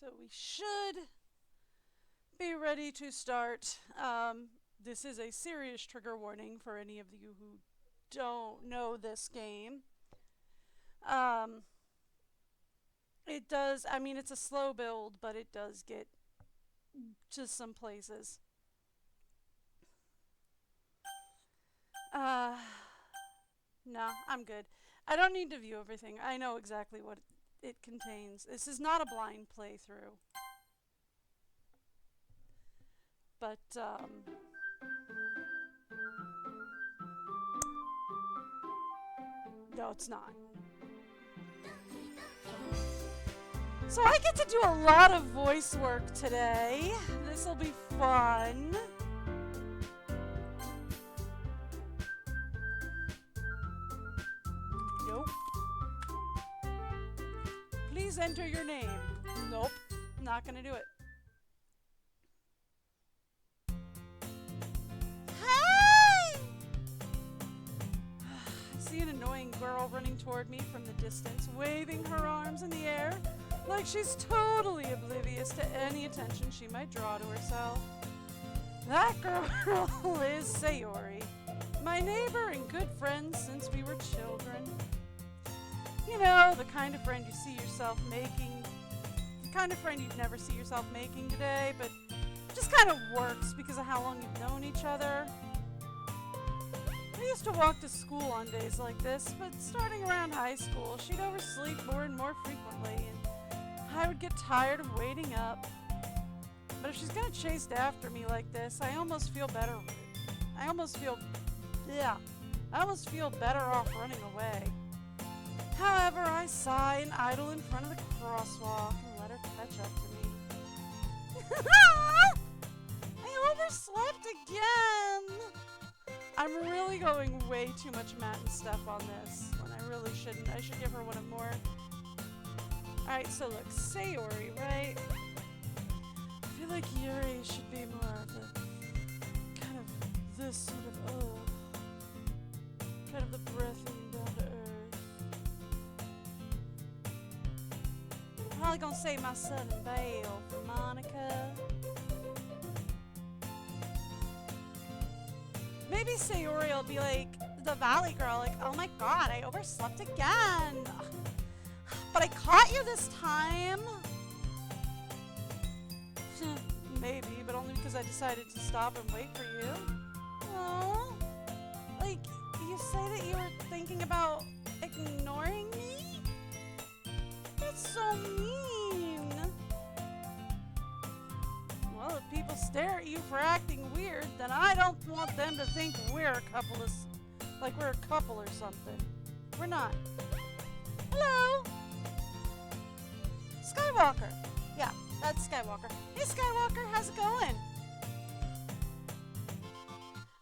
So we should be ready to start. This is a serious trigger warning for any of you who don't know this game. Um, it does, I mean, it's a slow build, but it does get to some places. Uh, no, I'm good. I don't need to view everything. I know exactly what it contains. This is not a blind playthrough. But, no, it's not. So I get to do a lot of voice work today. This will be fun. Nope. Please enter your name. Nope. Not gonna do it. Hi! I see an annoying girl running toward me from the distance, waving her arms in the air like she's totally oblivious to any attention she might draw to herself. That girl is Sayori, my neighbor and good friend since we were children. You know, the kind of friend you see yourself making, the kind of friend you'd never see yourself making today, but just kind of works because of how long you've known each other. I used to walk to school on days like this, but starting around high school, she'd oversleep more and more frequently, and I would get tired of waiting up. But if she's gonna chase after me like this, I almost feel better. I almost feel better off running away. However, I sigh and idle in front of the crosswalk and let her catch up to me. I overslept again! I'm really going way too much Matt and Steph on this, when I really shouldn't. I should give her one of more. Alright, so look, Sayori, right? I feel like Yuri should be more of the, kind of this sort of, kind of the breathing down to earth. Probably gonna save my Southern Belle for Monica. Maybe Sayori will be like the Valley Girl, like, oh my god, I overslept again. But I caught you this time. Maybe, but only because I decided to stop and wait for you. Aww. Like, you say that you were thinking about ignoring me? That's so mean. Well, if people stare at you for acting weird, then I don't want them to think we're a couple of, like we're a couple or something. We're not. Hello? Skywalker. Yeah, that's Skywalker. Hey Skywalker, how's it going?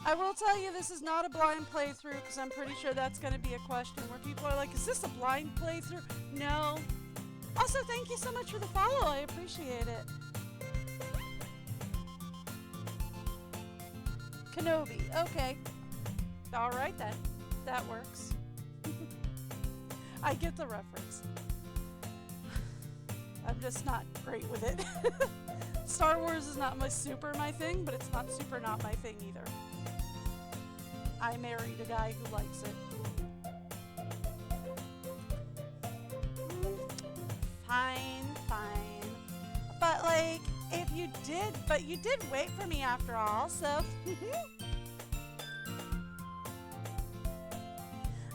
I will tell you this is not a blind playthrough because I'm pretty sure that's going to be a question where people are like, is this a blind playthrough? No. Also, thank you so much for the follow. I appreciate it. Kenobi. Okay. Alright then. That works. I get the reference. I'm just not great with it. Star Wars is not my thing, but it's not super not my thing either. I married a guy who likes it. Fine. But like, you did wait for me after all, so.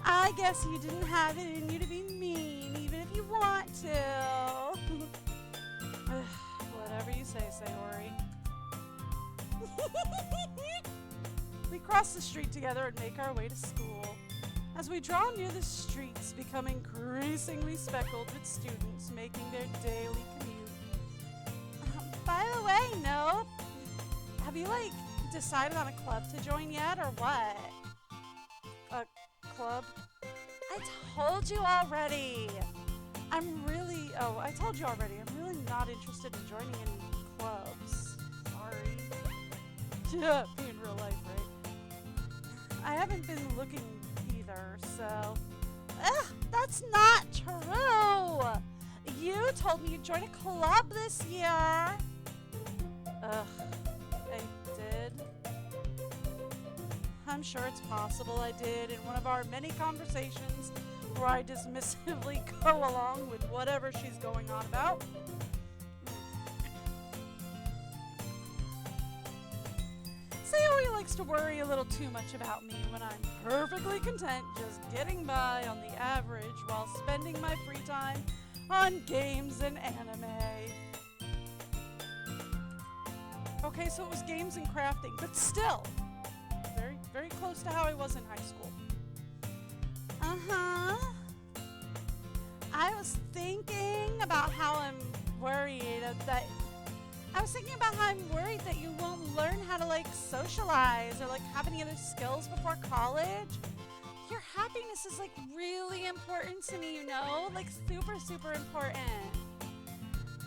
I guess you didn't have it in you to be mean, even if you want to. Whatever you say, Sayori. We cross the street together and make our way to school. As we draw near the streets, become increasingly speckled with students making their daily commute. By the way, Nope, have you, like, decided on a club to join yet, or what? A club? I told you already. I told you already. I'm really not interested in joining any clubs. Sorry. Yeah, be in real life, right? I haven't been looking either, so. Ugh, that's not true! you told me you'd join a club this year. Ugh, I did. I'm sure it's possible I did in one of our many conversations where I dismissively go along with whatever she's going on about. Sayori likes to worry a little too much about me when I'm perfectly content just getting by on the average while spending my free time on games and anime. Okay, so it was games and crafting, but still, very, very close to how I was in high school. Uh-huh. I was thinking about how I'm worried that you won't learn how to like socialize or like have any other skills before college. Your happiness is like really important to me, you know? Like super, super important.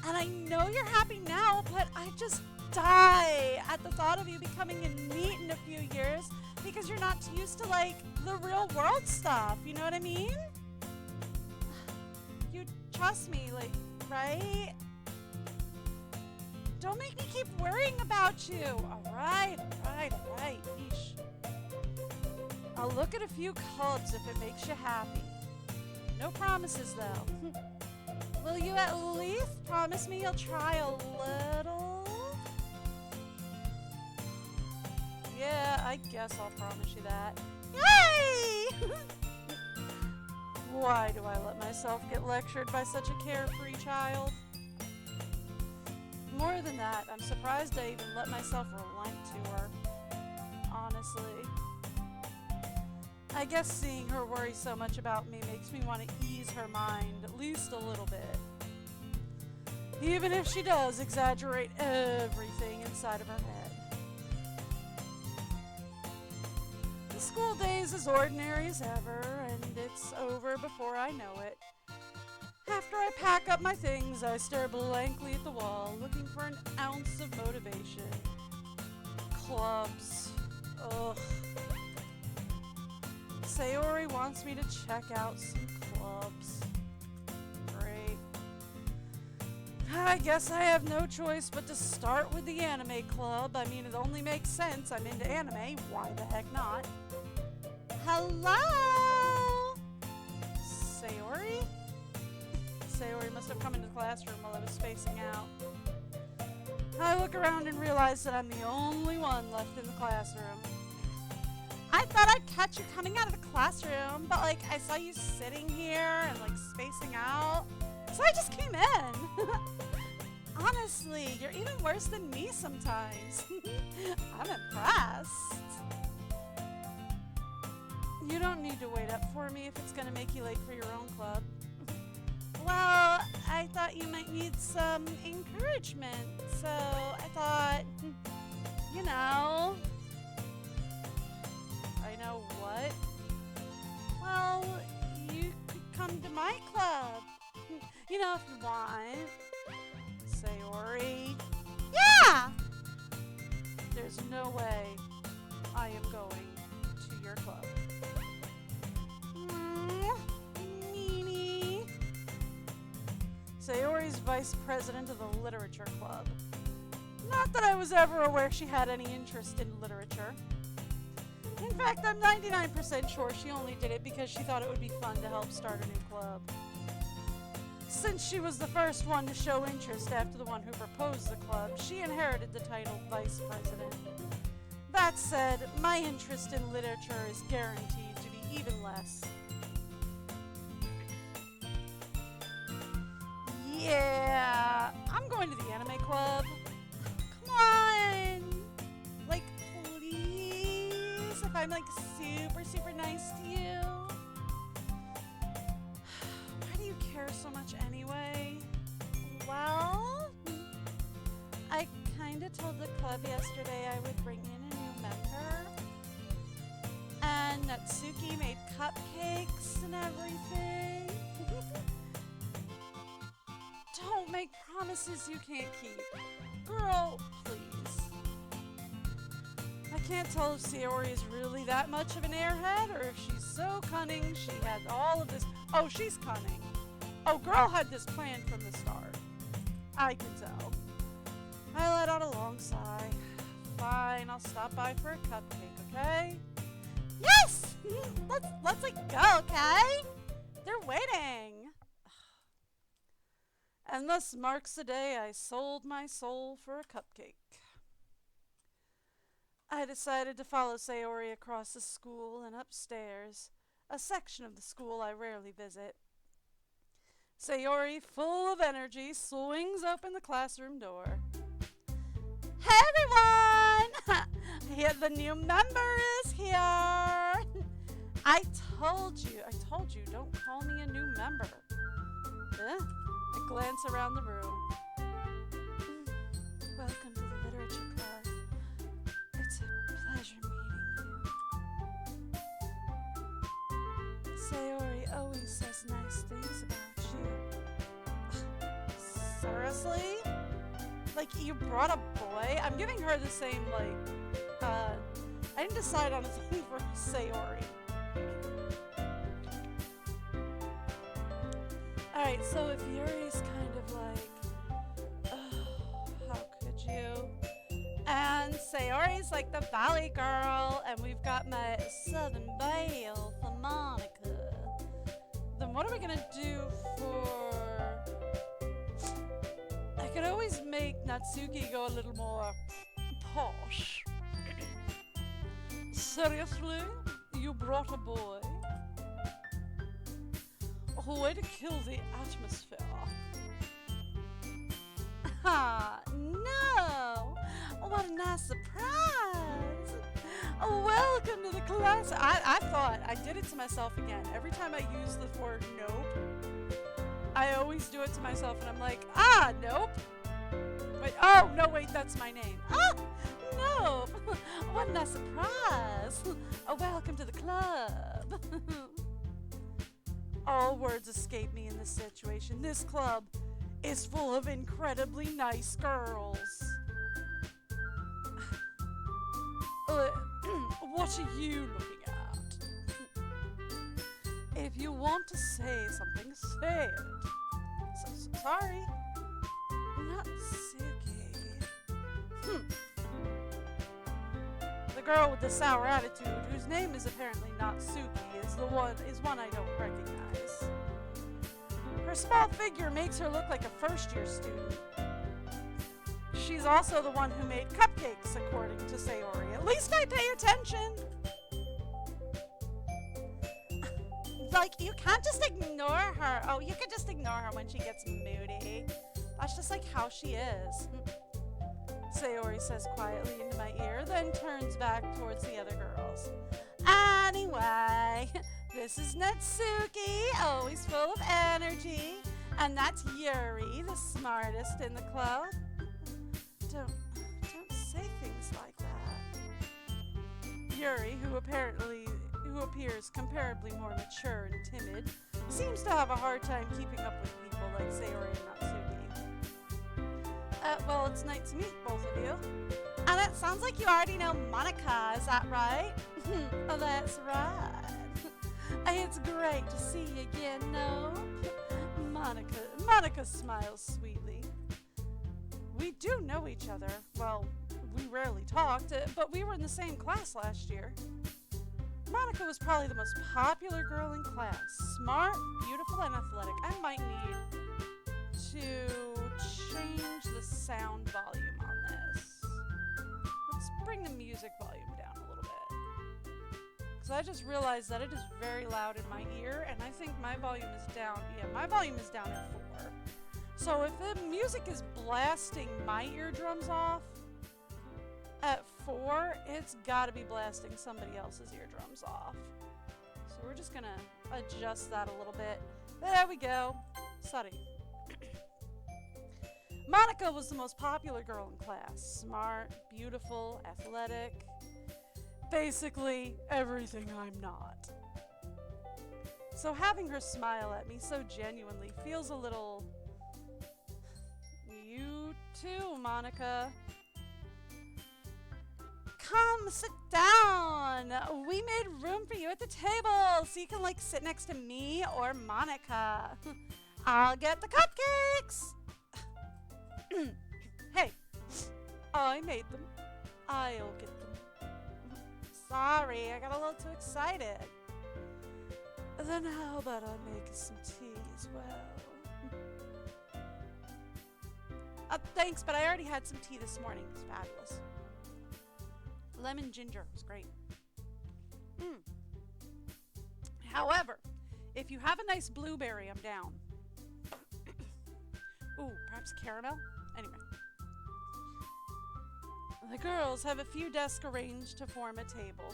And I know you're happy now, but I just die at the thought of you becoming a NEET in a few years because you're not used to like the real world stuff, you know what I mean? You trust me, like, right? Don't make me keep worrying about you. Alright. Yeesh. I'll look at a few clubs if it makes you happy. No promises though. Will you at least promise me you'll try a little? Yeah, I guess I'll promise you that. Yay! Why do I let myself get lectured by such a carefree child? More than that, I'm surprised I even let myself relent to her. Honestly. I guess seeing her worry so much about me makes me want to ease her mind, at least a little bit. Even if she does exaggerate everything inside of her head. The school day is as ordinary as ever, and it's over before I know it. After I pack up my things, I stare blankly at the wall, looking for an ounce of motivation. Clubs. Ugh. Sayori wants me to check out some clubs. Great. I guess I have no choice but to start with the anime club. I mean, it only makes sense. I'm into anime. Why the heck not? Hello? Sayori? Sayori must have come into the classroom while I was spacing out. I look around and realize that I'm the only one left in the classroom. I thought I'd catch you coming out of the classroom, but like I saw you sitting here and like spacing out, so I just came in. Honestly, you're even worse than me sometimes. I'm impressed. You don't need to wait up for me if it's gonna make you late for your own club. Well, I thought you might need some encouragement, so I thought, you know. I know what? Well, you could come to my club. You know, if you want. Sayori. Yeah! There's no way I am going to your club. Sayori's vice president of the literature club. Not that I was ever aware she had any interest in literature. In fact, I'm 99% sure she only did it because she thought it would be fun to help start a new club. Since she was the first one to show interest after the one who proposed the club, she inherited the title vice president. That said, my interest in literature is guaranteed to be even less. Yeah, I'm going to the anime club. Come on! Like, please, if I'm like super, super nice to you. Why do you care so much anyway? Well, I kinda told the club yesterday I would bring in a new member. And Natsuki made cupcakes and everything. Don't make promises you can't keep. Girl, please. I can't tell if Sayori is really that much of an airhead or if she's so cunning she had all of this. Oh, she's cunning. Oh, girl had this plan from the start. I can tell. I let out a long sigh. Fine, I'll stop by for a cupcake, okay? Yes! Let's like go, okay? They're waiting. And thus marks the day I sold my soul for a cupcake. I decided to follow Sayori across the school and upstairs, a section of the school I rarely visit. Sayori, full of energy, swings open the classroom door. Hey everyone! The new member is here! I told you, don't call me a new member. I glance around the room. Welcome to the Literature Club. It's a pleasure meeting you. Sayori always says nice things about you. Seriously? Like, you brought a boy? I'm giving her the same, I didn't decide on a thing for Sayori. Alright, so if Yuri's kind of like, how could you? And Sayori's like the valley girl, and we've got my southern belle for Monica. Then what are we gonna do for... I could always make Natsuki go a little more posh. Seriously? You brought a boy? Oh, way to kill the atmosphere. Ah, no! What a nice surprise! Welcome to the class. I thought I did it to myself again. Every time I use the word nope, I always do it to myself and I'm like, nope. Wait, oh, no, wait, that's my name. No! What a nice surprise! Welcome to the club. All words escape me in this situation. This club is full of incredibly nice girls. What are you looking at? If you want to say something, say it. Sorry. Natsuki. The girl with the sour attitude, whose name is apparently Natsuki, is one I don't recognize. Her small figure makes her look like a first-year student. She's also the one who made cupcakes, according to Sayori. At least I pay attention. Like, you can't just ignore her. Oh, you could just ignore her when she gets moody. That's just like how she is. Sayori says quietly into my ear, then turns back towards the other girls. Anyway, this is Natsuki, always full of energy. And that's Yuri, the smartest in the club. Don't say things like that. Yuri, who appears comparably more mature and timid, seems to have a hard time keeping up with people like Sayori and Natsuki. Well, it's nice to meet both of you. And it sounds like you already know Monica, is that right? Oh, that's right. It's great to see you again, no? Monica smiles sweetly. We do know each other. Well, we rarely talked, but we were in the same class last year. Monica was probably the most popular girl in class. Smart, beautiful, and athletic. I might need to change the sound volume on this. Let's bring the music volume down a little bit. Because I just realized that it is very loud in my ear, and I think my volume is down. Yeah, my volume is down at 4. So if the music is blasting my eardrums off at 4, it's gotta be blasting somebody else's eardrums off. So we're just gonna adjust that a little bit. There we go. Sorry. Monica was the most popular girl in class. Smart, beautiful, athletic. Basically, everything I'm not. So having her smile at me so genuinely feels a little... You too, Monica. Come, sit down. We made room for you at the table so you can, like, sit next to me or Monica. I'll get the cupcakes! Hey, I made them. I'll get them. Sorry, I got a little too excited. Then how about I make some tea as well? Thanks, but I already had some tea this morning. It's fabulous. Lemon ginger was great. However, if you have a nice blueberry, I'm down. Ooh, perhaps caramel? Anyway. The girls have a few desks arranged to form a table.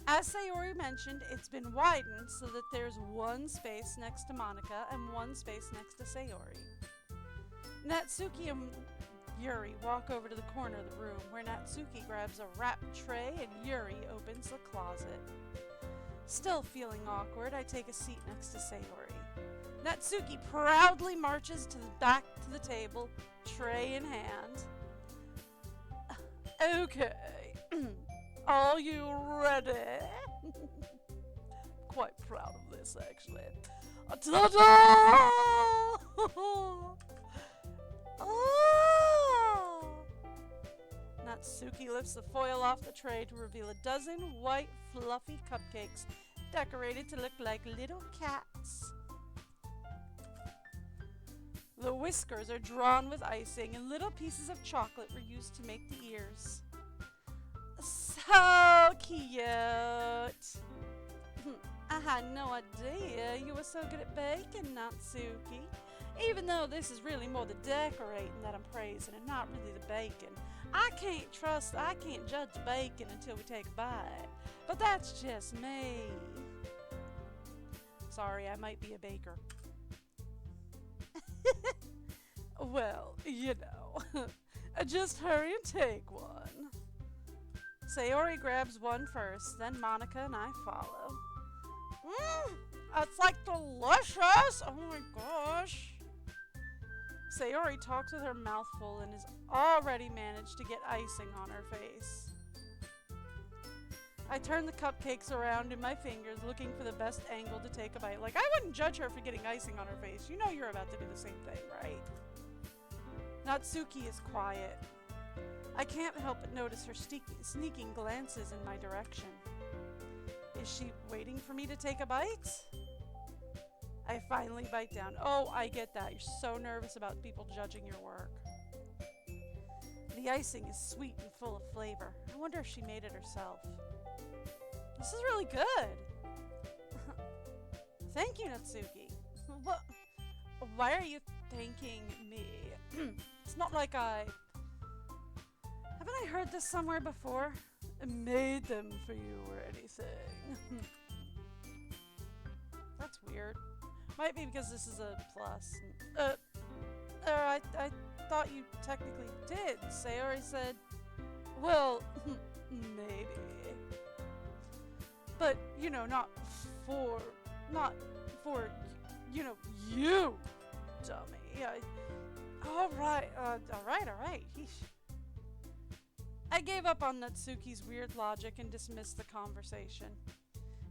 As Sayori mentioned, it's been widened so that there's one space next to Monica and one space next to Sayori. Natsuki and Yuri walk over to the corner of the room where Natsuki grabs a wrapped tray and Yuri opens the closet. Still feeling awkward, I take a seat next to Sayori. Natsuki proudly marches to the back to the table, tray in hand. Okay, are you ready? Quite proud of this, actually. Ta-da! Oh! Natsuki lifts the foil off the tray to reveal a dozen white, fluffy cupcakes decorated to look like little cats. The whiskers are drawn with icing, and little pieces of chocolate were used to make the ears. So cute! I had no idea you were so good at baking, Natsuki. Even though this is really more the decorating that I'm praising and not really the baking. I can't judge baking until we take a bite. But that's just me. Sorry, I might be a baker. Well, you know, just hurry and take one. Sayori grabs one first, then Monica and I follow. It's like delicious! Oh my gosh! Sayori talks with her mouth full and has already managed to get icing on her face. I turn the cupcakes around in my fingers, looking for the best angle to take a bite. Like, I wouldn't judge her for getting icing on her face. You know you're about to do the same thing, right? Natsuki is quiet. I can't help but notice her sneaking glances in my direction. Is she waiting for me to take a bite? I finally bite down. Oh, I get that. You're so nervous about people judging your work. The icing is sweet and full of flavor. I wonder if she made it herself. This is really good. Thank you, Natsuki. What? Why are you thanking me? It's not like haven't I heard this somewhere before? I made them for you or anything. That's weird. Might be because this is a plus. I thought you technically did. Sayori said, well, maybe. But, you know, not for, you know, you, dummy. Alright. Yeesh. I gave up on Natsuki's weird logic and dismissed the conversation.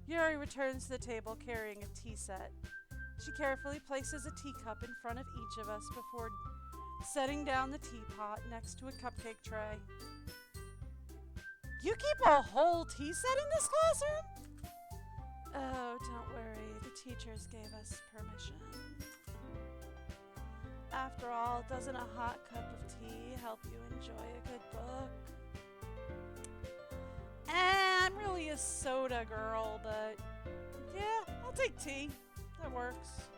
Yuri returns to the table carrying a tea set. She carefully places a teacup in front of each of us before setting down the teapot next to a cupcake tray. You keep a whole tea set in this classroom? Oh, don't worry. The teachers gave us permission. After all, doesn't a hot cup of tea help you enjoy a good book? I'm really a soda girl, but yeah, I'll take tea. That works.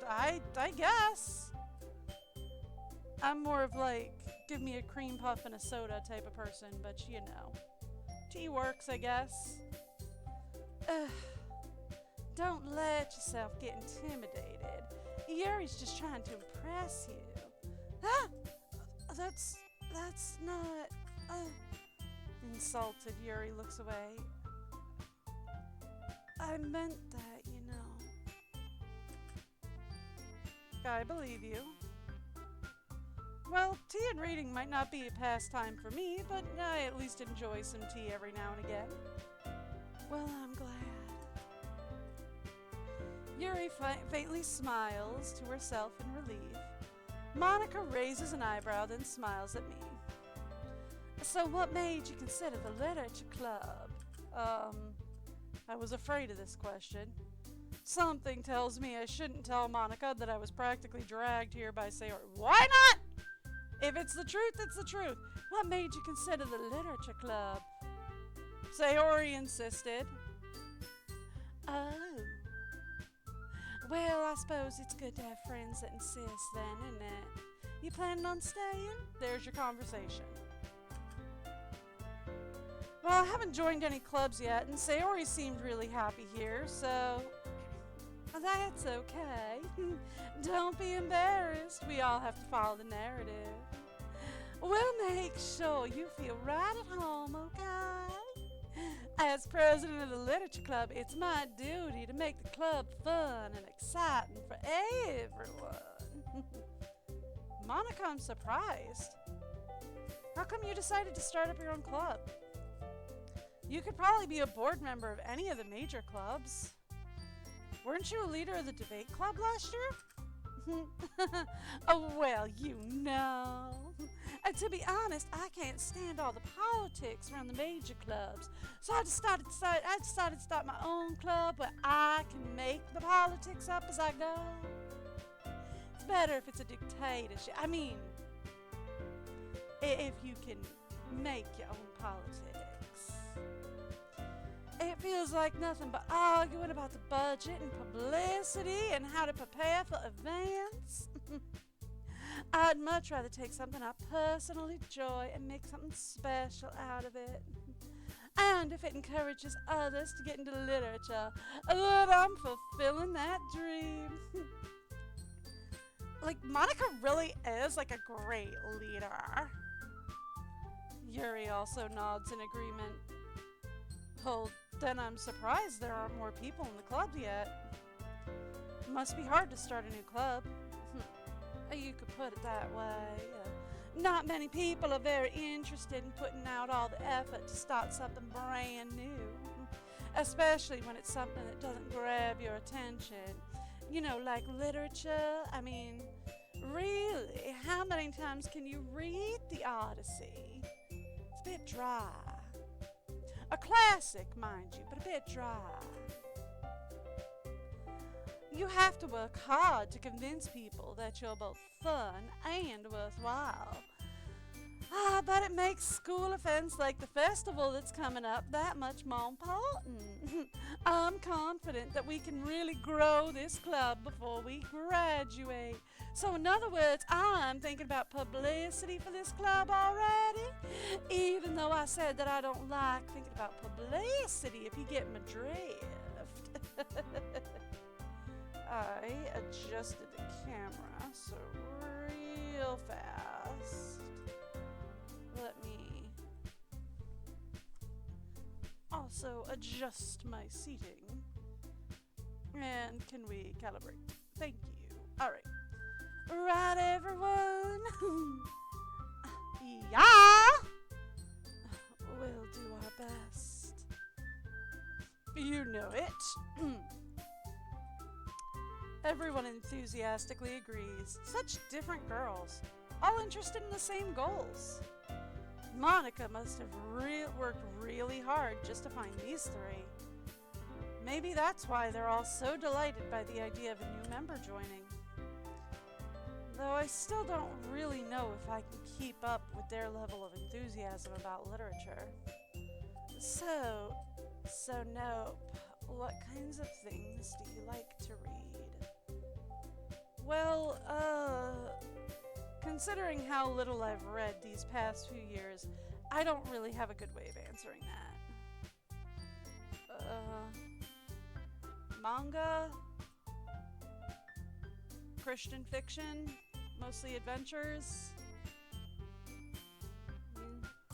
I guess. I'm more of like, give me a cream puff and a soda type of person, but you know. Tea works, I guess. Don't let yourself get intimidated. Yuri's just trying to impress you. Ah! That's not... Insulted, Yuri looks away. I meant that, you know. I believe you. Well, tea and reading might not be a pastime for me, but I at least enjoy some tea every now and again. Well, I'm glad. Yuri faintly smiles to herself in relief. Monica raises an eyebrow, then smiles at me. So what made you consider the literature club? I was afraid of this question. Something tells me I shouldn't tell Monica that I was practically dragged here by Sayori. Why not? If it's the truth, it's the truth. What made you consider the literature club? Sayori insisted. Oh. Well, I suppose it's good to have friends that insist then, isn't it? You planning on staying? There's your conversation. Well, I haven't joined any clubs yet, and Sayori seemed really happy here, so that's okay. Don't be embarrassed. We all have to follow the narrative. We'll make sure you feel right at home, okay? As president of the literature club, it's my duty to make the club fun and exciting for everyone. Monica, I'm surprised. How come you decided to start up your own club? You could probably be a board member of any of the major clubs. Weren't you a leader of the debate club last year? Oh, well, you know. And to be honest, I can't stand all the politics around the major clubs. So I decided to start my own club where I can make the politics up as I go. It's better if it's a dictatorship. I mean, if you can make your own politics. It feels like nothing but arguing about the budget and publicity and how to prepare for events. I'd much rather take something I personally enjoy and make something special out of it. And if it encourages others to get into literature, then I'm fulfilling that dream. Like, Monica really is like a great leader. Yuri also nods in agreement. Well, then I'm surprised there aren't more people in the club yet. Must be hard to start a new club. You could put it that way. Not many people are very interested in putting out all the effort to start something brand new. Especially when it's something that doesn't grab your attention. You know, like literature. I mean, really, how many times can you read the Odyssey? It's a bit dry. A classic, mind you, but a bit dry. You have to work hard to convince people that you're both fun and worthwhile. But it makes school events like the festival that's coming up that much more important. I'm confident that we can really grow this club before we graduate. So in other words, I'm thinking about publicity for this club already, even though I said that I don't like thinking about publicity, if you get my drift. I adjusted the camera so real fast. Let me also adjust my seating. And can we calibrate? Thank you. All right. Right, everyone? Yeah! We'll do our best. You know it. Everyone enthusiastically agrees. Such different girls, all interested in the same goals. Monica must have worked really hard just to find these three. Maybe that's why they're all so delighted by the idea of a new member joining. Though I still don't really know if I can keep up with their level of enthusiasm about literature. So Nope, what kinds of things do you like to read? Well, considering how little I've read these past few years, I don't really have a good way of answering that. Manga? Christian fiction? Mostly adventures?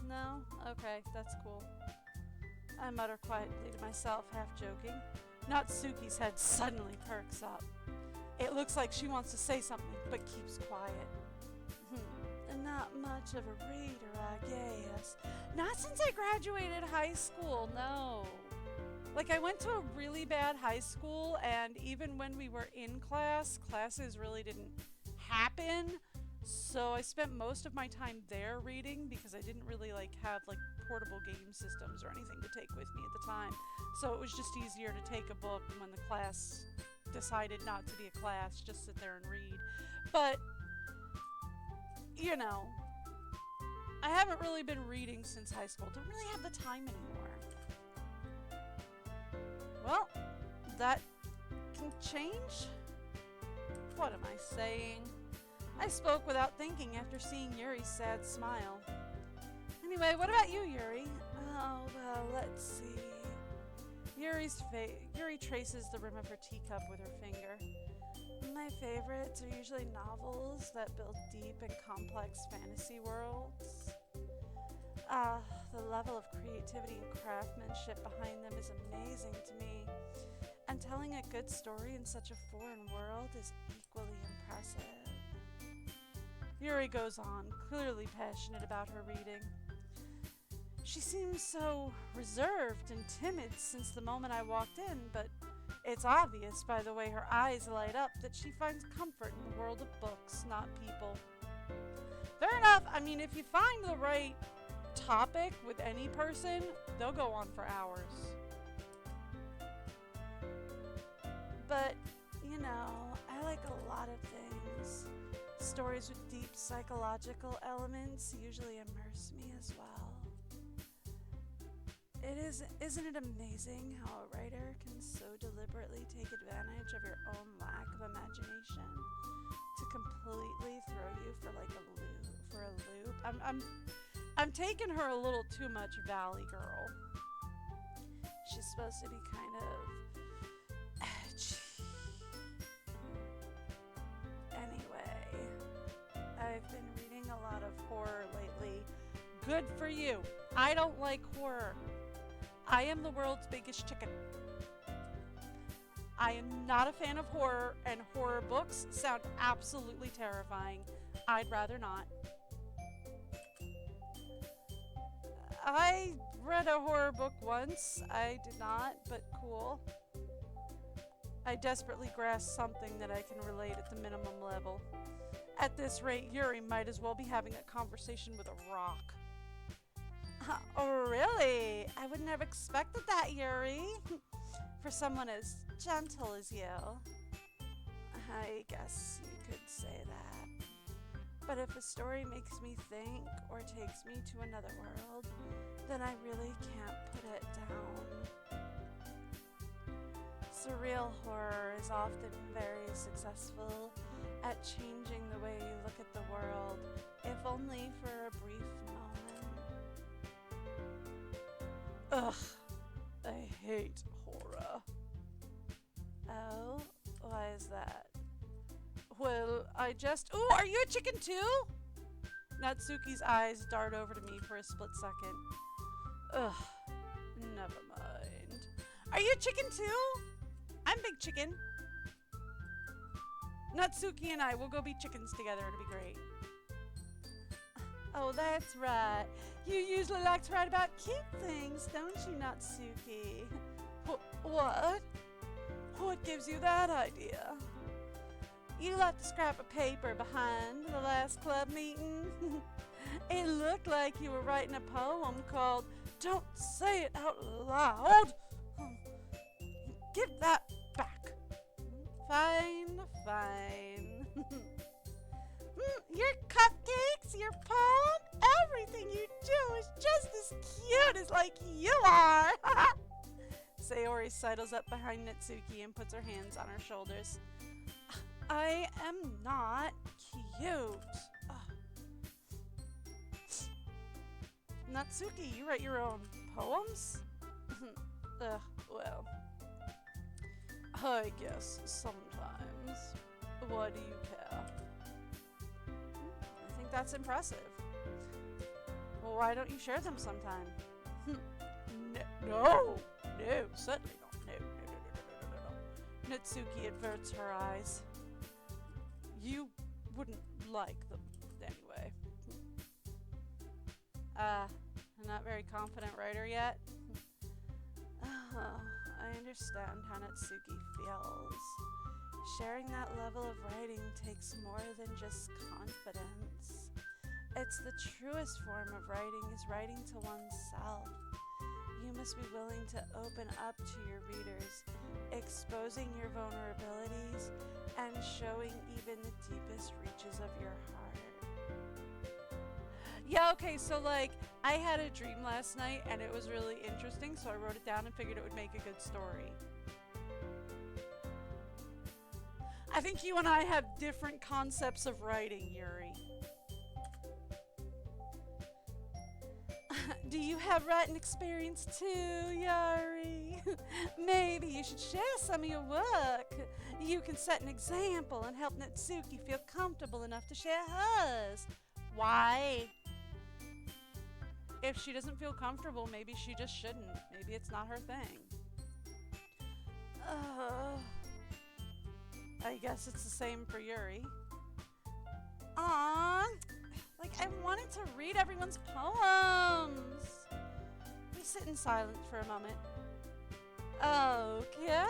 No? Okay, that's cool. I mutter quietly to myself, half joking. Natsuki's head suddenly perks up. It looks like she wants to say something, but keeps quiet. Not much of a reader, I guess. Not since I graduated high school, no. Like, I went to a really bad high school, and even when we were in class, classes really didn't happen. So I spent most of my time there reading because I didn't really have portable game systems or anything to take with me at the time. So it was just easier to take a book when the class decided not to be a class, just sit there and read. But, you know, I haven't really been reading since high school. Don't really have the time anymore. Well, that can change. What am I saying? I spoke without thinking after seeing Yuri's sad smile. Anyway, what about you, Yuri? Oh, well, let's see. Yuri traces the rim of her teacup with her finger. My favorites are usually novels that build deep and complex fantasy worlds. The level of creativity and craftsmanship behind them is amazing to me. And telling a good story in such a foreign world is equally impressive. Yuri goes on, clearly passionate about her reading. She seems so reserved and timid since the moment I walked in, but it's obvious by the way her eyes light up that she finds comfort in the world of books, not people. Fair enough. I mean, if you find the right topic with any person, they'll go on for hours. But, you know, I like a lot of things. Stories with deep psychological elements usually immerse me as well. Isn't it amazing how a writer can so deliberately take advantage of your own lack of imagination to completely throw you for a loop? I'm taking her a little too much Valley Girl. She's supposed to be kind of edgy. Anyway, I've been reading a lot of horror lately. Good for you. I don't like horror. I am the world's biggest chicken. I am not a fan of horror, and horror books sound absolutely terrifying. I'd rather not. I read a horror book once. I did not, but cool. I desperately grasp something that I can relate at the minimum level. At this rate, Yuri might as well be having a conversation with a rock. Oh, really? I wouldn't have expected that, Yuri. For someone as gentle as you. I guess you could say that. But if a story makes me think or takes me to another world, then I really can't put it down. Surreal horror is often very successful at changing the way you look at the world, if only for a brief moment. Ugh, I hate horror. Oh, why is that? Well, Ooh, are you a chicken too? Natsuki's eyes dart over to me for a split second. Ugh, never mind. Are you a chicken too? I'm Big Chicken. Natsuki and I will go be chickens together. It'll be great. Oh, that's right. You usually like to write about cute things, don't you, Natsuki? What? What gives you that idea? You left a scrap of paper behind the last club meeting. It looked like you were writing a poem called Don't Say It Out Loud. Give that back. Fine, fine. Your cupcakes, your poem, everything you do is just as cute as like you are. Sayori sidles up behind Natsuki and puts her hands on her shoulders. I am not cute. Natsuki, you write your own poems? Well, I guess sometimes. Why do you care? I think that's impressive. Well, why don't you share them sometime? No, certainly not. No. Natsuki averts her eyes. You wouldn't like them anyway. Not very confident writer yet? I understand how Natsuki feels. Sharing that level of writing takes more than just confidence. It's the truest form of writing is writing to oneself. You must be willing to open up to your readers, exposing your vulnerabilities and showing even the deepest reaches of your heart. Yeah, okay, so like, I had a dream last night and it was really interesting, so I wrote it down and figured it would make a good story. I think you and I have different concepts of writing, Yuri. Do you have writing experience too, Yuri? Maybe you should share some of your work. You can set an example and help Natsuki feel comfortable enough to share hers. Why? If she doesn't feel comfortable, maybe she just shouldn't. Maybe it's not her thing. I guess it's the same for Yuri. Aww. Like, I wanted to read everyone's poems. We sit in silence for a moment. Okay.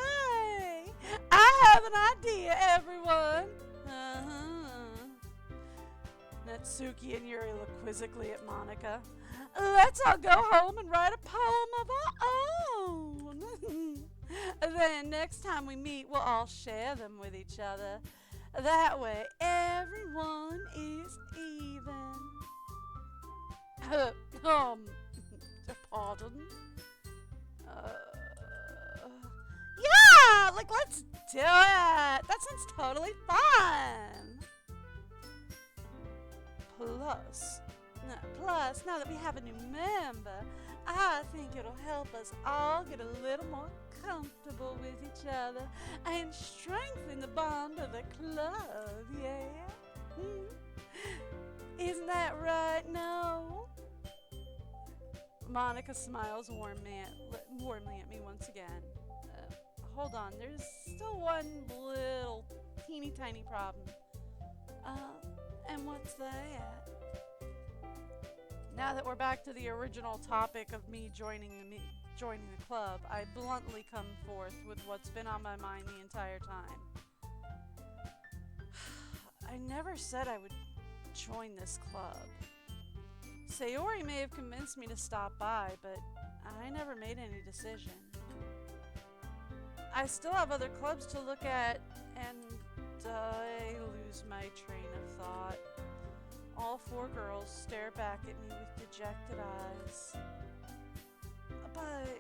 I have an idea, everyone. Natsuki and Yuri look quizzically at Monica. Let's all go home and write a poem of our own. Then next time we meet, we'll all share them with each other. That way, everyone is even. Pardon? Yeah, like let's do it. That sounds totally fun. Plus, now that we have a new member, I think it'll help us all get a little more comfortable with each other and strengthen the bond of the club, yeah? Isn't that right? No? Monica smiles warmly at me once again. Hold on, there's still one little teeny tiny problem. And what's that? Now that we're back to the original topic of me joining the club, I bluntly come forth with what's been on my mind the entire time. I never said I would join this club. Sayori may have convinced me to stop by, but I never made any decision. I still have other clubs to look at, and I lose my train of thought. All four girls stare back at me with dejected eyes. But,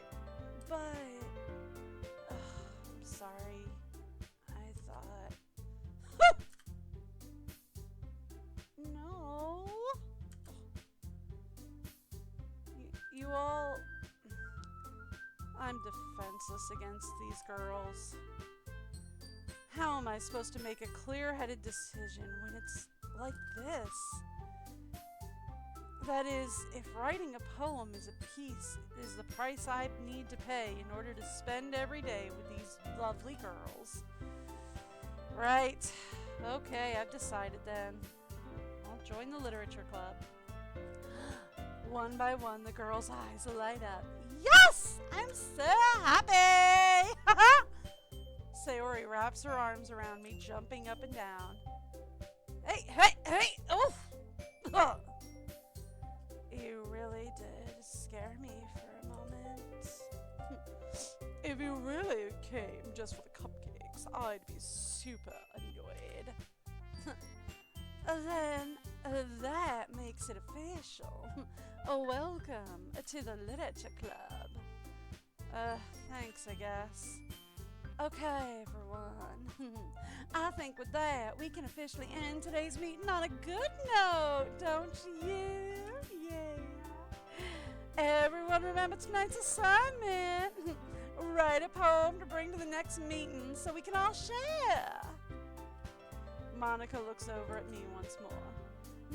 I'm sorry. I thought... No. You all... I'm defenseless against these girls. How am I supposed to make a clear-headed decision when it's like this? That is, if writing a poem is a piece, is the price I need to pay in order to spend every day with these lovely girls. Right. Okay, I've decided then. I'll join the literature club. One by one, the girls' eyes light up. Yes! I'm so happy! Sayori wraps her arms around me, jumping up and down. Hey! Oof! You really did scare me for a moment. If you really came just for the cupcakes, I'd be super annoyed. Then that makes it official. Welcome to the literature club. Thanks, I guess. Okay, everyone. I think with that, we can officially end today's meeting on a good note, don't you? Yeah. Everyone remember tonight's assignment. Write a poem to bring to the next meeting so we can all share. Monica looks over at me once more.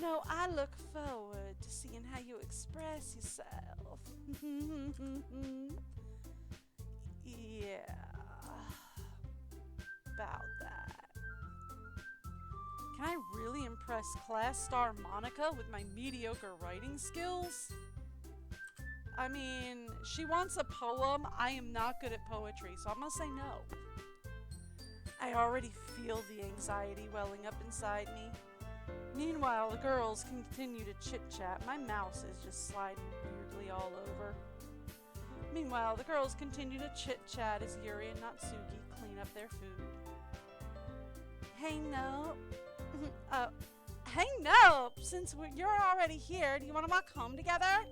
No, I look forward to seeing how you express yourself. Yeah. About that. Can I really impress class star Monica with my mediocre writing skills? I mean, she wants a poem. I am not good at poetry, so I'm gonna say no. I already feel the anxiety welling up inside me. Meanwhile, the girls continue to chit-chat. My mouse is just sliding weirdly all over. Meanwhile, the girls continue to chit-chat as Yuri and Natsuki clean up their food. Hey, Nope. Hey, Nope! Since you're already here, do you want to walk home together?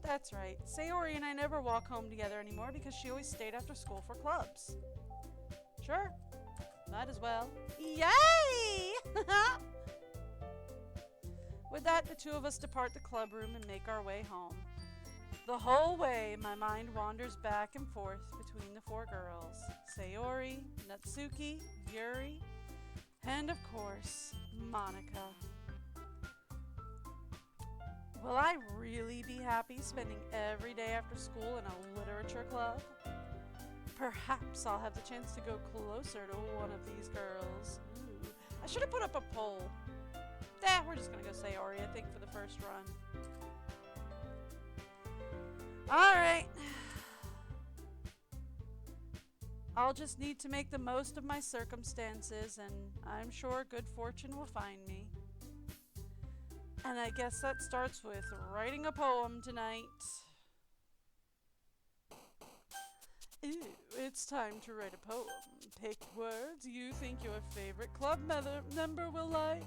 That's right. Sayori and I never walk home together anymore because she always stayed after school for clubs. Sure. Might as well. Yay! With that, the two of us depart the club room and make our way home. The whole way, my mind wanders back and forth between the four girls. Sayori, Natsuki, Yuri, and of course, Monica. Will I really be happy spending every day after school in a literature club? Perhaps I'll have the chance to go closer to one of these girls. Ooh. I should have put up a poll. We're just gonna go Sayori, I think, for the first run. Alright. I'll just need to make the most of my circumstances, and I'm sure good fortune will find me. And I guess that starts with writing a poem tonight. Ooh, it's time to write a poem. Pick words you think your favorite club member will like.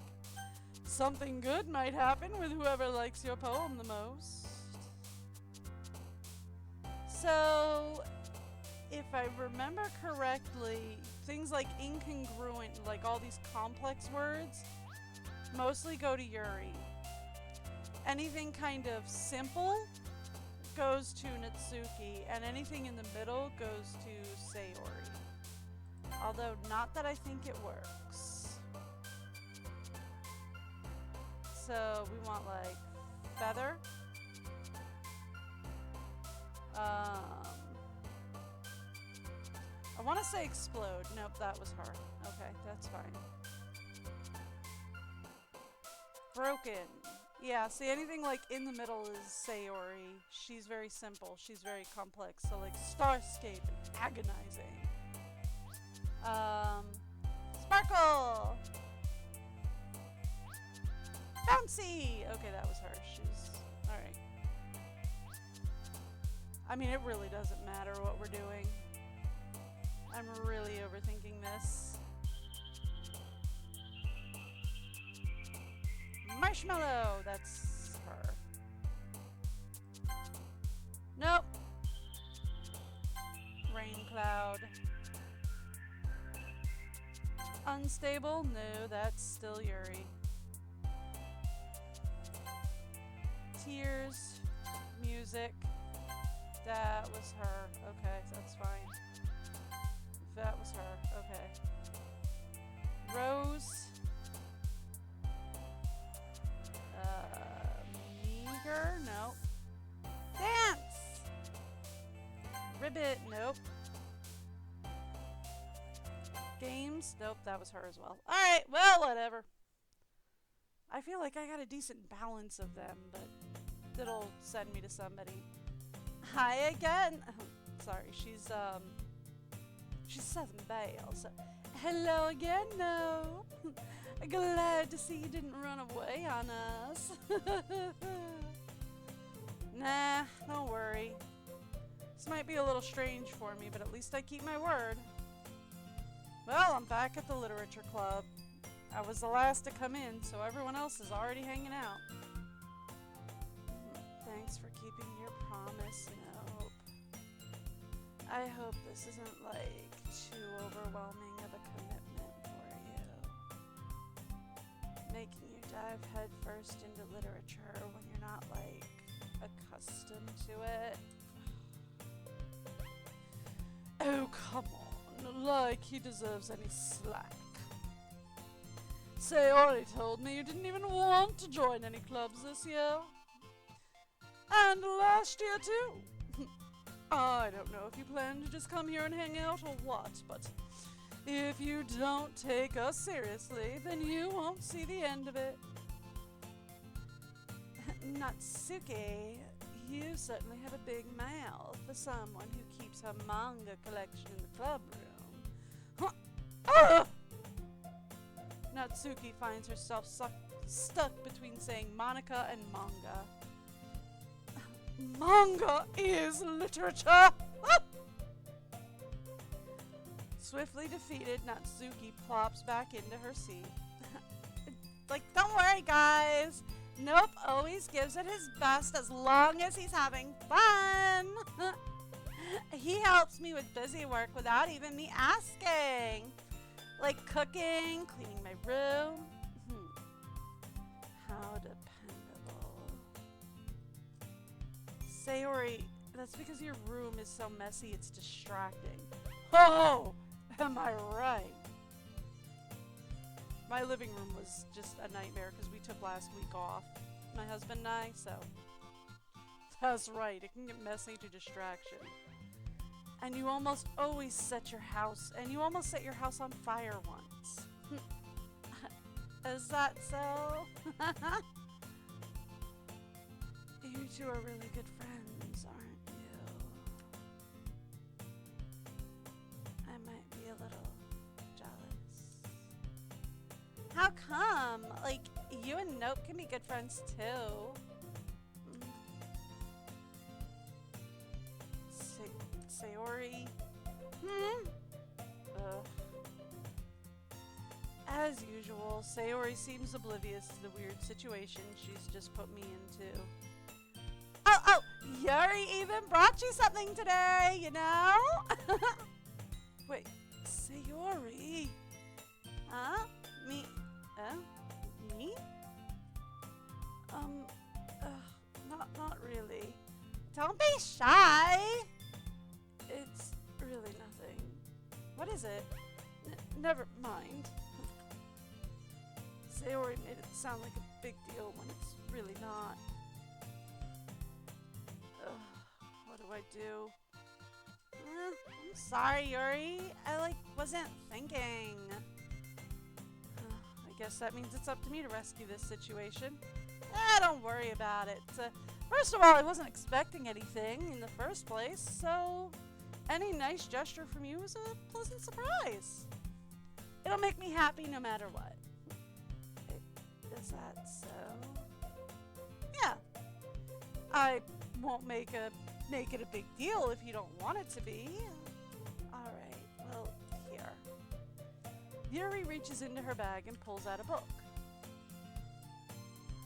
Something good might happen with whoever likes your poem the most. So, if I remember correctly, things like incongruent, like all these complex words, mostly go to Yuri. Anything kind of simple goes to Natsuki, and anything in the middle goes to Sayori. Although, not that I think it works. So, we want like feather. I want to say explode. Nope, that was her. Okay, that's fine. Broken. Yeah, see, anything like in the middle is Sayori. She's very simple. She's very complex. So like Starscape and agonizing. Sparkle! Bouncy! Okay, that was her. She's... Alright. I mean, it really doesn't matter what we're doing. I'm really overthinking this. Marshmallow! That's her. Nope. Rain cloud. Unstable? No, that's still Yuri. Tears. Music. That was her. Okay, that's fine. That was her. Okay. Rose. Meager? Nope. Dance! Ribbit? Nope. Games? Nope, that was her as well. Alright, well, whatever. I feel like I got a decent balance of them, but it'll send me to somebody. Hi again! Sorry, she's Southern Belle, so hello again, no. Glad to see you didn't run away on us. Nah, don't worry. This might be a little strange for me, but at least I keep my word. Well, I'm back at the literature club. I was the last to come in, so everyone else is already hanging out. Thanks for keeping your promise, Nope. I hope this isn't, like, too overwhelming of a commitment for you. Making you dive headfirst into literature when you're not, like, accustomed to it. Oh, come on. Like he deserves any slack. Sayori told me you didn't even want to join any clubs this year. And last year, too. I don't know if you plan to just come here and hang out or what, but if you don't take us seriously, then you won't see the end of it. Natsuki, You certainly have a big mouth for someone who keeps her manga collection in the club room. Natsuki finds herself stuck between saying Monica and manga. Manga is literature! Swiftly defeated, Natsuki plops back into her seat. Like, don't worry, guys. Nope always gives it his best as long as he's having fun. He helps me with busy work without even me asking. Like cooking, cleaning my room. How dependable. Sayori, that's because your room is so messy it's distracting. Oh, am I right? My living room was just a nightmare because we took last week off, my husband and I, so. That's right, it can get messy to distraction. And you almost always set your house on fire once. Is that so? You two are really good friends, aren't you? I might be a little jealous. How come? Like, you and Nope can be good friends too. Sayori? As usual, Sayori seems oblivious to the weird situation she's just put me into. Oh, Yuri even brought you something today, you know? Wait, Sayori? Huh? Me? Me? Not really. Don't be shy! It's really nothing. What is it? Never mind. Sayori made it sound like a big deal when it's really not. What do I do? I'm sorry, Yuri. I wasn't thinking. I guess that means it's up to me to rescue this situation. Don't worry about it. First of all, I wasn't expecting anything in the first place, so any nice gesture from you is a pleasant surprise. It'll make me happy no matter what. Is that so? Yeah. I won't make it a big deal if you don't want it to be. Alright, well, here. Yuri reaches into her bag and pulls out a book.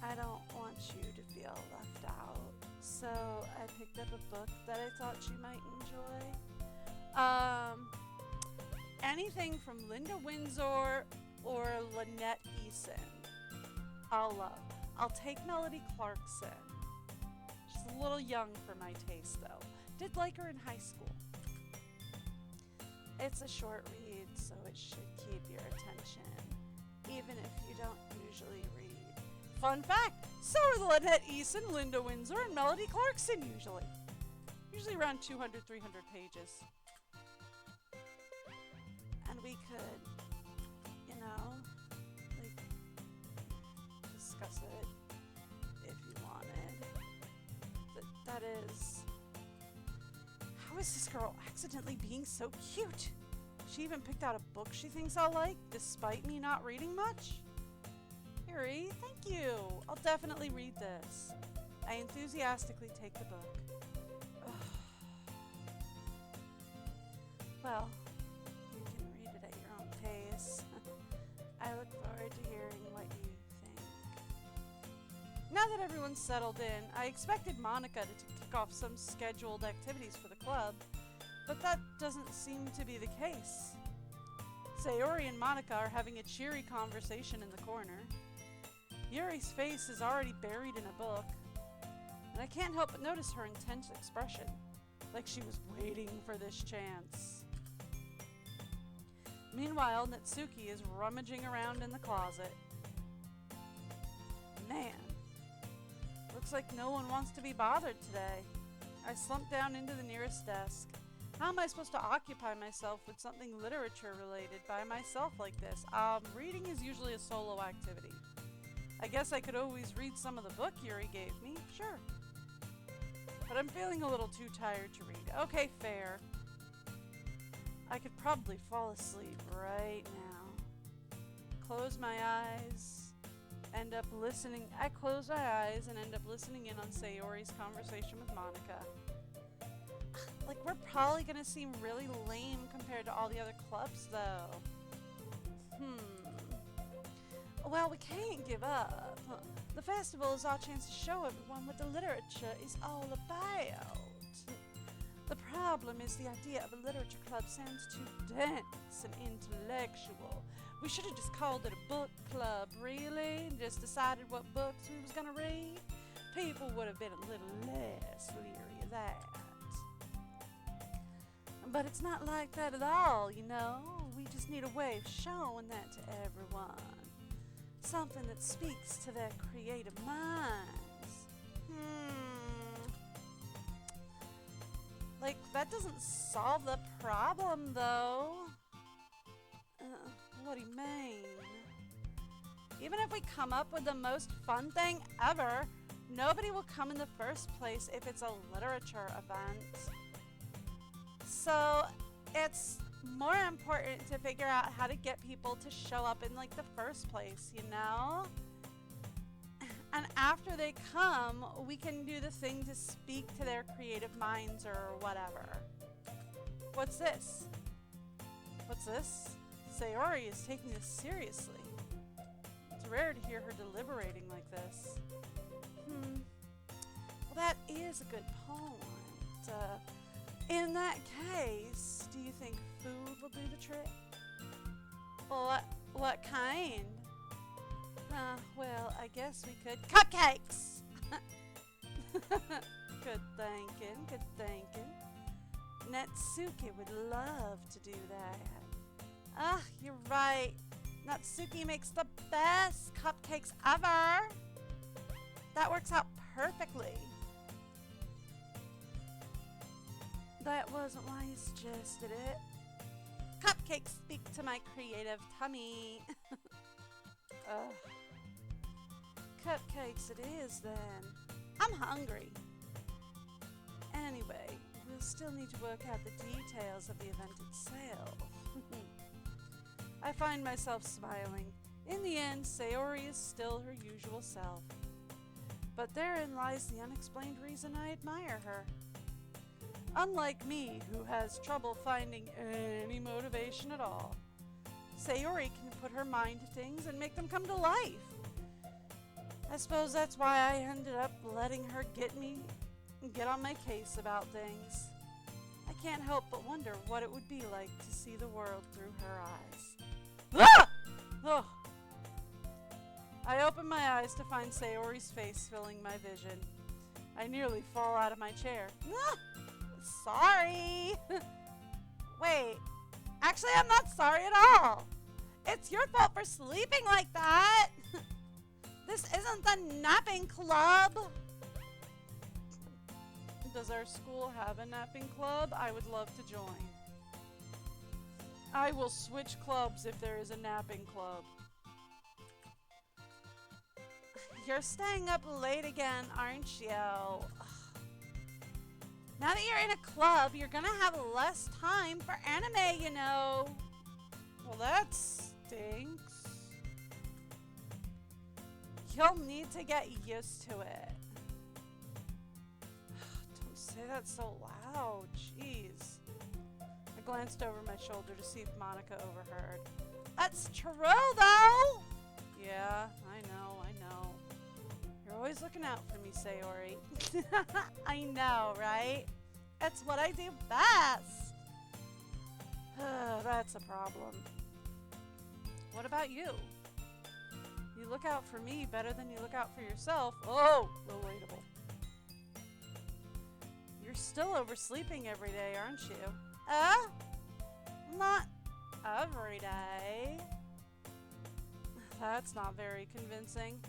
I don't want you to feel left out, so I picked up a book that I thought you might enjoy. Anything from Linda Windsor or Lynette Eason. I'll love. I'll take Melody Clarkson. She's a little young for my taste, though. Did like her in high school. It's a short read, so it should keep your attention, even if you don't usually read. Fun fact, so are the Lynette Eason, Linda Windsor, and Melody Clarkson usually. Usually around 200, 300 pages. And we could, discuss it if you wanted. That is... How is this girl accidentally being so cute? She even picked out a book she thinks I'll like, despite me not reading much? Yuri, thank you. I'll definitely read this. I enthusiastically take the book. Well, you can read it at your own pace. I look forward to hearing what you think. Now that everyone's settled in, I expected Monica to kick off some scheduled activities for the club, but that doesn't seem to be the case. Sayori and Monica are having a cheery conversation in the corner. Yuri's face is already buried in a book, and I can't help but notice her intense expression, like she was waiting for this chance. Meanwhile, Natsuki is rummaging around in the closet. Man, looks like no one wants to be bothered today. I slumped down into the nearest desk. How am I supposed to occupy myself with something literature related by myself like this? Reading is usually a solo activity. I guess I could always read some of the book Yuri gave me, sure. but I'm feeling a little too tired to read. Okay, fair. I could probably fall asleep right now. Close my eyes, end up listening. I close my eyes and end up listening in on Sayori's conversation with Monica. Like, we're probably gonna seem really lame compared to all the other clubs, though. Well, we can't give up. The festival is our chance to show everyone what the literature is all about. The problem is the idea of a literature club sounds too dense and intellectual. We should have just called it a book club, really, and just decided what books we was gonna read. People would have been a little less leery of that. But it's not like that at all, you know? We just need a way of showing that to everyone. Something that speaks to their creative minds. Like, that doesn't solve the problem, though. What do you mean? Even if we come up with the most fun thing ever, nobody will come in the first place if it's a literature event. So, it's more important to figure out how to get people to show up in, like, the first place, you know? And after they come, we can do the thing to speak to their creative minds or whatever. What's this? What's this? Sayori is taking this seriously. It's rare to hear her deliberating like this. Well, that is a good point. In that case, do you think food will do the trick? What kind? Well, I guess we could. Cupcakes! Good thinking. Natsuki would love to do that. You're right. Natsuki makes the best cupcakes ever. That works out perfectly. That wasn't why you suggested it. Cupcakes speak to my creative tummy. Cupcakes it is, then. I'm hungry. Anyway, we'll still need to work out the details of the event itself. I find myself smiling. In the end, Sayori is still her usual self. But therein lies the unexplained reason I admire her. Unlike me, who has trouble finding any motivation at all, Sayori can put her mind to things and make them come to life. I suppose that's why I ended up letting her get on my case about things. I can't help but wonder what it would be like to see the world through her eyes. Ah! Oh. I open my eyes to find Sayori's face filling my vision. I nearly fall out of my chair. Ah! Sorry. Wait, actually I'm not sorry at all. It's your fault for sleeping like that. This isn't the napping club. Does our school have a napping club? I would love to join. I will switch clubs if there is a napping club. You're staying up late again, aren't you? Now that you're in a club, you're gonna have less time for anime, you know. Well, that stinks. You'll need to get used to it. Don't say that so loud, jeez. I glanced over my shoulder to see if Monica overheard. That's true, though! Yeah, I know. You're always looking out for me, Sayori. I know, right? That's what I do best. That's a problem. What about you? You look out for me better than you look out for yourself. Oh, relatable. You're still oversleeping every day, aren't you? Not every day. That's not very convincing.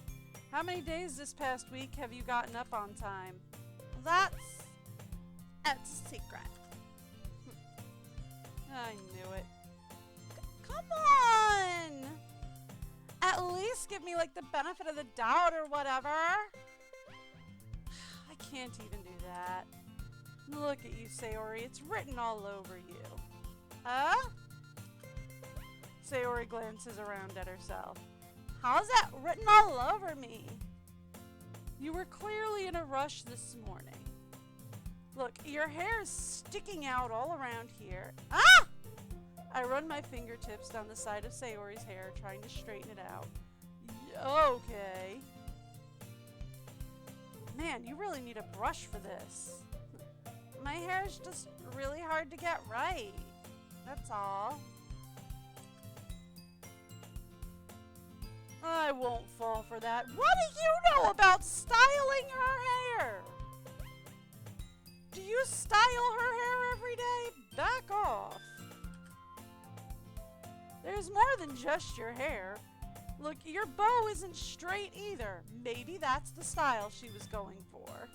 How many days this past week have you gotten up on time? That's a secret. I knew it. Come on! At least give me, like, the benefit of the doubt or whatever. I can't even do that. Look at you, Sayori. It's written all over you. Huh? Sayori glances around at herself. How's that written all over me? You were clearly in a rush this morning. Look, your hair is sticking out all around here. Ah! I run my fingertips down the side of Sayori's hair, trying to straighten it out. Okay. Man, you really need a brush for this. My hair's just really hard to get right. That's all. I won't fall for that. What do you know about styling her hair? Do you style her hair every day? Back off. There's more than just your hair. Look, your bow isn't straight either. Maybe that's the style she was going for.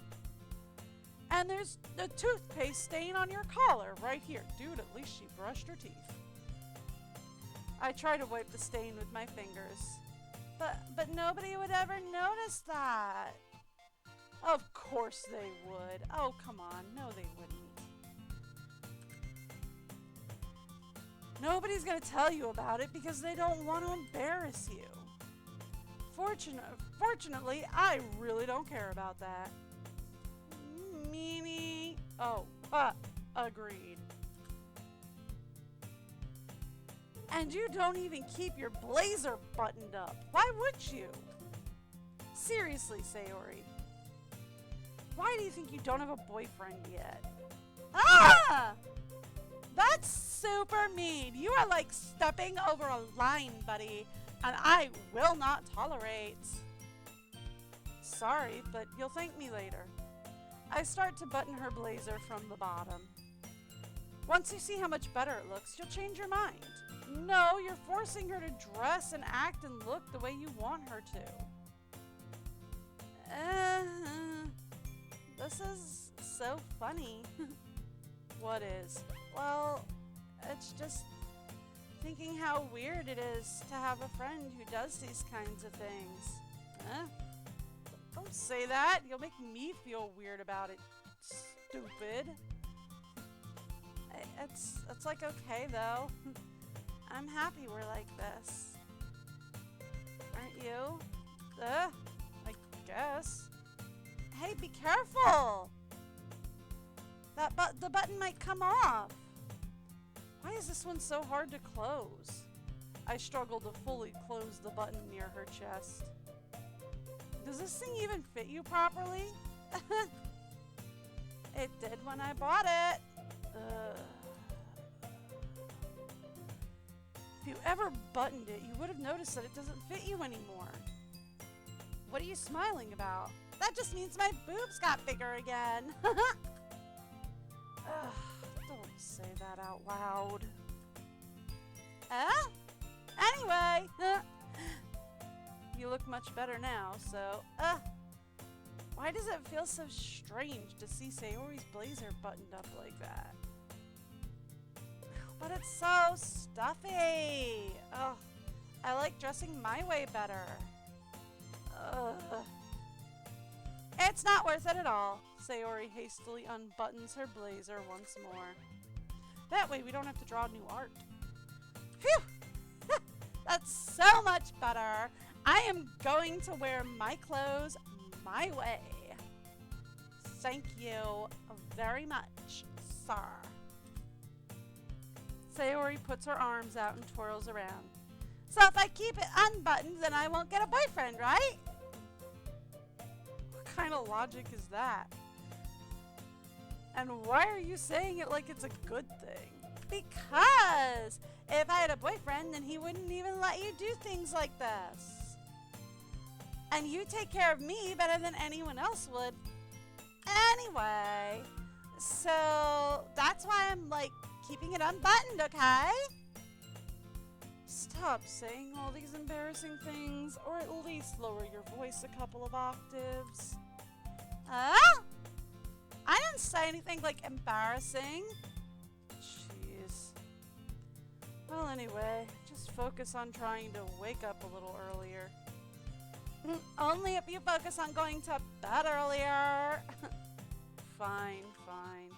And there's the toothpaste stain on your collar right here. Dude, at least she brushed her teeth. I try to wipe the stain with my fingers. But nobody would ever notice that. Of course they would. Oh, come on. No, they wouldn't. Nobody's going to tell you about it because they don't want to embarrass you. Fortunately, I really don't care about that. Meanie. Oh, agreed. And you don't even keep your blazer buttoned up. Why would you? Seriously, Sayori. Why do you think you don't have a boyfriend yet? Ah! That's super mean. You are like stepping over a line, buddy, and I will not tolerate. Sorry, but you'll thank me later. I start to button her blazer from the bottom. Once you see how much better it looks, you'll change your mind. No, you're forcing her to dress and act and look the way you want her to. This is so funny. What is? Well, it's just thinking how weird it is to have a friend who does these kinds of things. Don't say that. You'll make me feel weird about it, stupid. It's like okay, though. I'm happy we're like this. Aren't you? I guess. Hey, be careful! The button might come off. Why is this one so hard to close? I struggle to fully close the button near her chest. Does this thing even fit you properly? It did when I bought it. If you ever buttoned it, you would have noticed that it doesn't fit you anymore. What are you smiling about? That just means my boobs got bigger again. Don't say that out loud. Anyway, you look much better now, so, why does it feel so strange to see Sayori's blazer buttoned up like that? But it's so stuffy. Ugh, I like dressing my way better. It's not worth it at all. Sayori hastily unbuttons her blazer once more. That way we don't have to draw new art. Phew! That's so much better. I am going to wear my clothes my way. Thank you very much, sir. Sayori puts her arms out and twirls around. So if I keep it unbuttoned, then I won't get a boyfriend, right? What kind of logic is that? And why are you saying it like it's a good thing? Because if I had a boyfriend, then he wouldn't even let you do things like this. And you take care of me better than anyone else would. Anyway, so that's why I'm like keeping it unbuttoned, okay? Stop saying all these embarrassing things, or at least lower your voice a couple of octaves. I didn't say anything like embarrassing. Jeez. Well, anyway, just focus on trying to wake up a little earlier. Only if you focus on going to bed earlier. Fine, fine.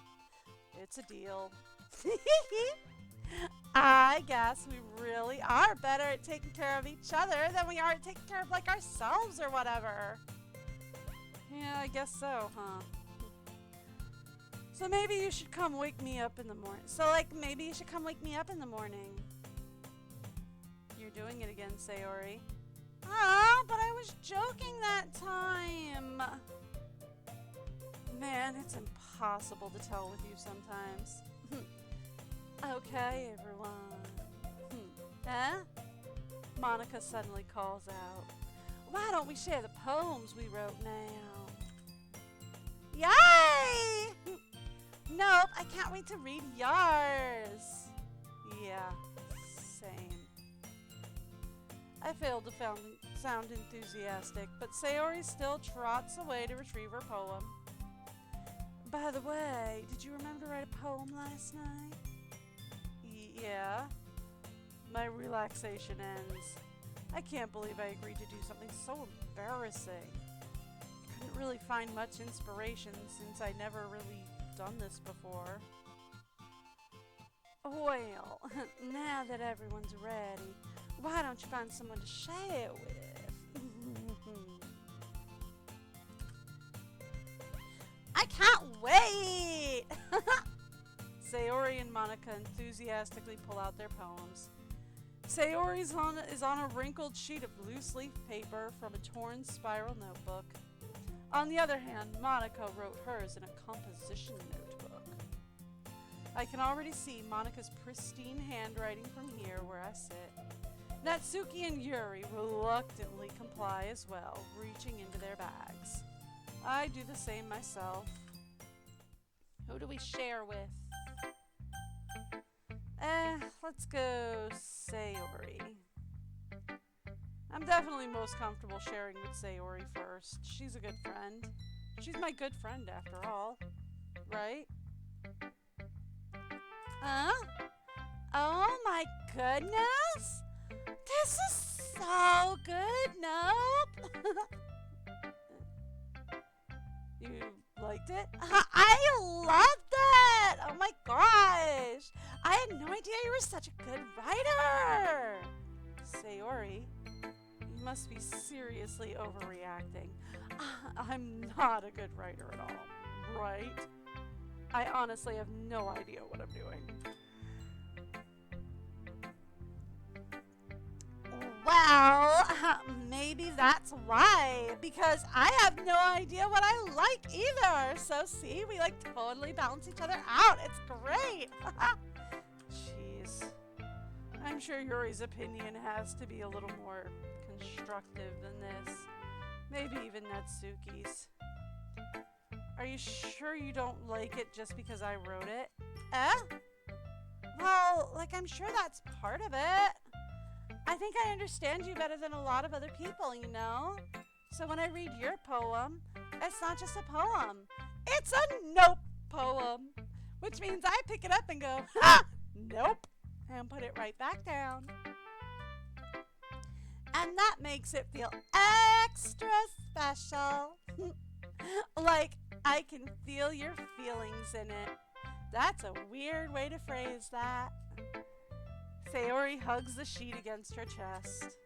It's a deal. I guess we really are better at taking care of each other than we are at taking care of like ourselves or whatever. Yeah, I guess so, huh? So maybe you should come wake me up in the morning. Maybe you should come wake me up in the morning. You're doing it again, Sayori. Ah, but I was joking that time. Man, it's impossible to tell with you sometimes. Okay, everyone. Huh? Monica suddenly calls out. Why don't we share the poems we wrote now? Yay! Nope, I can't wait to read yours. Yeah, same. I failed to sound enthusiastic, but Sayori still trots away to retrieve her poem. By the way, did you remember to write a poem last night? Yeah. My relaxation ends. I can't believe I agreed to do something so embarrassing. Couldn't really find much inspiration since I never really done this before. Well, now that everyone's ready, why don't you find someone to share with? I can't wait! Sayori and Monica enthusiastically pull out their poems. Sayori is on a wrinkled sheet of loose leaf paper from a torn spiral notebook. On the other hand, Monica wrote hers in a composition notebook. I can already see Monica's pristine handwriting from here where I sit. Natsuki and Yuri reluctantly comply as well, reaching into their bags. I do the same myself. Who do we share with? Let's go Sayori. I'm definitely most comfortable sharing with Sayori first. She's a good friend. She's my good friend after all. Right? Huh? Oh my goodness! This is so good, nope! You liked it? I loved it! Oh my gosh! I had no idea you were such a good writer! Sayori, you must be seriously overreacting. I'm not a good writer at all, right? I honestly have no idea what I'm doing. Well, maybe that's why, because I have no idea what I like either. So see, we like totally balance each other out. It's great. Jeez. I'm sure Yuri's opinion has to be a little more constructive than this. Maybe even Natsuki's. Are you sure you don't like it just because I wrote it? Well, I'm sure that's part of it. I think I understand you better than a lot of other people, you know? So when I read your poem, it's not just a poem. It's a nope poem. Which means I pick it up and go, ha! Nope. And put it right back down. And that makes it feel extra special. Like I can feel your feelings in it. That's a weird way to phrase that. Sayori hugs the sheet against her chest.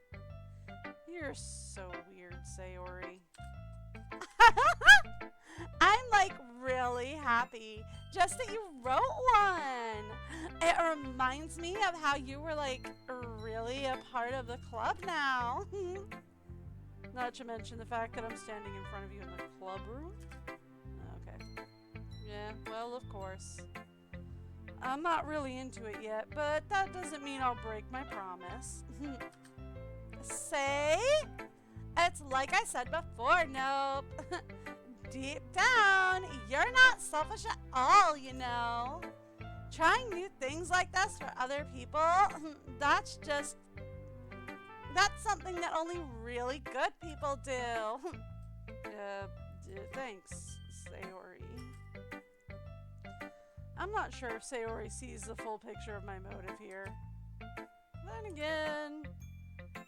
You're so weird, Sayori. I'm really happy just that you wrote one. It reminds me of how you were really a part of the club now. Not to mention the fact that I'm standing in front of you in the club room. Okay. Yeah, well, of course. I'm not really into it yet, but that doesn't mean I'll break my promise. Say? It's like I said before, nope. Deep down, you're not selfish at all, you know. Trying new things like this for other people, that's something that only really good people do. Thanks, Sayori. I'm not sure if Sayori sees the full picture of my motive here. Then again,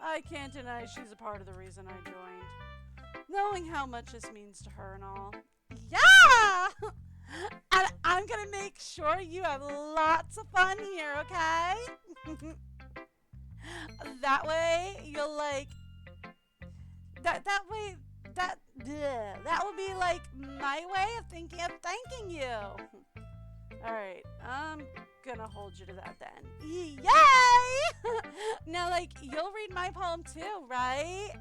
I can't deny she's a part of the reason I joined. Knowing how much this means to her and all. Yeah! And I'm gonna make sure you have lots of fun here, okay? That way you'll like that way that will be like my way of thanking you. Alright, I'm gonna hold you to that then. Yay! Now like you'll read my poem too, right?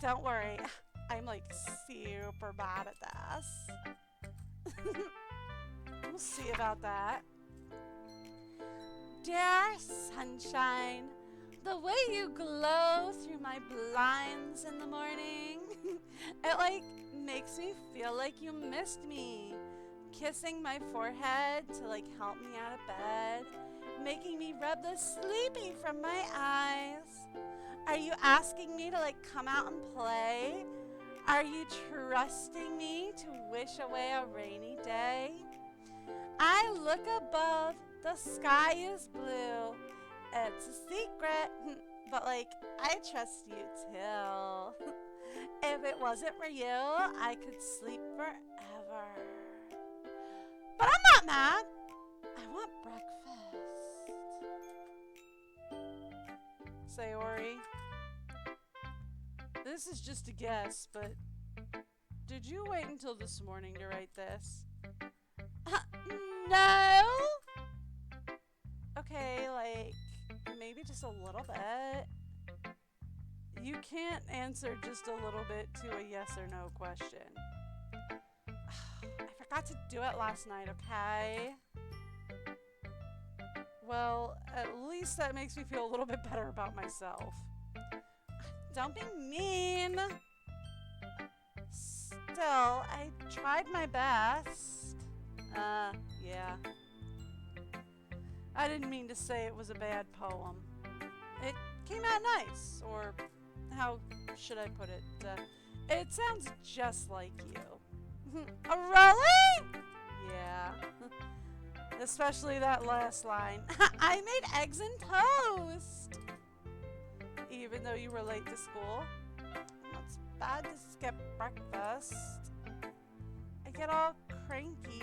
Don't worry. I'm like super bad at this. We'll see about that. Dear sunshine, the way you glow through my blinds in the morning, it like makes me feel like you missed me. Kissing my forehead to like help me out of bed, making me rub the sleepy from my eyes. Are you asking me to like come out and play? Are you trusting me to wish away a rainy day? I look above, the sky is blue. It's a secret, but like, I trust you too. If it wasn't for you, I could sleep forever. But I'm not mad. I want breakfast. Sayori, this is just a guess, but did you wait until this morning to write this? No. Okay, like, maybe just a little bit. You can't answer just a little bit to a yes or no question. I forgot to do it last night, okay? Well, at least that makes me feel a little bit better about myself. Don't be mean. Still, I tried my best. Yeah. I didn't mean to say it was a bad poem. It came out nice, or how should I put it? It sounds just like you. Really? Yeah. Especially that last line. I made eggs and toast! Even though you were late to school. It's bad to skip breakfast. I get all cranky.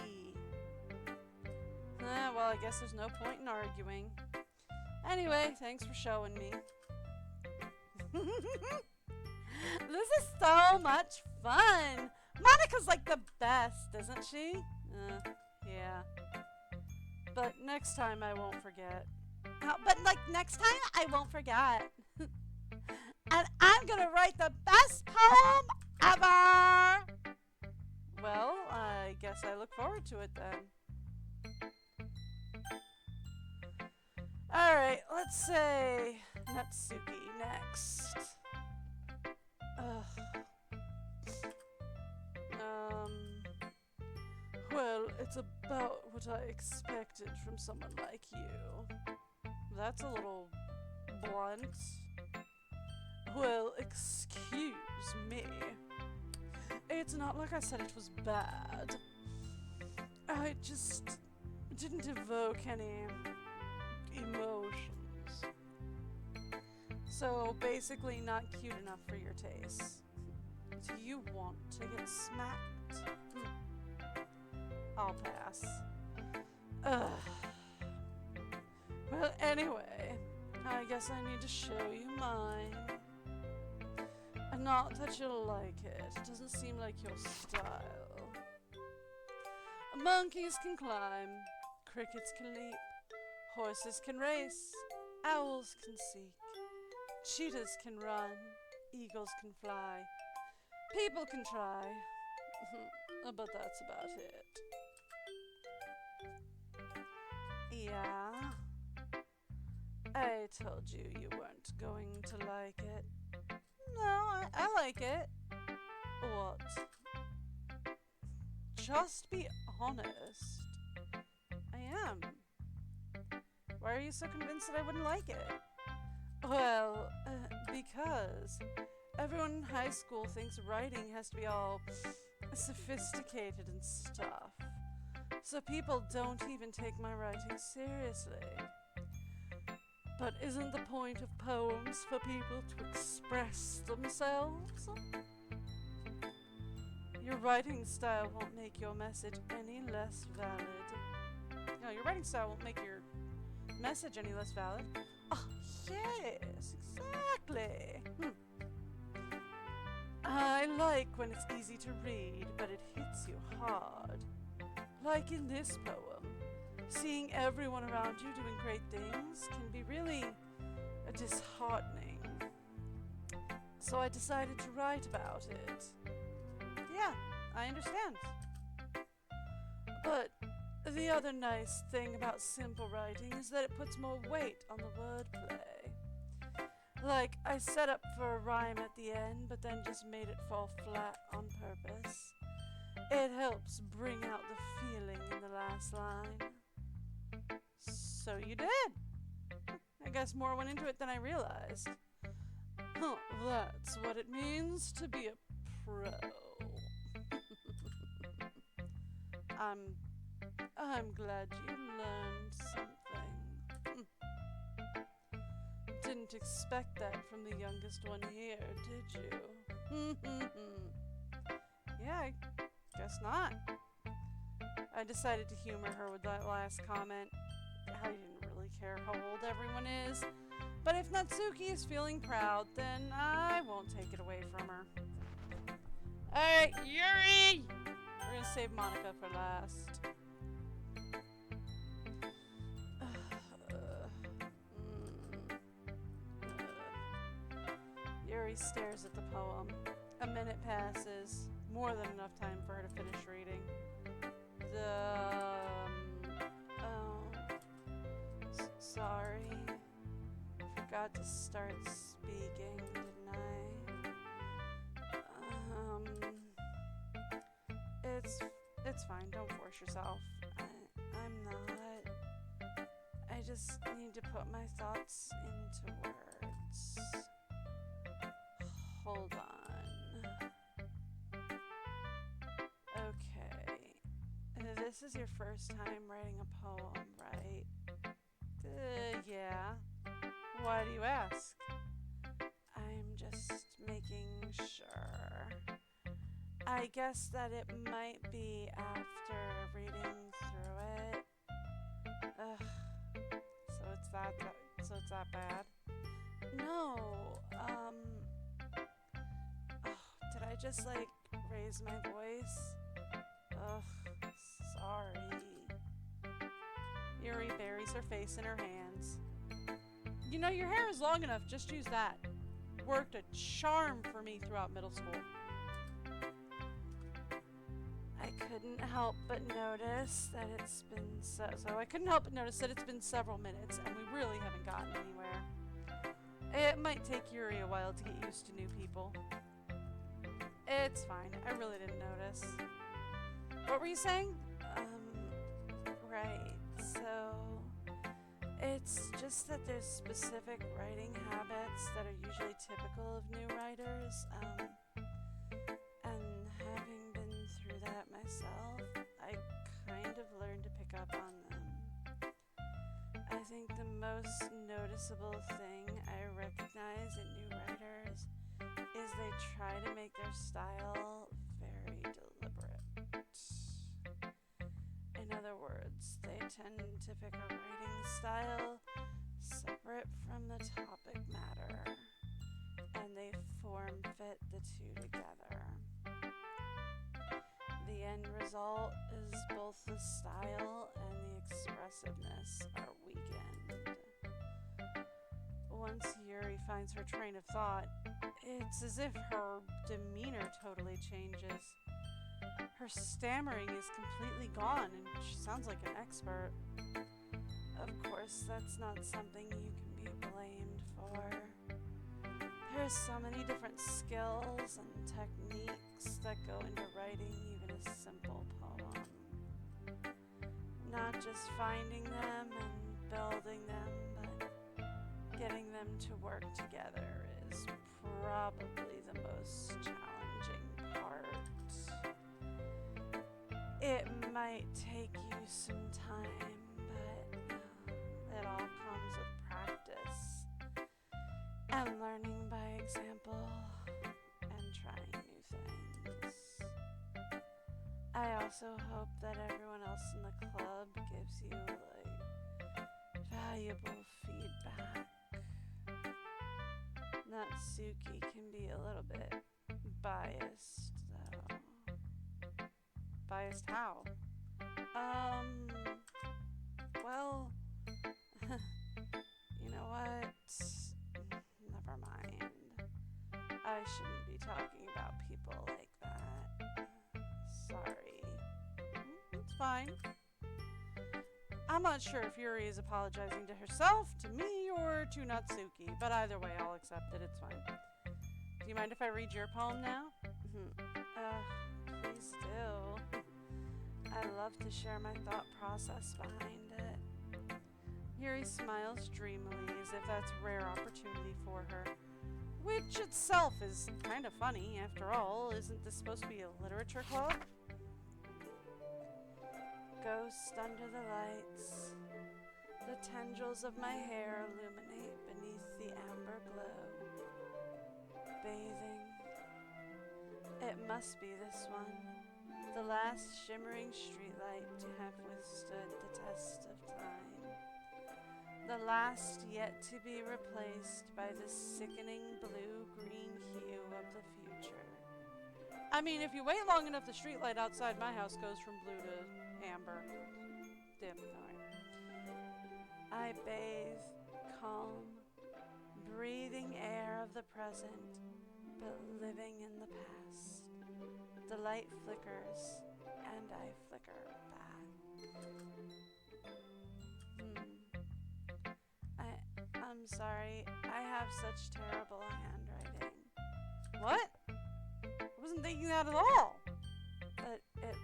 Well, I guess there's no point in arguing. Anyway, thanks for showing me. This is so much fun. Monica's like the best, isn't she? Yeah. But next time I won't forget. But like next time I won't forget. And I'm gonna write the best poem ever. Well, I guess I look forward to it then. Alright, let's say Natsuki next. Well, it's about what I expected from someone like you. That's a little blunt. Well, excuse me. It's not like I said it was bad. I just didn't evoke any emotions. So basically not cute enough for your taste. Do you want to get smacked? I'll pass. Ugh. Well, anyway, I guess I need to show you mine. Not that you'll like it. It doesn't seem like your style. Monkeys can climb, crickets can leap, horses can race, owls can seek, cheetahs can run, eagles can fly, people can try, but that's about it. Yeah, I told you you weren't going to like it. No, I like it. What? Just be honest. I am. Why are you so convinced that I wouldn't like it? Well, because everyone in high school thinks writing has to be all sophisticated and stuff. So people don't even take my writing seriously. But isn't the point of poems for people to express themselves? Your writing style won't make your message any less valid. No, your writing style won't make your message any less valid. Oh, yes, exactly. I like when it's easy to read, but it hits you hard. Like in this poem, seeing everyone around you doing great things can be really disheartening. So I decided to write about it. Yeah, I understand. But the other nice thing about simple writing is that it puts more weight on the wordplay. Like, I set up for a rhyme at the end, but then just made it fall flat on purpose. It helps bring out the feeling in the last line. So you did. I guess more went into it than I realized. Huh, that's what it means to be a pro. I'm glad you learned something. Didn't expect that from the youngest one here, did you? Yeah, I guess not. I decided to humor her with that last comment. I didn't really care how old everyone is. But if Natsuki is feeling proud, then I won't take it away from her. Alright, Yuri! We're gonna save Monica for last. Yuri stares at the poem. A minute passes. More than enough time for her to finish reading. Sorry. Forgot to start speaking, didn't I? It's fine. Don't force yourself. I'm not. I just need to put my thoughts into words. Hold on. Okay. This is your first time writing a poem, right? Yeah. Why do you ask? I'm just making sure. I guess that it might be after reading through it. Ugh. So it's that bad? No. Did I just raise my voice? Ugh. Sorry. Yuri buries her face in her hands. You know, your hair is long enough. Just use that. Worked a charm for me throughout middle school. I couldn't help but notice that it's been several minutes and we really haven't gotten anywhere. It might take Yuri a while to get used to new people. It's fine. I really didn't notice. What were you saying? Right. So it's just that there's specific writing habits that are usually typical of new writers, and having been through that myself, I kind of learned to pick up on them. I think the most noticeable thing I recognize in new writers is they try to make their style very deliberate. In other words, they tend to pick a writing style separate from the topic matter, and they form fit the two together. The end result is both the style and the expressiveness are weakened. Once Yuri finds her train of thought, it's as if her demeanor totally changes. Her stammering is completely gone and she sounds like an expert. Of course, that's not something you can be blamed for. There are so many different skills and techniques that go into writing even a simple poem. Not just finding them and building them, but getting them to work together is probably the most challenging part. It might take you some time, but it all comes with practice. I'm learning by example and trying new things. I also hope that everyone else in the club gives you, valuable feedback. Natsuki can be a little bit biased, though. Biased how? Well, you know what? Never mind. I shouldn't be talking about people like that. Sorry. It's fine. I'm not sure if Yuri is apologizing to herself, to me, or to Natsuki, but either way, I'll accept it. It's fine. Do you mind if I read your poem now? Please do. I love to share my thought process behind it. Yuri smiles dreamily as if that's a rare opportunity for her, which itself is kind of funny. After all, isn't this supposed to be a literature club? Ghost under the lights. The tendrils of my hair illuminate beneath the amber glow. Bathing. It must be this one. The last shimmering streetlight to have withstood the test of time. The last yet to be replaced by the sickening blue-green hue of the future. I mean, if you wait long enough, the streetlight outside my house goes from blue to amber. Dim, alright. I bathe, calm, breathing air of the present, but living in the past. The light flickers, and I flicker back. I'm sorry, I have such terrible handwriting. What? I wasn't thinking that at all. But it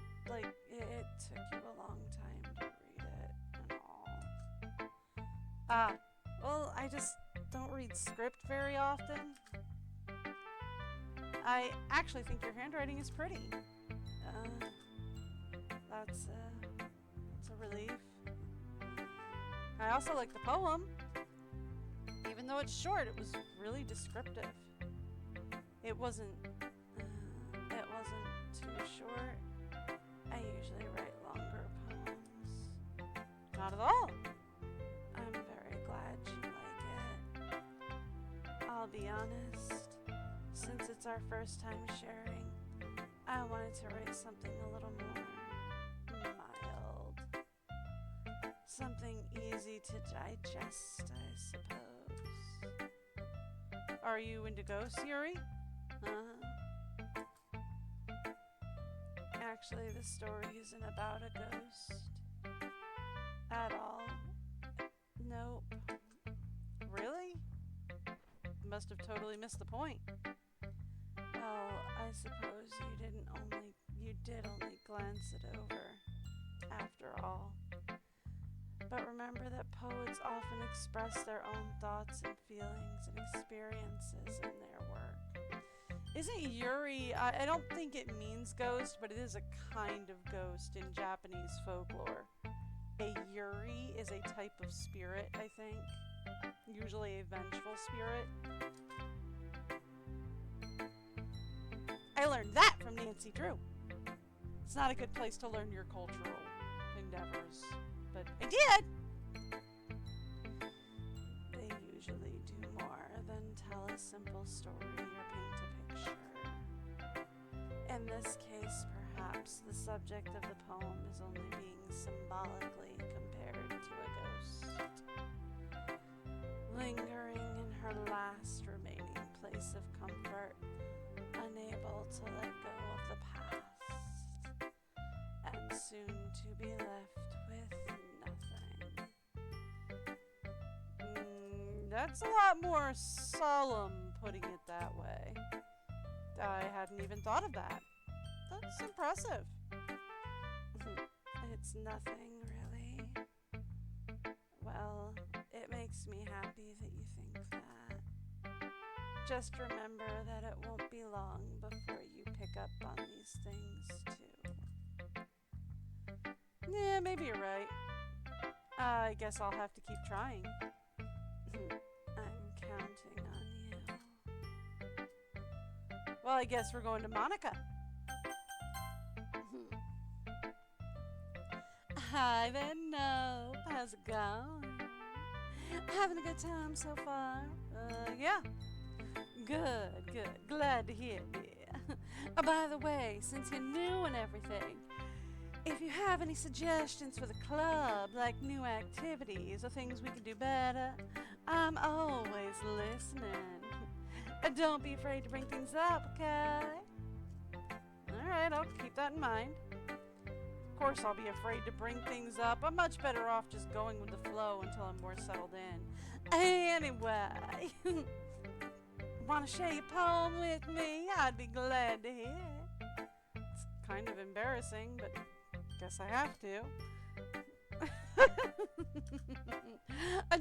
took you a long time to read it and all. Well, I just don't read script very often. I actually think your handwriting is pretty. That's a relief. I also like the poem. Even though it's short, it was really descriptive. It wasn't too short. I usually write longer poems. Not at all. I'm very glad you like it. I'll be honest, since it's our first time sharing, I wanted to write something a little more mild. Something easy to digest, I suppose. Are you into ghosts, Yuri? Actually, the story isn't about a ghost. At all. Nope. Really? Must have totally missed the point. Well, I suppose you did only glance it over, after all. But remember that poets often express their own thoughts and feelings and experiences in their work. Isn't Yuri, I don't think it means ghost, but it is a kind of ghost in Japanese folklore. A Yuri is a type of spirit, I think. Usually a vengeful spirit. I learned that from Nancy Drew. It's not a good place to learn your cultural endeavors, but I did! They usually do more than tell a simple story or paint a picture. In this case, perhaps the subject of the poem is only being symbolically compared to a ghost. Lingering in her last remaining place of comfort, unable to let go of the past, and soon to be left with nothing. That's a lot more solemn, putting it that way. I hadn't even thought of that. That's impressive. It's nothing, really. Well, it makes me happy that you think that. Just remember that it won't be long before you pick up on these things, too. Yeah, maybe you're right. I guess I'll have to keep trying. I'm counting on you. Well, I guess we're going to Monica. Hi there, Nope. How's it going? Having a good time so far? Yeah. Good. Glad to hear it. By the way, since you're new and everything, if you have any suggestions for the club, like new activities or things we could do better, I'm always listening. Don't be afraid to bring things up, okay? Alright, I'll keep that in mind. Of course I'll be afraid to bring things up. I'm much better off just going with the flow until I'm more settled in. Anyway, want to share your poem with me? I'd be glad to hear it. It's kind of embarrassing, but guess I have to.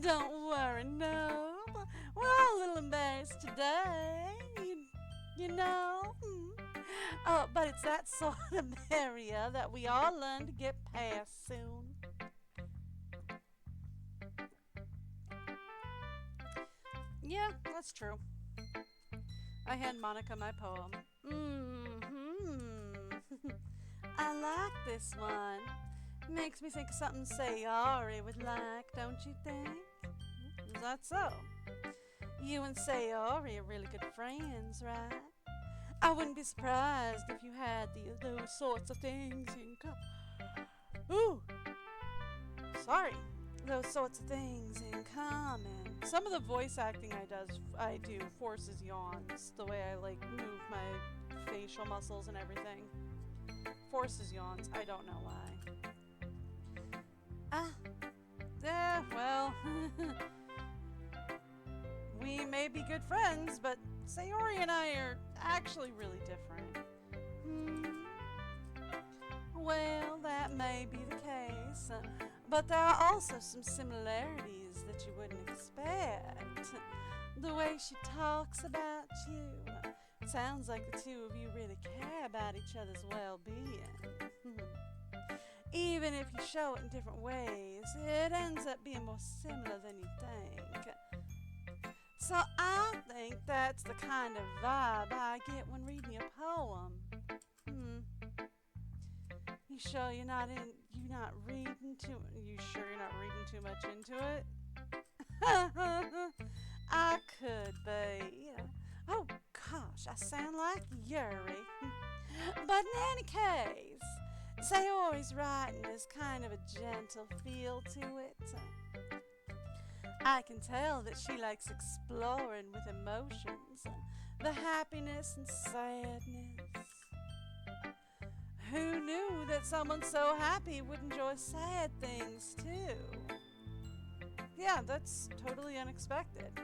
Don't worry, no. We're all a little embarrassed today, you know. But it's that sort of area that we all learn to get past soon. Yeah, that's true. I hand Monica my poem. I like this one. Makes me think of something Sayori would like, don't you think? Is that so? You and Sayori are really good friends, right? I wouldn't be surprised if you had those sorts of things in common. Ooh! Sorry. Those sorts of things in common. Some of the voice acting I do forces yawns. The way I move my facial muscles and everything. Forces yawns. I don't know why. Well, we may be good friends, but Sayori and I are actually really different. Well, that may be the case, but there are also some similarities that you wouldn't expect. The way she talks about you. Sounds like the two of you really care about each other's well-being. Even if you show it in different ways, it ends up being more similar than you think. So I think that's the kind of vibe I get when reading your poem. You sure you're not reading too much into it? I could be. Oh gosh, I sound like Yuri. But in any case, Sayori's writing has kind of a gentle feel to it. I can tell that she likes exploring with emotions, the happiness and sadness. Who knew that someone so happy would enjoy sad things too? Yeah, that's totally unexpected.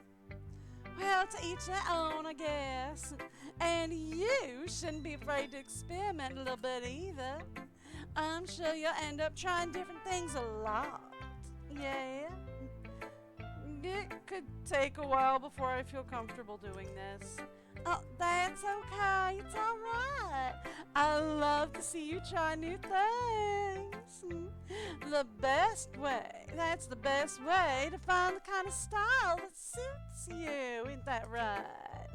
Well, to each their own, I guess. And you shouldn't be afraid to experiment a little bit either. I'm sure you'll end up trying different things a lot. Yeah? It could take a while before I feel comfortable doing this. Oh, that's okay. It's all right. I love to see you try new things. That's the best way to find the kind of style that suits you. Isn't that right?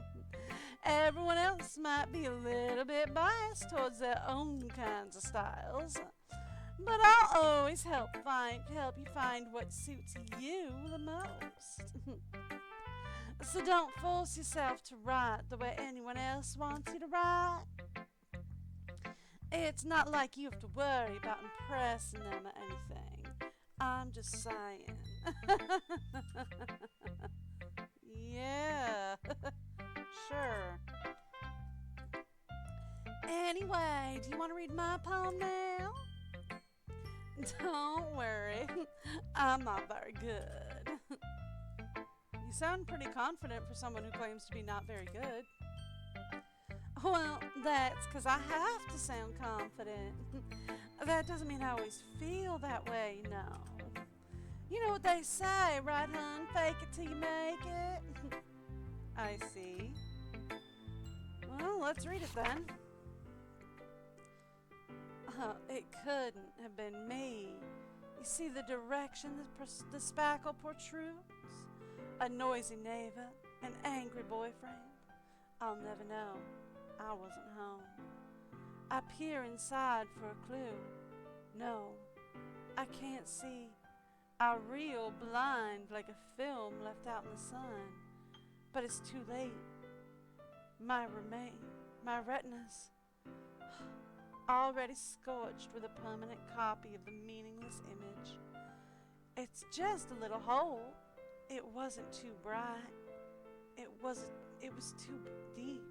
Everyone else might be a little bit biased towards their own kinds of styles, but I'll always help you find what suits you the most. So don't force yourself to write the way anyone else wants you to write. It's not like you have to worry about impressing them or anything. I'm just saying. Yeah, sure. Anyway, do you want to read my poem now? Don't worry, I'm not very good. You sound pretty confident for someone who claims to be not very good. Well, that's because I have to sound confident. That doesn't mean I always feel that way, you know. You know what they say, right, hon? Fake it till you make it. I see. Well, let's read it then. It couldn't have been me. You see the direction the spackle protrudes? A noisy neighbor, an angry boyfriend? I'll never know. I wasn't home. I peer inside for a clue. No, I can't see. I reel blind like a film left out in the sun. But it's too late. My retinas, already scorched with a permanent copy of the meaningless image. It's just a little hole. It wasn't too bright. It was too deep,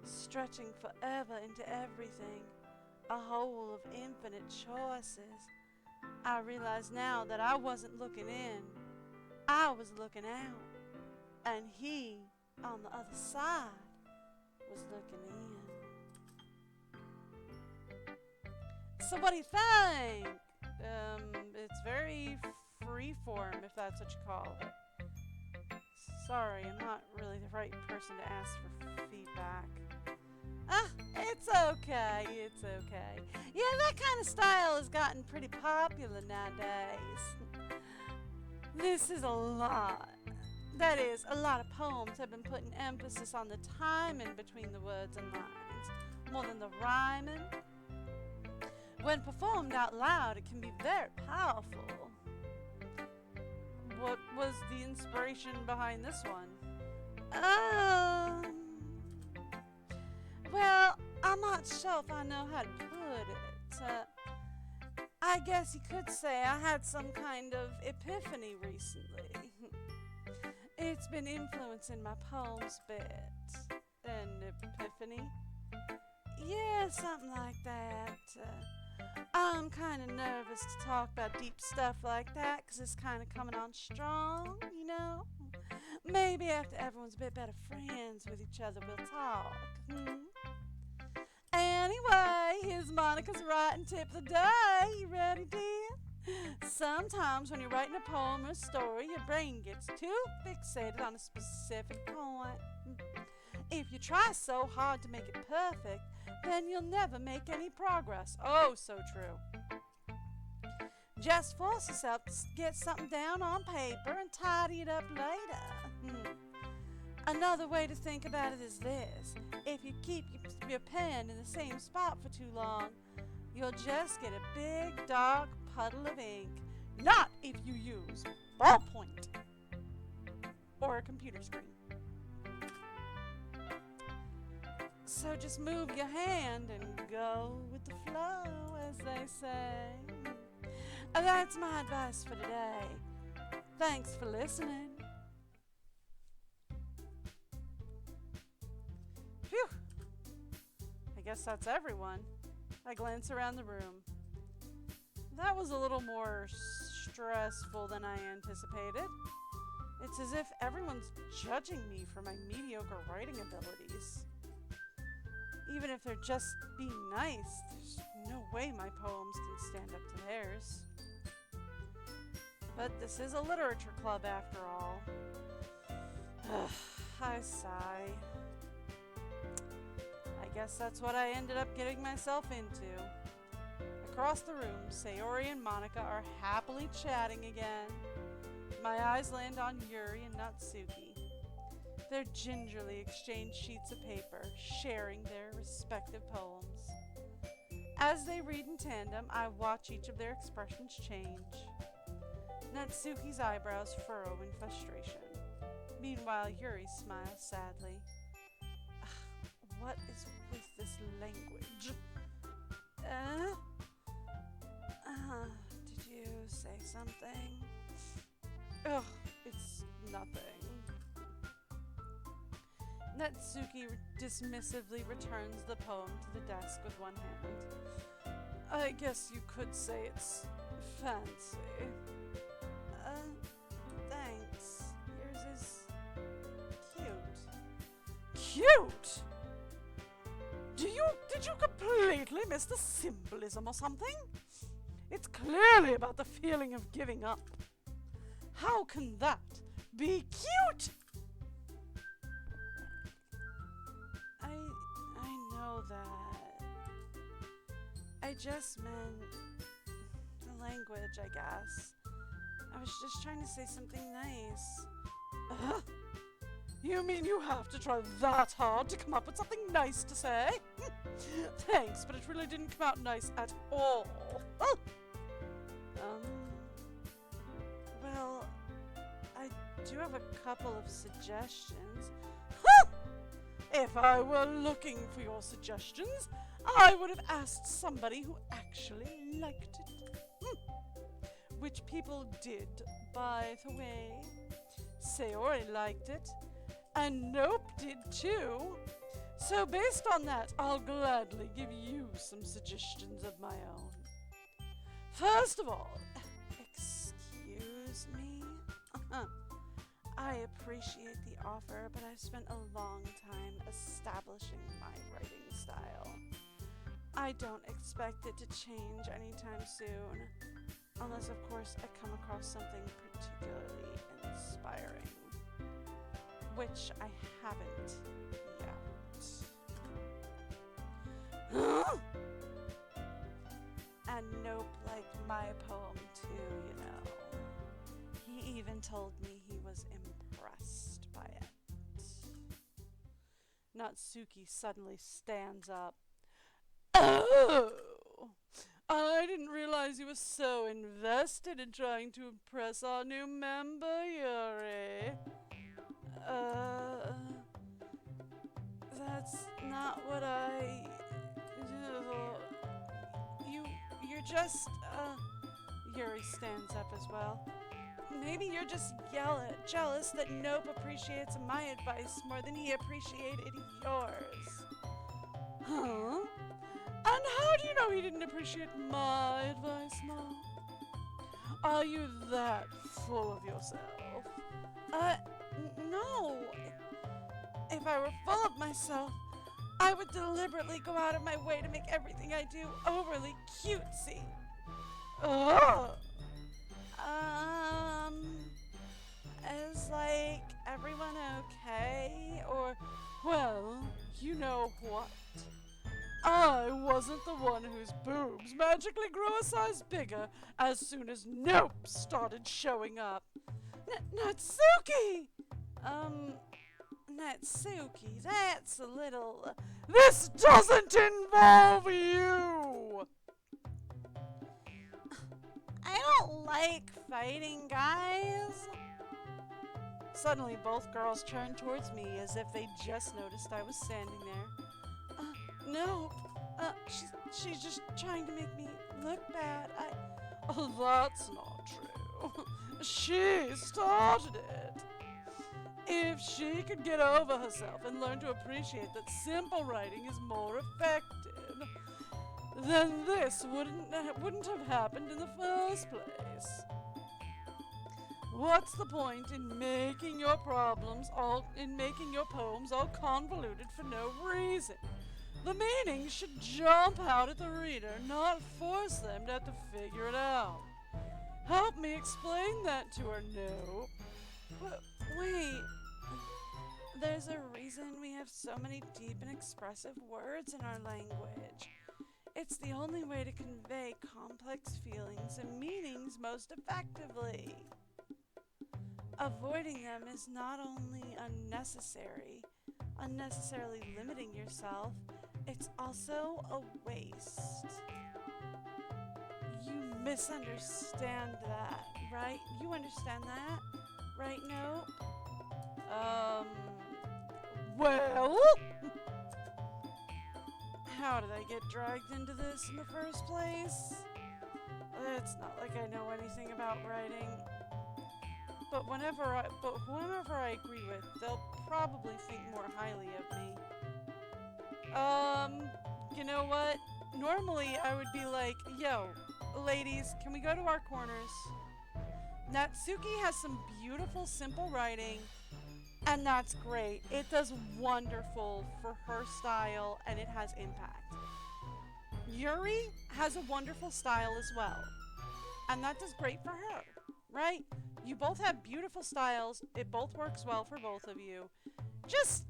stretching forever into everything, a hole of infinite choices. I realize now that I wasn't looking in, I was looking out, and he, on the other side, was looking in. So what do you think? It's very freeform, if that's what you call it. Sorry, I'm not really the right person to ask for feedback. It's okay, it's okay. Yeah, that kind of style has gotten pretty popular nowadays. This is a lot. That is, a lot of poems have been putting emphasis on the timing between the words and lines, more than the rhyming. When performed out loud, it can be very powerful. What was the inspiration behind this one? Well, I'm not sure if I know how to put it. I guess you could say I had some kind of epiphany recently. It's been influencing my poems a bit. An epiphany? Yeah, something like that. I'm kind of nervous to talk about deep stuff like that because it's kind of coming on strong, you know? Maybe after everyone's a bit better friends with each other, we'll talk. Anyway, here's Monica's writing tip of the day. You ready, dear? Sometimes when you're writing a poem or a story, your brain gets too fixated on a specific point. If you try so hard to make it perfect, then you'll never make any progress. Oh, so true. Just force yourself to get something down on paper and tidy it up later. Another way to think about it is this. If you keep your pen in the same spot for too long, you'll just get a big, dark puddle of ink. Not if you use ballpoint or a computer screen. So just move your hand and go with the flow, as they say. That's my advice for today. Thanks for listening. Phew. I guess that's everyone. I glance around the room. That was a little more stressful than I anticipated. It's as if everyone's judging me for my mediocre writing abilities. Even if they're just being nice, there's no way my poems can stand up to theirs. But this is a literature club after all. I sigh. I guess that's what I ended up getting myself into. Across the room, Sayori and Monica are happily chatting again. My eyes land on Yuri and Natsuki. They gingerly exchange sheets of paper, sharing their respective poems. As they read in tandem, I watch each of their expressions change. Natsuki's eyebrows furrow in frustration. Meanwhile, Yuri smiles sadly. What is with this language? Did you say something? Ugh, it's nothing. Natsuki dismissively returns the poem to the desk with one hand. I guess you could say it's fancy. Thanks. Yours is cute. Cute? Did you completely miss the symbolism or something? It's clearly about the feeling of giving up. How can that be cute? I know that. I just meant the language, I guess. I was just trying to say something nice. You mean you have to try that hard to come up with something nice to say? Thanks, but it really didn't come out nice at all. Well, I do have a couple of suggestions. If I were looking for your suggestions, I would have asked somebody who actually liked it. Which people did, by the way. Sayori liked it, and Nope did too. So based on that, I'll gladly give you some suggestions of my own. First of all, excuse me? I appreciate the offer, but I've spent a long time establishing my writing style. I don't expect it to change anytime soon, unless of course I come across something particularly inspiring, which I haven't yet. And Nope liked my poem too, you know. He even told me he was impressed by it. Natsuki suddenly stands up. Oh! I didn't realize you were so invested in trying to impress our new member, Yuri. That's not what I do. You're just, Yuri stands up as well. Maybe you're just jealous that Nope appreciates my advice more than he appreciated yours. Huh? And how do you know he didn't appreciate my advice, Mom? Are you that full of yourself? No. If I were full of myself, I would deliberately go out of my way to make everything I do overly cutesy. Is like everyone okay? Or, well, you know what? I wasn't the one whose boobs magically grew a size bigger as soon as Nope started showing up. Natsuki! Natsuki, that's a little... This doesn't involve you! I don't like fighting, guys. Suddenly, both girls turned towards me as if they just noticed I was standing there. No, she's just trying to make me look bad. Oh, that's not true. She started it. If she could get over herself and learn to appreciate that simple writing is more effective, then this wouldn't have happened in the first place. What's the point in making your poems all convoluted for no reason? The meaning should jump out at the reader, not force them to have to figure it out. Help me explain that to her, Nope. But wait, there's a reason we have so many deep and expressive words in our language. It's the only way to convey complex feelings and meanings most effectively. Avoiding them is not only unnecessarily limiting yourself, it's also a waste. You misunderstand that, right? You understand that, right, Nope? Well? How did I get dragged into this in the first place? It's not like I know anything about writing. But whoever I agree with, they'll probably think more highly of me. You know what? Normally I would be like, yo, ladies, can we go to our corners? Natsuki has some beautiful, simple writing, and that's great. It does wonderful for her style, and it has impact. Yuri has a wonderful style as well, and that does great for her, right? You both have beautiful styles. It both works well for both of you. Just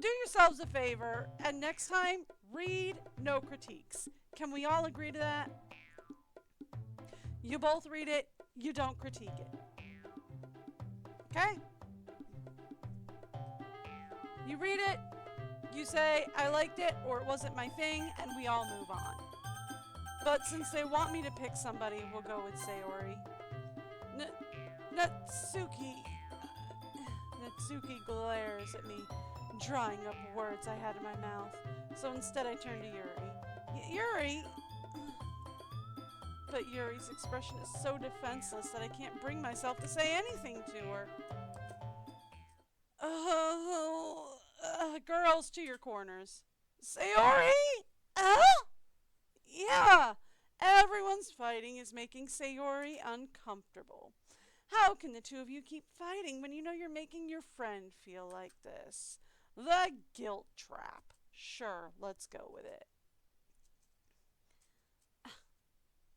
do yourselves a favor, and next time, read no critiques. Can we all agree to that? You both read it, you don't critique it. Okay? You read it, you say, I liked it, or it wasn't my thing, and we all move on. But since they want me to pick somebody, we'll go with Sayori. Natsuki. Natsuki glares at me, drying up words I had in my mouth. So instead I turn to Yuri. Yuri? But Yuri's expression is so defenseless that I can't bring myself to say anything to her. Girls, to your corners. Sayori? Yeah! Everyone's fighting is making Sayori uncomfortable. How can the two of you keep fighting when you know you're making your friend feel like this? The guilt trap. Sure, let's go with it.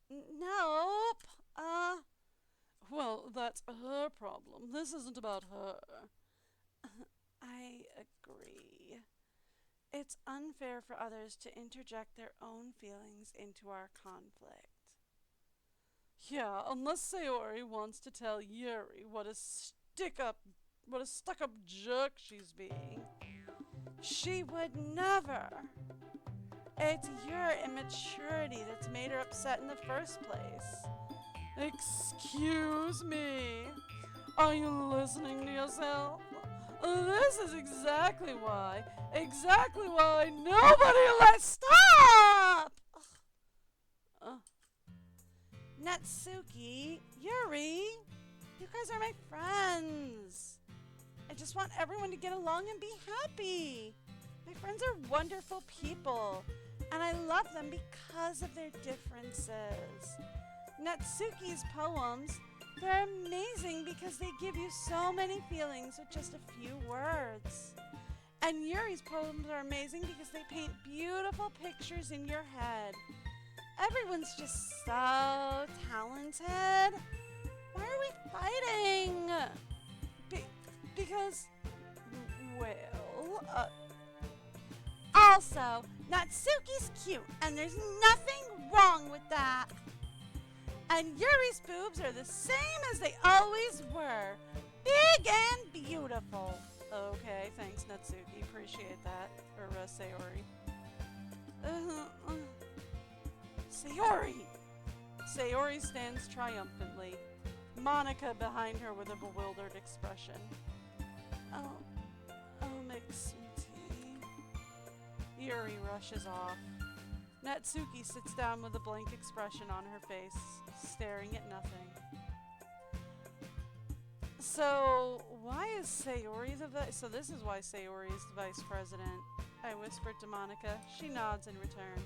Nope. Well, that's her problem. This isn't about her. I agree. It's unfair for others to interject their own feelings into our conflict. Yeah, unless Sayori wants to tell Yuri what a stuck-up jerk she's being. She would never. It's your immaturity that's made her upset in the first place. Excuse me. Are you listening to yourself? This is exactly why nobody lets stop! Natsuki, Yuri, you guys are my friends. I just want everyone to get along and be happy. My friends are wonderful people, and I love them because of their differences. Natsuki's poems, they're amazing because they give you so many feelings with just a few words. And Yuri's poems are amazing because they paint beautiful pictures in your head. Everyone's just so talented. Why are we fighting? Because, well, also, Natsuki's cute, and there's nothing wrong with that. And Yuri's boobs are the same as they always were. Big and beautiful. Okay, thanks, Natsuki. Appreciate that. Or Sayori. Sayori! Sayori stands triumphantly. Monica behind her with a bewildered expression. I'll make some tea. Yuri rushes off. Natsuki sits down with a blank expression on her face, staring at nothing. So, why is Sayori so this is why Sayori is the vice president. I whispered to Monica. She nods in return.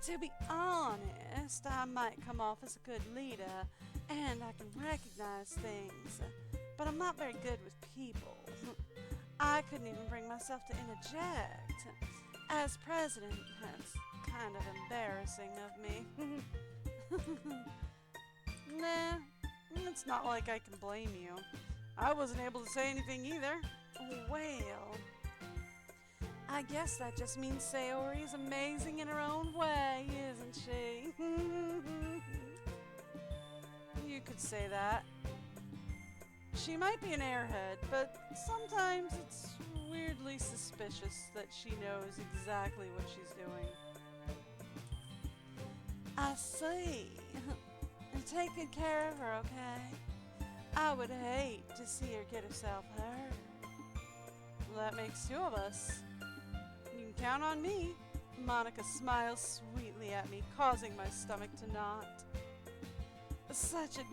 To be honest, I might come off as a good leader, and I can recognize things, but I'm not very good with people. I couldn't even bring myself to interject. As president, that's kind of embarrassing of me. Nah, it's not like I can blame you. I wasn't able to say anything either. Well, I guess that just means Sayori is amazing in her own way, isn't she? You could say that. She might be an airhead, but sometimes it's weirdly suspicious that she knows exactly what she's doing. I see. Take good care of her, okay? I would hate to see her get herself hurt. Well, that makes two of us. You can count on me. Monica smiles sweetly at me, causing my stomach to knot. Such a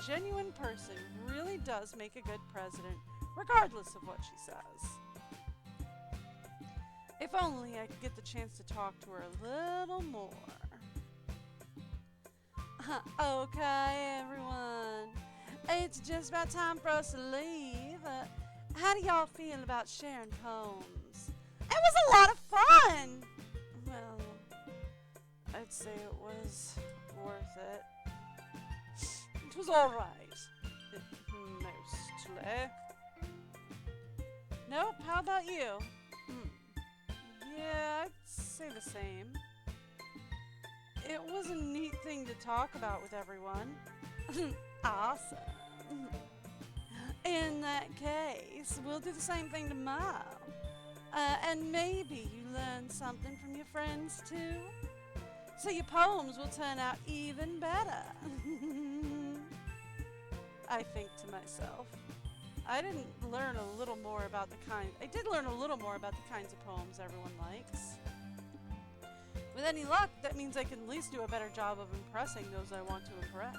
genuine person really does make a good president, regardless of what she says. If only I could get the chance to talk to her a little more. Okay, everyone. It's just about time for us to leave. How do y'all feel about sharing poems? It was a lot of fun! Well, I'd say it was worth it. It was alright. Mostly. Nope, how about you? Yeah, I'd say the same. It was a neat thing to talk about with everyone. Awesome. In that case, we'll do the same thing tomorrow. And maybe you learn something from your friends too. So your poems will turn out even better. I think to myself. I did learn a little more about the kinds of poems everyone likes. With any luck, that means I can at least do a better job of impressing those I want to impress.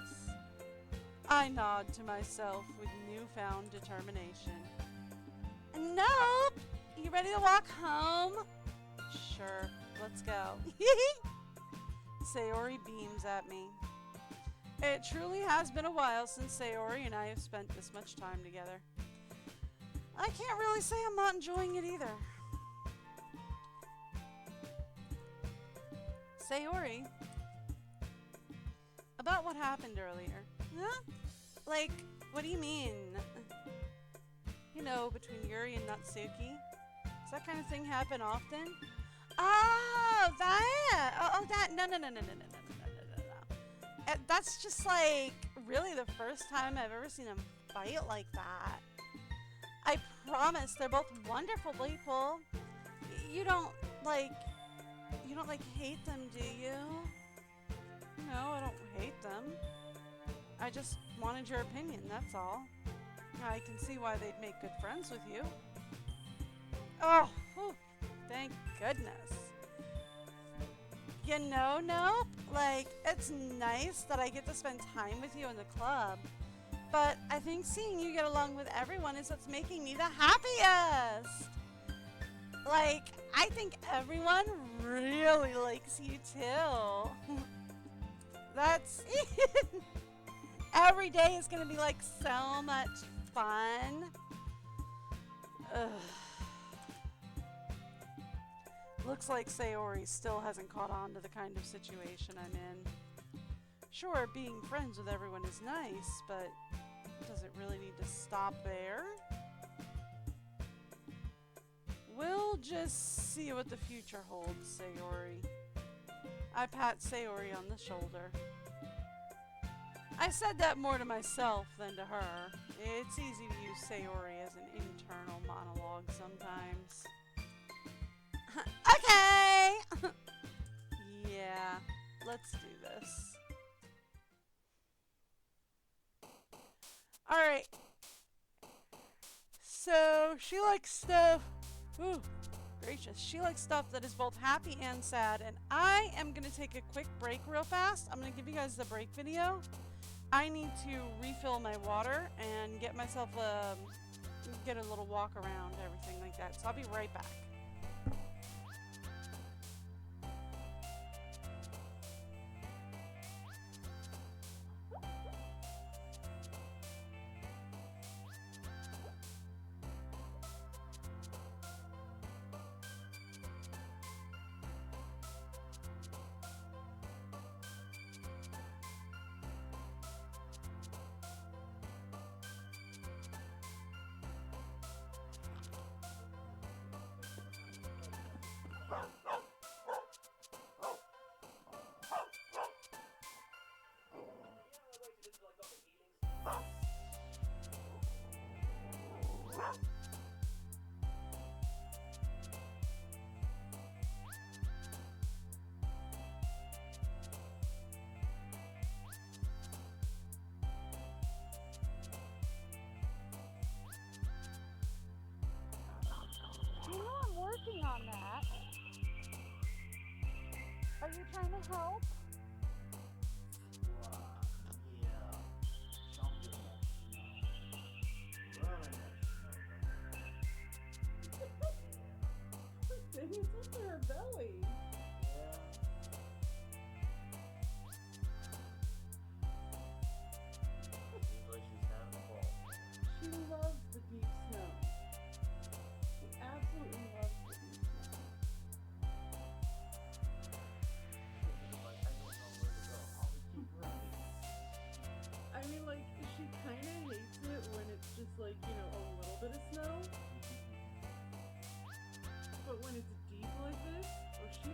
I nod to myself with newfound determination. Nope! You ready to walk home? Sure, let's go. Sayori beams at me. It truly has been a while since Sayori and I have spent this much time together. I can't really say I'm not enjoying it either. Sayori, about what happened earlier. Huh? Like, what do you mean? You know, between Yuri and Natsuki? Does that kind of thing happen often? Oh, that! Oh, that! No. That's just like, really the first time I've ever seen them fight like that. I promise, they're both wonderful people. You don't hate them, do you? No, I don't hate them. I just wanted your opinion, that's all. I can see why they'd make good friends with you. Oh, whew, thank goodness. You know, nope. Like, it's nice that I get to spend time with you in the club. But I think seeing you get along with everyone is what's making me the happiest. Like, I think everyone really likes you too. That's every day is gonna be like so much fun. Ugh. Looks like Sayori still hasn't caught on to the kind of situation I'm in. Sure, being friends with everyone is nice, but does it really need to stop there? We'll just see what the future holds, Sayori. I pat Sayori on the shoulder. I said that more to myself than to her. It's easy to use Sayori as an internal monologue sometimes. Okay! Yeah, let's do this. Alright. So, she likes stuff. Ooh, gracious. She likes stuff that is both happy and sad. And I am going to take a quick break real fast. I'm going to give you guys the break video. I need to refill my water and get myself get a little walk around, everything like that. So I'll be right back. Working on that. Are you trying to help? It's under her belly. Seems like she's having a ball. She loves the deep snow. She absolutely loves the deep snow. Like, I don't know where to go. I'll just keep running. I mean, like, she kind of hates it when it's just like, you know, a little bit of snow. But when it's deep like this, oh, she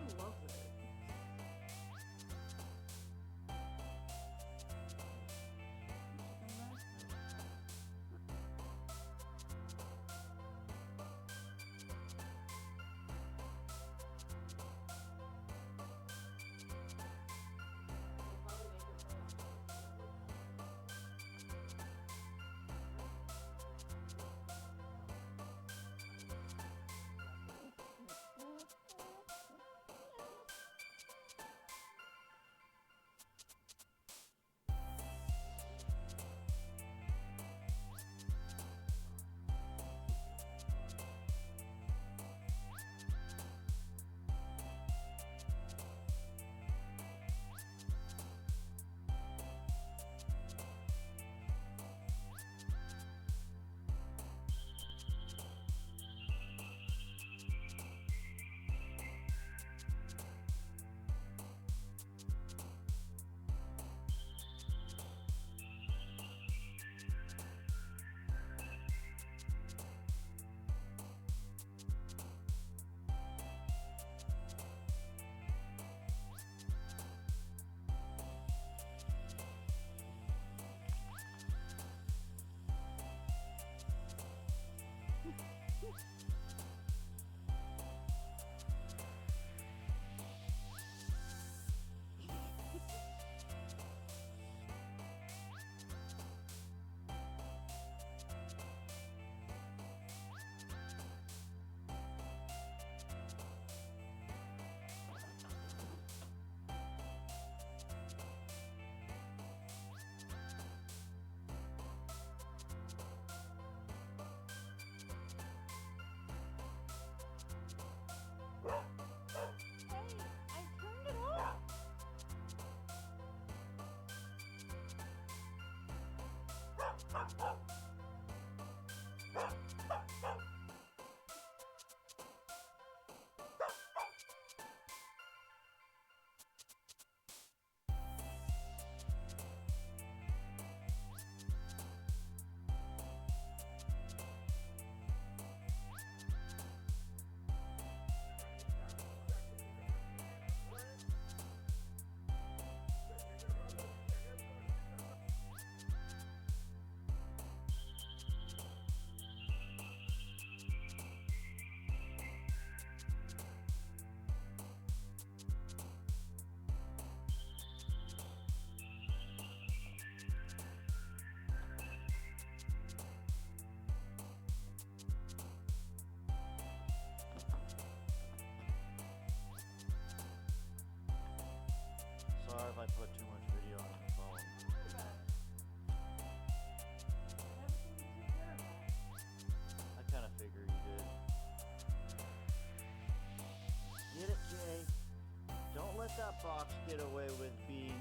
that box get away with being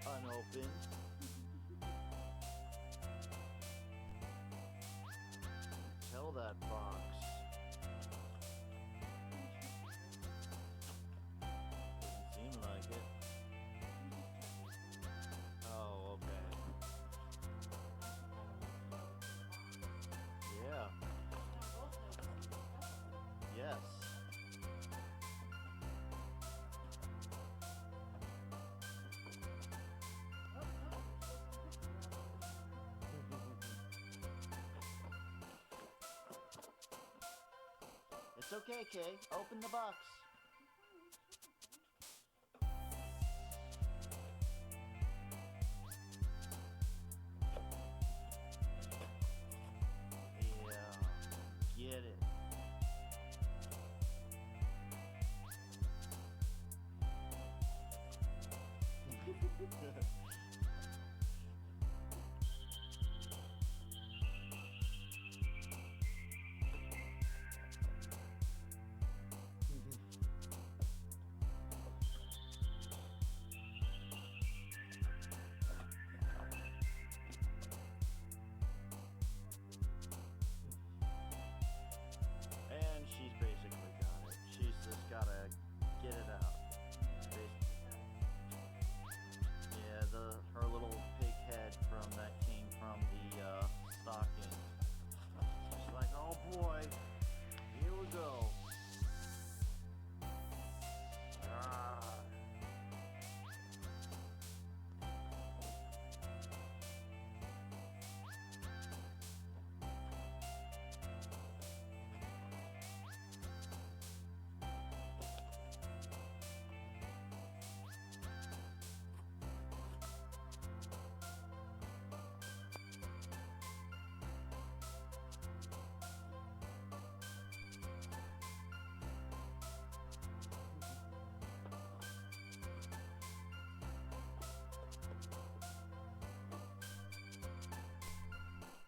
unopened. Tell that box. Doesn't seem like it. Oh, okay. Yeah. Yes. It's okay, Kay. Open the box. Yeah. Get it. And she's basically got it. She's just gotta get it out. Yeah, her little pig head that came from the stocking. She's like, oh boy, here we go. Ah.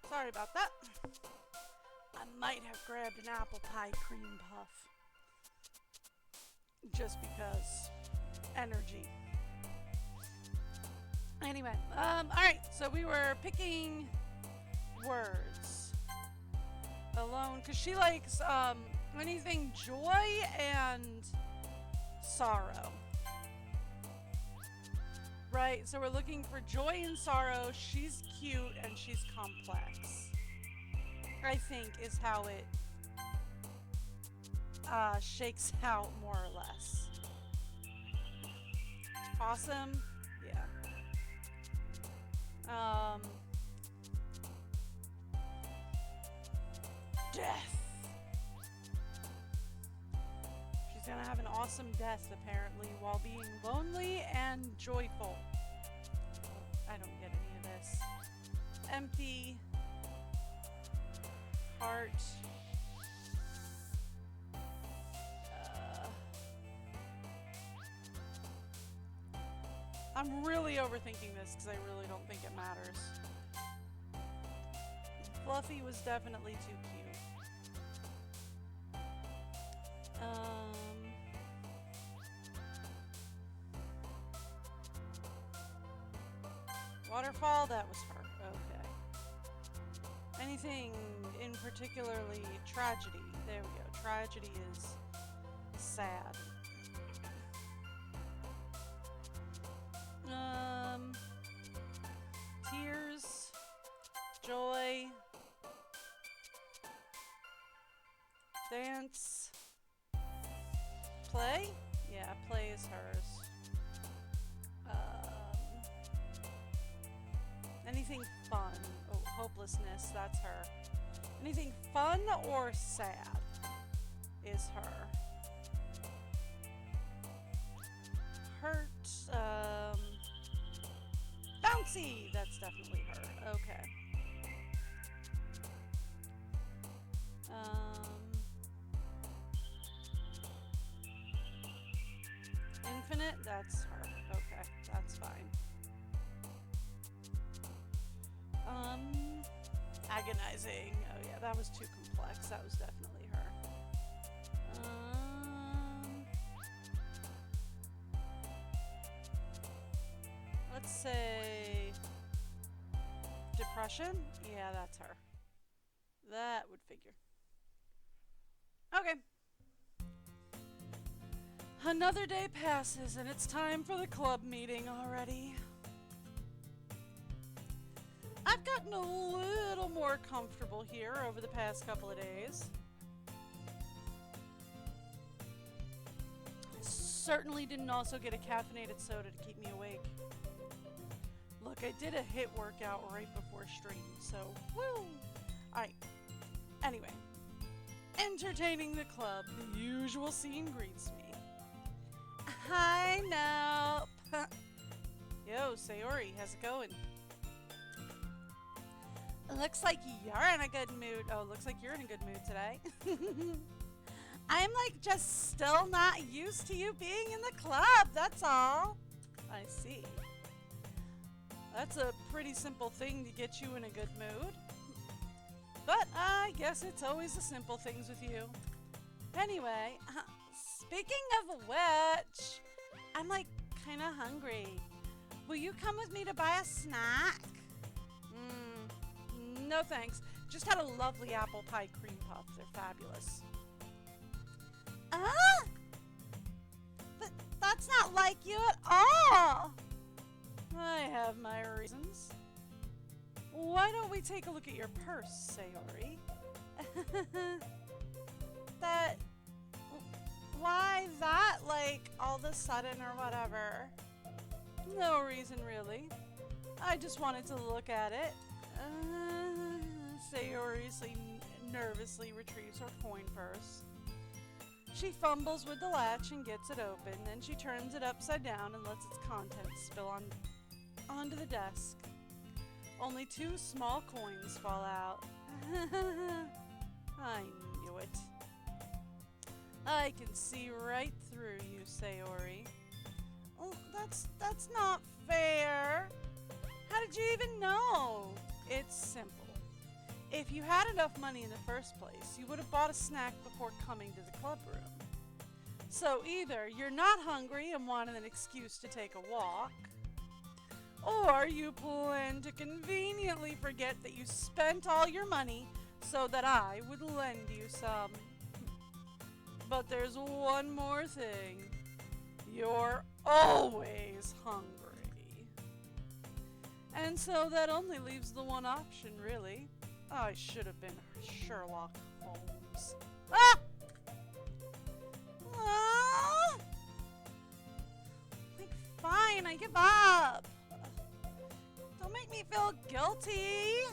Sorry about that. I might have grabbed an apple pie cream puff. Just because energy. Anyway, alright, so we were picking words alone, because she likes anything joy and sorrow. Right, so we're looking for joy and sorrow. She's cute and she's complex, I think, is how it shakes out more or less. Awesome, yeah. Death. She's gonna have an awesome death, apparently, while being lonely and joyful. I don't get any of this. Empty. Heart. I'm really overthinking this because I really don't think it matters. Fluffy was definitely too cute. Waterfall, that was her. Okay. Anything in particularly tragedy? There we go. Tragedy is sad. Tears, joy, dance, play? Yeah, play is hers. Anything fun? Oh, hopelessness, that's her. Anything fun or sad is her. Hurt, bouncy, that's definitely her. Okay. Infinite, that's her. Okay, that's fine. Agonizing. Oh yeah, that was too complex. That was definitely her. say depression? Yeah, that's her. That would figure. Okay. Another day passes and it's time for the club meeting already. I've gotten a little more comfortable here over the past couple of days. Certainly didn't also get a caffeinated soda to keep me awake. Look, I did a HIIT workout right before stream, so woo! Alright. Anyway. Entertaining the club, the usual scene greets me. Hi, Nope. Yo, Sayori, how's it going? Looks like you're in a good mood. Oh, looks like you're in a good mood today. I'm like just still not used to you being in the club, that's all. I see. That's a pretty simple thing to get you in a good mood. But I guess it's always the simple things with you. Anyway, speaking of which, I'm like kind of hungry. Will you come with me to buy a snack? No thanks. Just had a lovely apple pie cream puff. They're fabulous. But that's not like you at all. I have my reasons. Why don't we take a look at your purse, Sayori? Why that, like, all of a sudden or whatever? No reason, really. I just wanted to look at it. Sayori nervously retrieves her coin purse. She fumbles with the latch and gets it open, then she turns it upside down and lets its contents spill onto the desk. Only 2 small coins fall out. I knew it. I can see right through you, Sayori. Oh, that's not fair. How did you even know? It's simple. If you had enough money in the first place, you would have bought a snack before coming to the club room. So either you're not hungry and wanted an excuse to take a walk, or you plan to conveniently forget that you spent all your money so that I would lend you some. But there's one more thing. You're always hungry. And so that only leaves the one option, really. I should have been Sherlock Holmes. Ah! Ah! Like, fine, I give up. Don't make me feel guilty.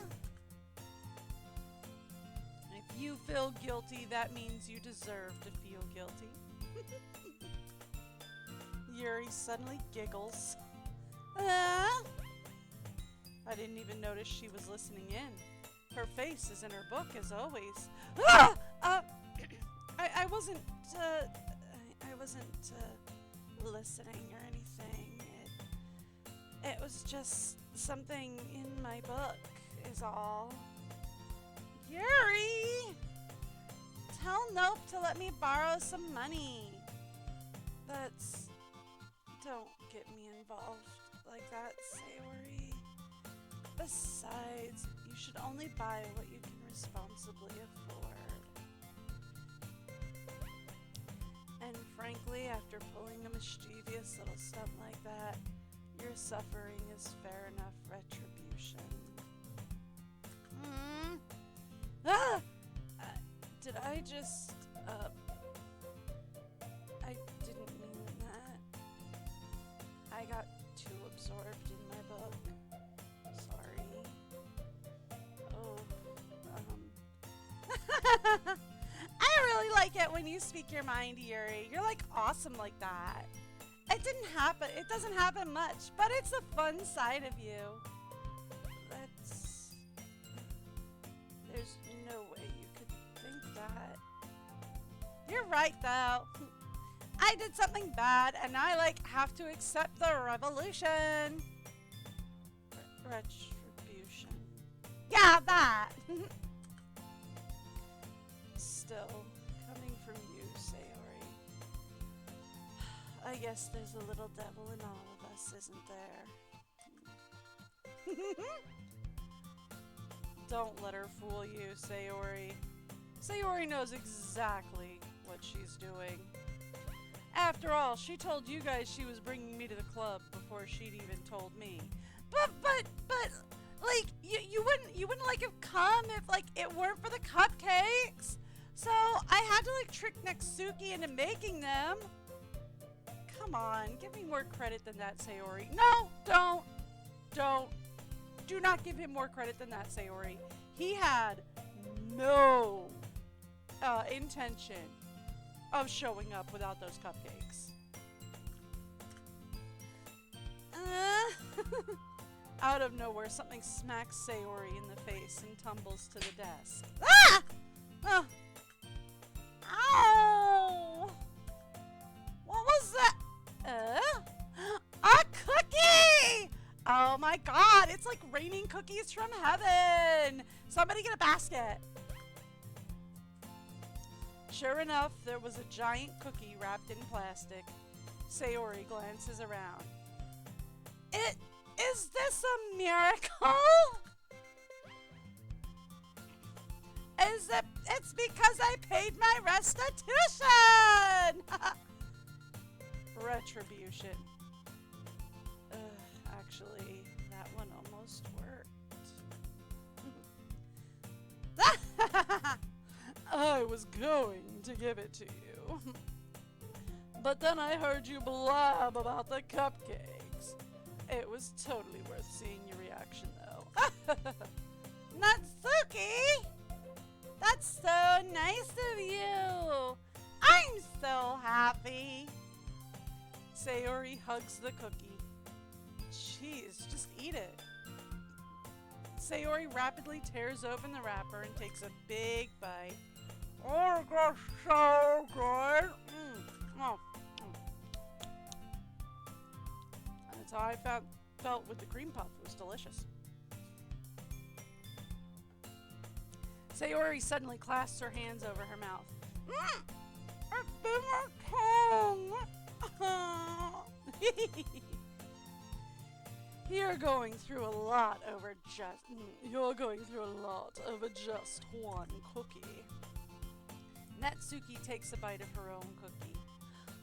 If you feel guilty, that means you deserve to feel guilty. Yuri suddenly giggles. I didn't even notice she was listening in. Her face is in her book, as always. Ah! I wasn't listening or anything. It was just something in my book, is all. Yuri! Tell Nope to let me borrow some money. Don't get me involved like that, Sayori. Besides, you should only buy what you can responsibly afford. And frankly, after pulling a mischievous little stunt like that, your suffering is fair enough retribution. Did I just, I didn't mean that. I got too absorbed in my book. Sorry. I really like it when you speak your mind, Yuri. You're like awesome like that. It doesn't happen much, but it's the fun side of you. There's no way you could think that. You're right, though. I did something bad, and I, have to accept the revolution. Retribution. Yeah, that. Still, coming from you, Sayori. I guess there's a little devil in all of us, isn't there? Don't let her fool you, Sayori. Sayori knows exactly what she's doing. After all, she told you guys she was bringing me to the club before she'd even told me. But, like, you wouldn't like have come if, like, it weren't for the cupcakes. So I had to, like, trick Natsuki into making them. Come on, give me more credit than that, Sayori. No, don't. Do not give him more credit than that, Sayori. He had no intention of showing up without those cupcakes. Out of nowhere, something smacks Sayori in the face and tumbles to the desk. Ah! Ow! What was that? A cookie! Oh my god, it's like raining cookies from heaven! Somebody get a basket! Sure enough, there was a giant cookie wrapped in plastic. Sayori glances around. Is this a miracle? It's because I paid my restitution! Retribution. Actually, that one almost worked. I was going to give it to you. But then I heard you blab about the cupcakes. It was totally worth seeing your reaction, though. Natsuki! That's so nice of you! I'm so happy! Sayori hugs the cookie. Jeez, just eat it. Sayori rapidly tears open the wrapper and takes a big bite. Oh, that's so good! That's how I felt with the cream puff. It was delicious. Sayori suddenly clasps her hands over her mouth. It's in my tongue! You're going through a lot over just one cookie. Natsuki takes a bite of her own cookie.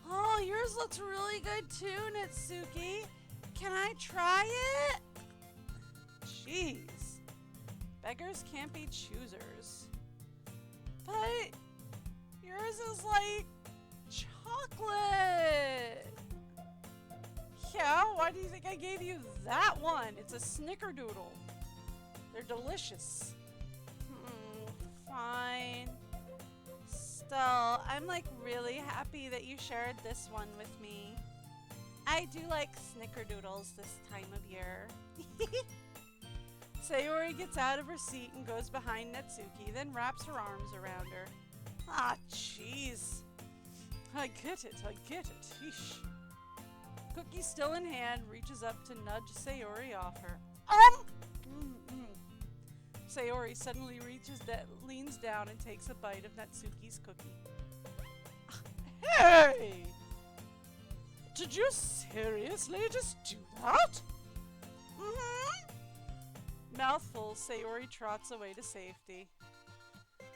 Oh, yours looks really good too, Natsuki. Can I try it? Jeez. Beggars can't be choosers. But yours is like chocolate. Yeah, why do you think I gave you that one? It's a snickerdoodle. They're delicious. Fine. Still, I'm like really happy that you shared this one with me. I do like snickerdoodles this time of year. Sayori gets out of her seat and goes behind Natsuki, then wraps her arms around her. Ah, jeez. I get it. Eesh. Cookie still in hand, reaches up to nudge Sayori off her. Sayori suddenly leans down and takes a bite of Natsuki's cookie. Hey! Did you seriously just do that? Mouthful, Sayori trots away to safety.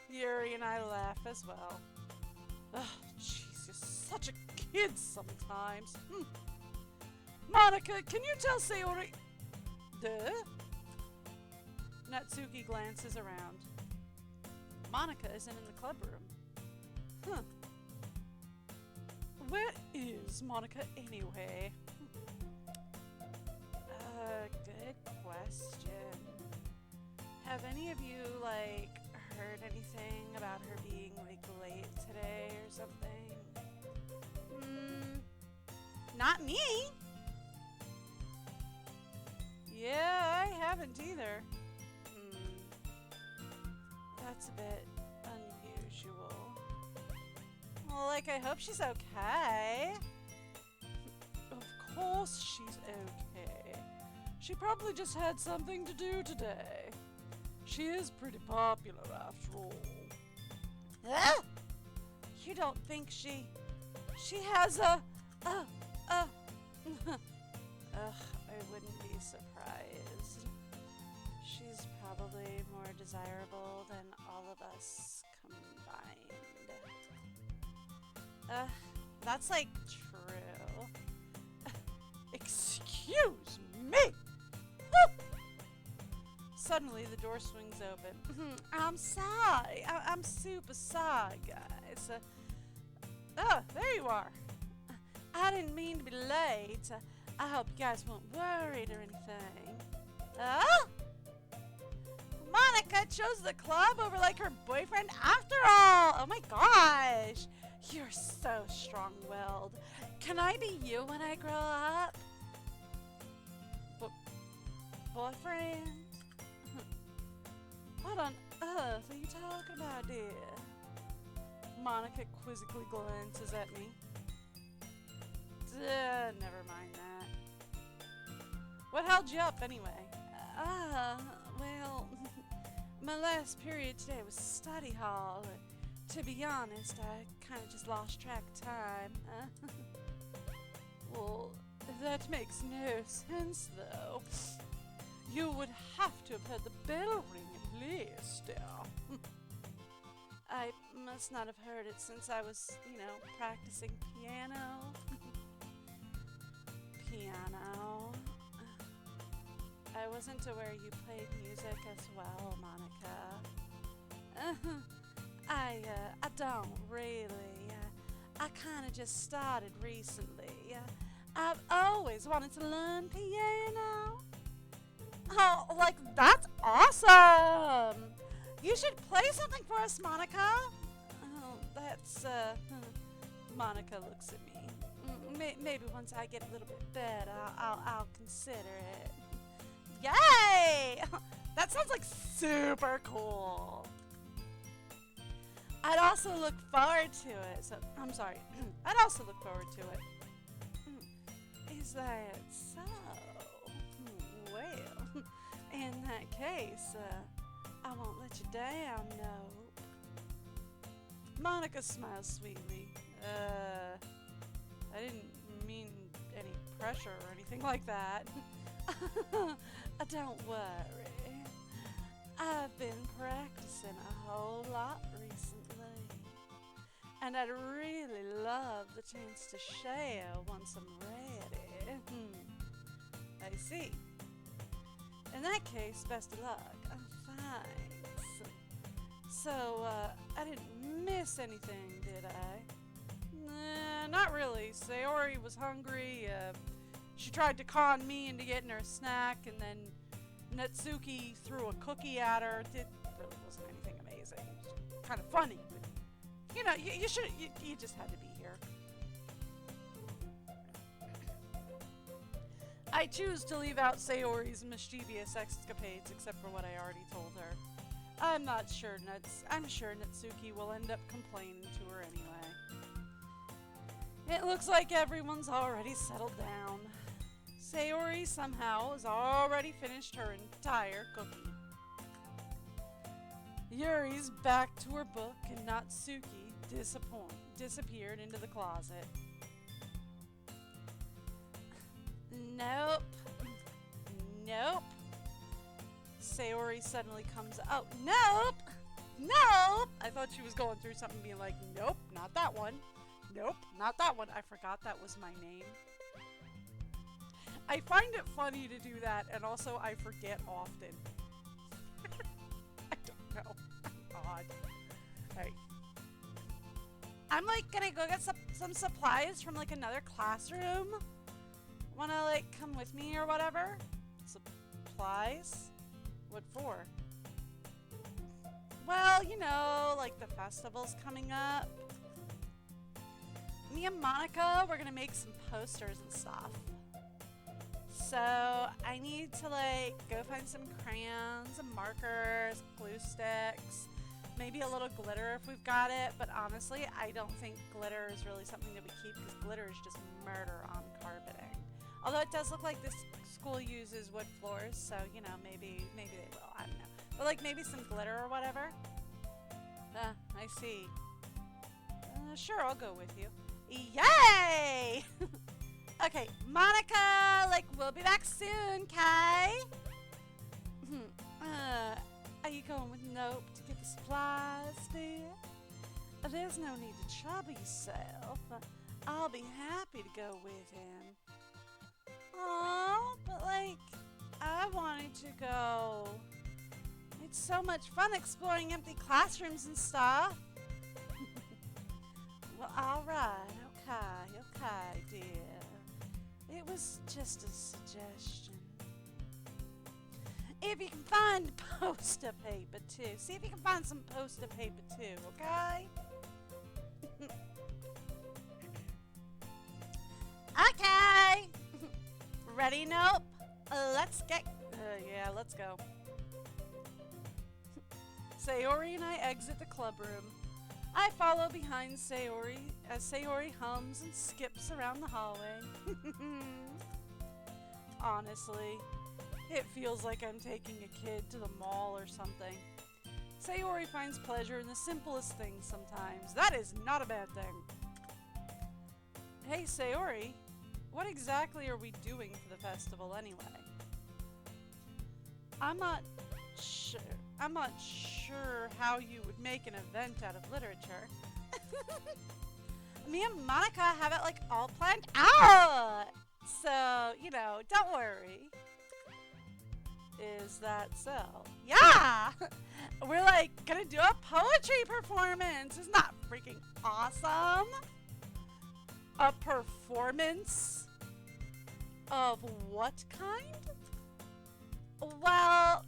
Yuri and I laugh as well. Jeez, you're such a kid sometimes. Monica, can you tell Sayori... Duh? Natsuki glances around. Monica isn't in the club room. Where is Monica anyway? Good question. Have any of you, like, heard anything about her being, like, late today or something? Not me! Yeah, I haven't either. That's a bit unusual. Well, like, I hope she's okay. Of course she's okay. She probably just had something to do today. She is pretty popular after all. You don't think she has a... I wouldn't be surprised. She's probably more desirable than all of us combined. That's like true. Excuse me! Suddenly, the door swings open. I'm sorry. I'm super sorry, guys. There you are. I didn't mean to be late. I hope you guys weren't worried or anything. Monica chose the club over like her boyfriend after all. Oh my gosh. You're so strong-willed. Can I be you when I grow up? Boyfriend? What on earth are you talking about, dear? Monica quizzically glances at me. Never mind that. What held you up, anyway? Well, my last period today was study hall. To be honest, I kind of just lost track of time. Well, that makes no sense, though. You would have to have heard the bell ring at least. I must not have heard it since I was, practicing piano. Piano. I wasn't aware you played music as well, Monica. I don't really. I kind of just started recently. I've always wanted to learn piano. Oh, like, that's awesome! You should play something for us, Monica. Oh, that's, Monica looks at me. Maybe once I get a little bit better, I'll consider it. Yay! That sounds like super cool. I'd also look forward to it. So, I'm sorry. I'd also look forward to it. Is that so? Well, in that case, I won't let you down, no. Monica smiles sweetly. I didn't mean any pressure or anything like that. Don't worry. I've been practicing a whole lot recently. And I'd really love the chance to share once I'm ready. I see. In that case, best of luck. Thanks. So, I didn't miss anything, did I? Nah, not really. Sayori was hungry. She tried to con me into getting her a snack, and then Natsuki threw a cookie at her. It really wasn't anything amazing. It was kind of funny, but you just had to be here. I choose to leave out Sayori's mischievous escapades, except for what I already told her. I'm sure Natsuki will end up complaining to her anyway. It looks like everyone's already settled down. Sayori somehow has already finished her entire cookie. Yuri's back to her book, and Natsuki disappeared into the closet. Nope. Sayori suddenly comes out. Nope. I thought she was going through something, being like, nope, not that one. Nope, not that one. I forgot that was my name. I find it funny to do that, and also I forget often. I don't know. I'm odd. Alright. I'm gonna go get some supplies from another classroom. Wanna come with me or whatever? Supplies? What for? Well, the festival's coming up. Me and Monica, we're gonna make some posters and stuff. So I need to go find some crayons, some markers, glue sticks, maybe a little glitter if we've got it. But honestly, I don't think glitter is really something that we keep, because glitter is just murder on carpeting. Although it does look like this school uses wood floors, so maybe they will. I don't know. But maybe some glitter or whatever. I see. Sure, I'll go with you. Yay! Okay, Monica, like, we'll be back soon, Kai. Are you going with Nope to get the supplies, dear? There's no need to trouble yourself. I'll be happy to go with him. Oh, but like, I wanted to go. It's so much fun exploring empty classrooms and stuff. Well, alright, okay, dear. It was just a suggestion. If you can find poster paper too. See if you can find some poster paper too, okay? Okay! Ready? Nope. Let's get... yeah, let's go. Sayori and I exit the club room. I follow behind Sayori as Sayori hums and skips around the hallway. Honestly, it feels like I'm taking a kid to the mall or something. Sayori finds pleasure in the simplest things sometimes. That is not a bad thing. Hey Sayori, what exactly are we doing for the festival anyway? I'm not sure how you would make an event out of literature. Me and Monica have it like all planned out. So, you know, don't worry. Is that so? Yeah! We're like gonna do a poetry performance. Isn't that freaking awesome? A performance? Of what kind? Well,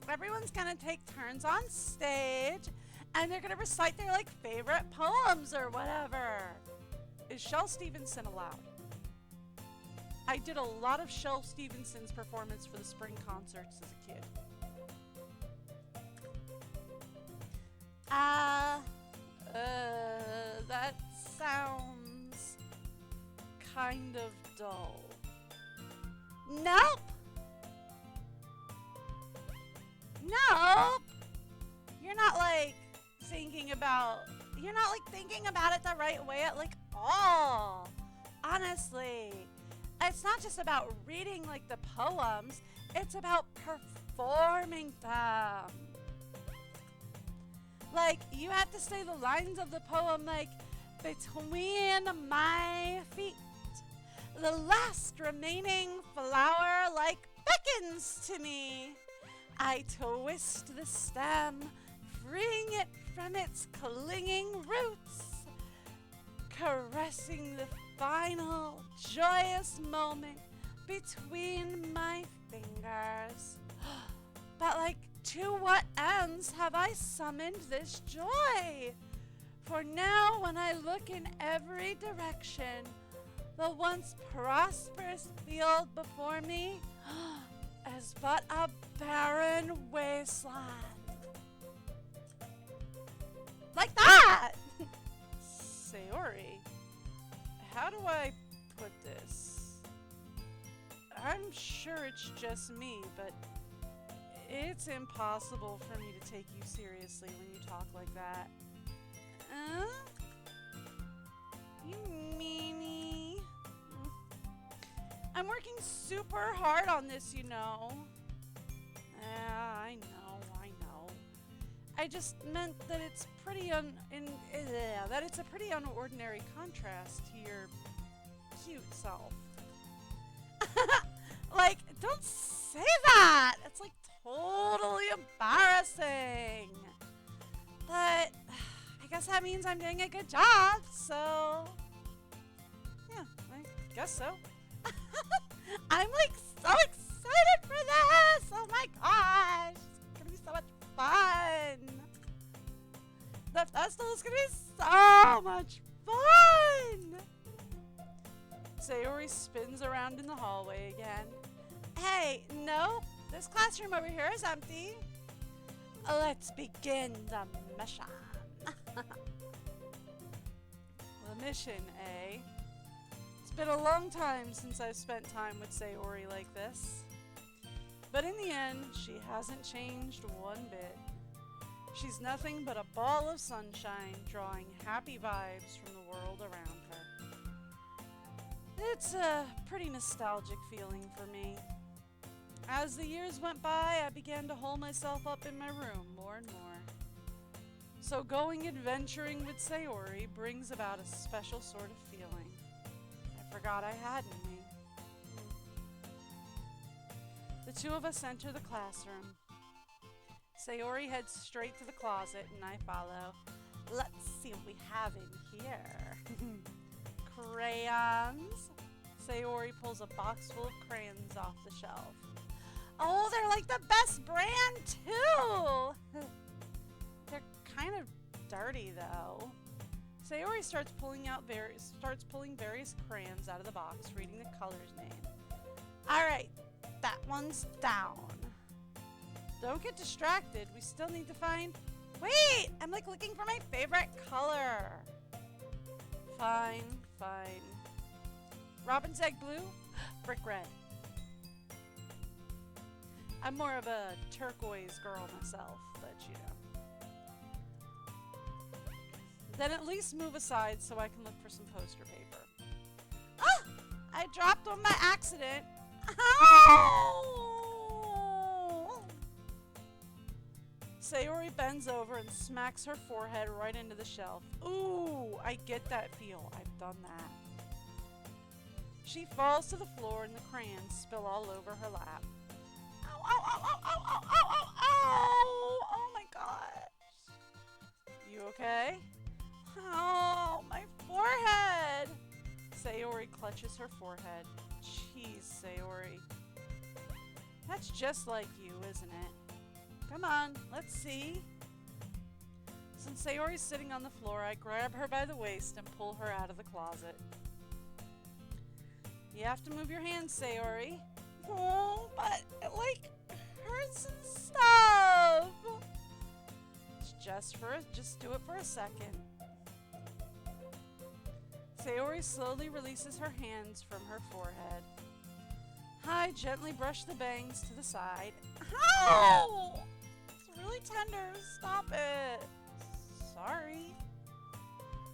everyone's gonna take turns on stage and they're gonna recite their like favorite poems or whatever. Is Shel Stevenson allowed? I did a lot of Shel Stevenson's performance for the spring concerts as a kid. That sounds kind of dull. Nope! Nope! You're not like thinking about it the right way at like all. Honestly. It's not just about reading like the poems, it's about performing them. Like, you have to say the lines of the poem like, between my feet, the last remaining flower like beckons to me. I twist the stem, freeing it from its clinging roots, caressing the final joyous moment between my fingers. But like, to what ends have I summoned this joy? For now, when I look in every direction, the once prosperous field before me is but a barren wasteland. Like that! Sayori, how do I put this? I'm sure it's just me, but it's impossible for me to take you seriously when you talk like that. You meanie. I'm working super hard on this, you know. I know. I just meant that it's pretty that it's a pretty unordinary contrast to your cute self. Like, don't say that! It's like totally embarrassing. But I guess that means I'm doing a good job, so yeah, I guess so. I'm like so excited for this! Oh my gosh! It's gonna be so much fun! The festival is gonna be so much fun! Sayori spins around in the hallway again. Hey, nope, this classroom over here is empty. Let's begin the mission. The mission, eh? It's been a long time since I've spent time with Sayori like this. But in the end, she hasn't changed one bit. She's nothing but a ball of sunshine, drawing happy vibes from the world around her. It's a pretty nostalgic feeling for me. As the years went by, I began to hole myself up in my room more and more. So going adventuring with Sayori brings about a special sort of feeling I forgot I had in me. The two of us enter the classroom. Sayori heads straight to the closet and I follow. Let's see what we have in here. Crayons. Sayori pulls a box full of crayons off the shelf. Oh, they're like the best brand too! They're kind of dirty though. Sayori starts pulling various crayons out of the box, reading the color's name. Alright, that one's down. Don't get distracted, we still need to find... Wait! I'm like looking for my favorite color. Fine. Robin's egg blue? Brick red. I'm more of a turquoise girl myself, but you know. Then at least move aside so I can look for some poster paper. Ah! I dropped one by accident. Ow! Sayori bends over and smacks her forehead right into the shelf. Ooh, I get that feel. I've done that. She falls to the floor and the crayons spill all over her lap. Ow, ow, ow, ow, ow, ow, ow, ow, ow! Oh my gosh. You okay? Oh, my forehead! Sayori clutches her forehead. Jeez, Sayori. That's just like you, isn't it? Come on, let's see. Since Sayori's sitting on the floor, I grab her by the waist and pull her out of the closet. You have to move your hands, Sayori. Oh, but it like hurts and stuff. Just do it for a second. Sayori slowly releases her hands from her forehead. I gently brush the bangs to the side. Ow! It's really tender. Stop it. Sorry.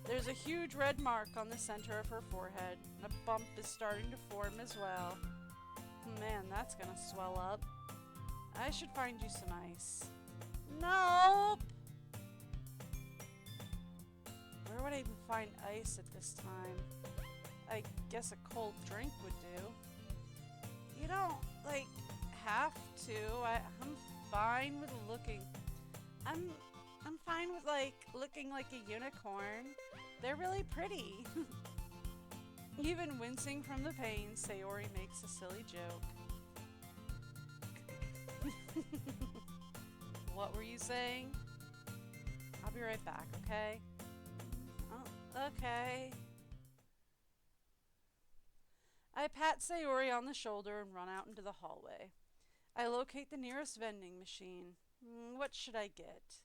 There's a huge red mark on the center of her forehead. A bump is starting to form as well. Man, that's gonna swell up. I should find you some ice. Nope! Where would I even find ice at this time? I guess a cold drink would do. You don't, like, have to. I'm fine with looking. I'm fine with, like, looking like a unicorn. They're really pretty. Even wincing from the pain, Sayori makes a silly joke. What were you saying? I'll be right back, okay? Oh, okay. I pat Sayori on the shoulder and run out into the hallway. I locate the nearest vending machine. What should I get?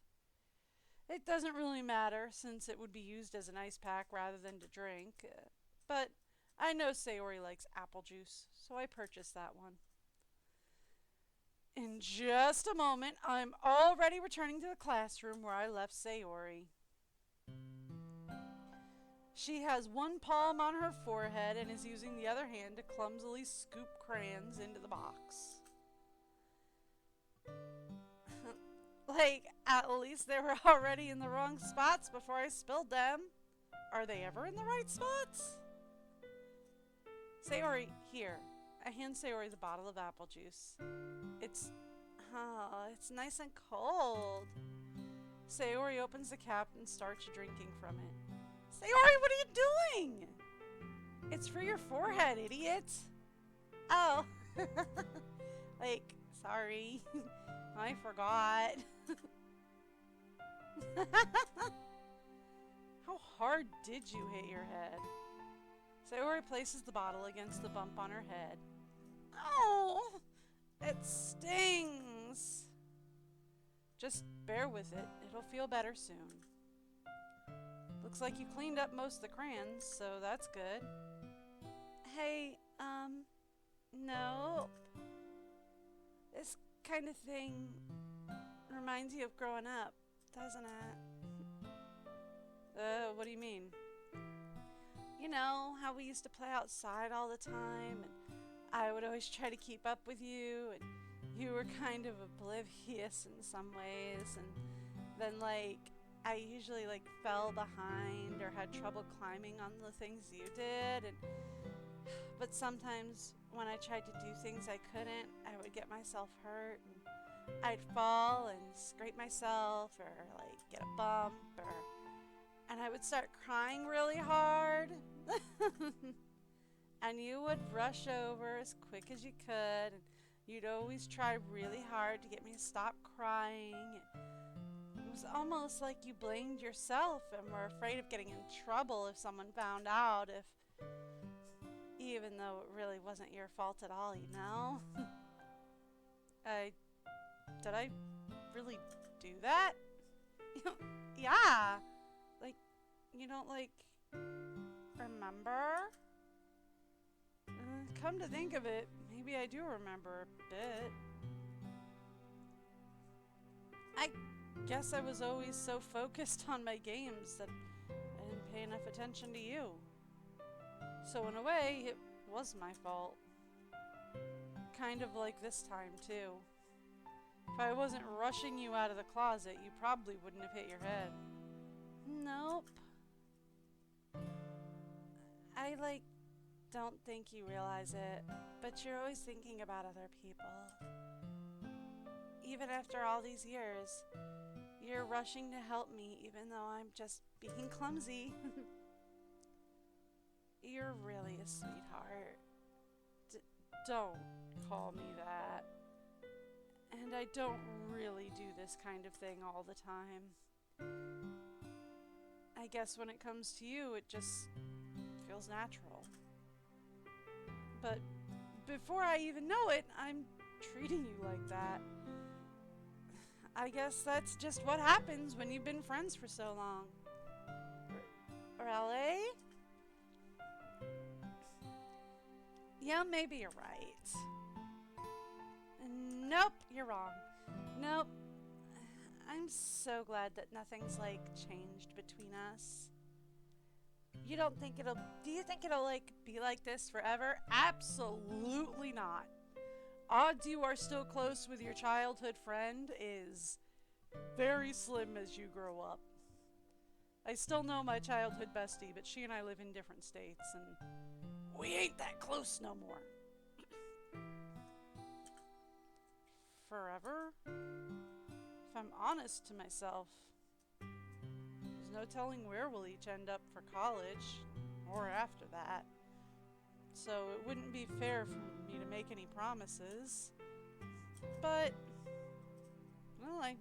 It doesn't really matter since it would be used as an ice pack rather than to drink. But I know Sayori likes apple juice, so I purchased that one. In just a moment, I'm already returning to the classroom where I left Sayori. She has one palm on her forehead and is using the other hand to clumsily scoop crayons into the box. Like, at least they were already in the wrong spots before I spilled them. Are they ever in the right spots? Sayori, here. I hand Sayori the bottle of apple juice. It's nice and cold. Sayori opens the cap and starts drinking from it. Sayori, what are you doing? It's for your forehead, idiot. Oh. Like, sorry. I forgot. How hard did you hit your head? Sayori places the bottle against the bump on her head. Oh, it stings. Just bear with it. It'll feel better soon. Looks like you cleaned up most of the crayons, so that's good. Hey, no. This kind of thing reminds you of growing up, doesn't it? What do you mean? You know, how we used to play outside all the time, and I would always try to keep up with you, and you were kind of oblivious in some ways, and then, like, I usually, like, fell behind or had trouble climbing on the things you did, but sometimes when I tried to do things I couldn't, I would get myself hurt, and I'd fall and scrape myself, or, like, get a bump, and I would start crying really hard. And you would rush over as quick as you could, and you'd always try really hard to get me to stop crying. It was almost like you blamed yourself and were afraid of getting in trouble if someone found out, even though it really wasn't your fault at all, you know? Did I really do that? Yeah. Like, you don't, like, remember? Come to think of it, maybe I do remember a bit. I guess I was always so focused on my games that I didn't pay enough attention to you. So in a way, it was my fault. Kind of like this time, too. If I wasn't rushing you out of the closet, you probably wouldn't have hit your head. Nope. I, like, don't think you realize it, but you're always thinking about other people. Even after all these years, you're rushing to help me even though I'm just being clumsy. You're really a sweetheart. Don't call me that. And I don't really do this kind of thing all the time. I guess when it comes to you, it just feels natural. But before I even know it, I'm treating you like that. I guess that's just what happens when you've been friends for so long. Really? Yeah, maybe you're right. Nope, you're wrong. Nope. I'm so glad that nothing's, like, changed between us. Do you think it'll, like, be like this forever? Absolutely not. Odds you are still close with your childhood friend is very slim as you grow up. I still know my childhood bestie, but she and I live in different states, and we ain't that close no more. Forever? If I'm honest to myself, there's no telling where we'll each end up for college, or after that. So it wouldn't be fair for me to make any promises. But, well, I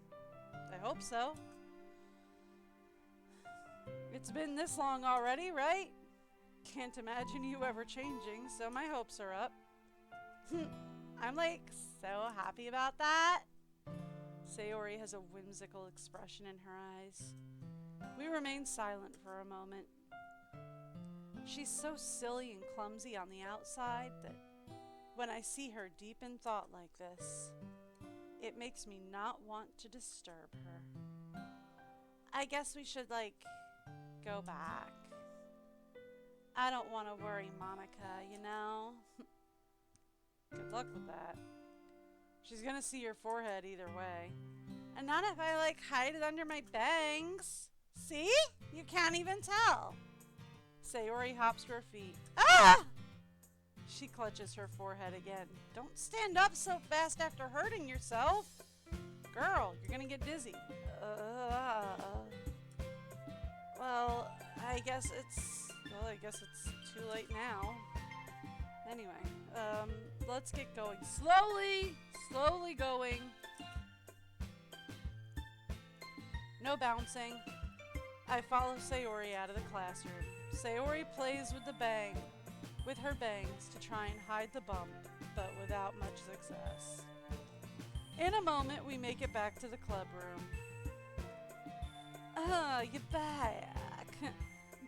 hope so. It's been this long already, right? Can't imagine you ever changing, so my hopes are up. I'm, like, so happy about that. Sayori has a whimsical expression in her eyes. We remain silent for a moment. She's so silly and clumsy on the outside that when I see her deep in thought like this, it makes me not want to disturb her. I guess we should, like, go back. I don't want to worry Monica, you know? Good luck with that. She's gonna see your forehead either way. And not if I, like, hide it under my bangs. See? You can't even tell. Sayori hops to her feet. Ah! She clutches her forehead again. Don't stand up so fast after hurting yourself. Girl, you're gonna get dizzy. Well, I guess it's too late now. Anyway, let's get going. Slowly going. No bouncing. I follow Sayori out of the classroom. Sayori plays with her bangs to try and hide the bump, but without much success. In a moment, we make it back to the club room. Oh, you're back.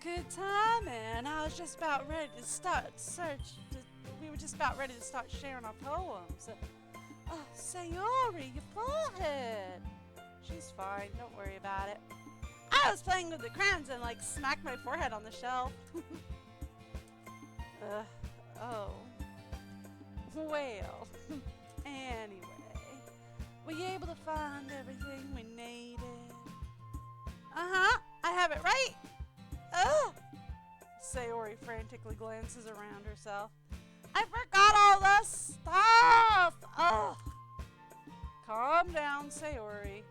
Good timing. I was just about ready to start we were just about ready to start sharing our poems. Oh, Sayori, your forehead. She's fine. Don't worry about it. I was playing with the crayons and, like, smacked my forehead on the shelf. Oh. Well, anyway, were you able to find everything we needed? Uh-huh, I have it right. Ugh! Sayori frantically glances around herself. I forgot all the stuff! Ugh! Calm down, Sayori.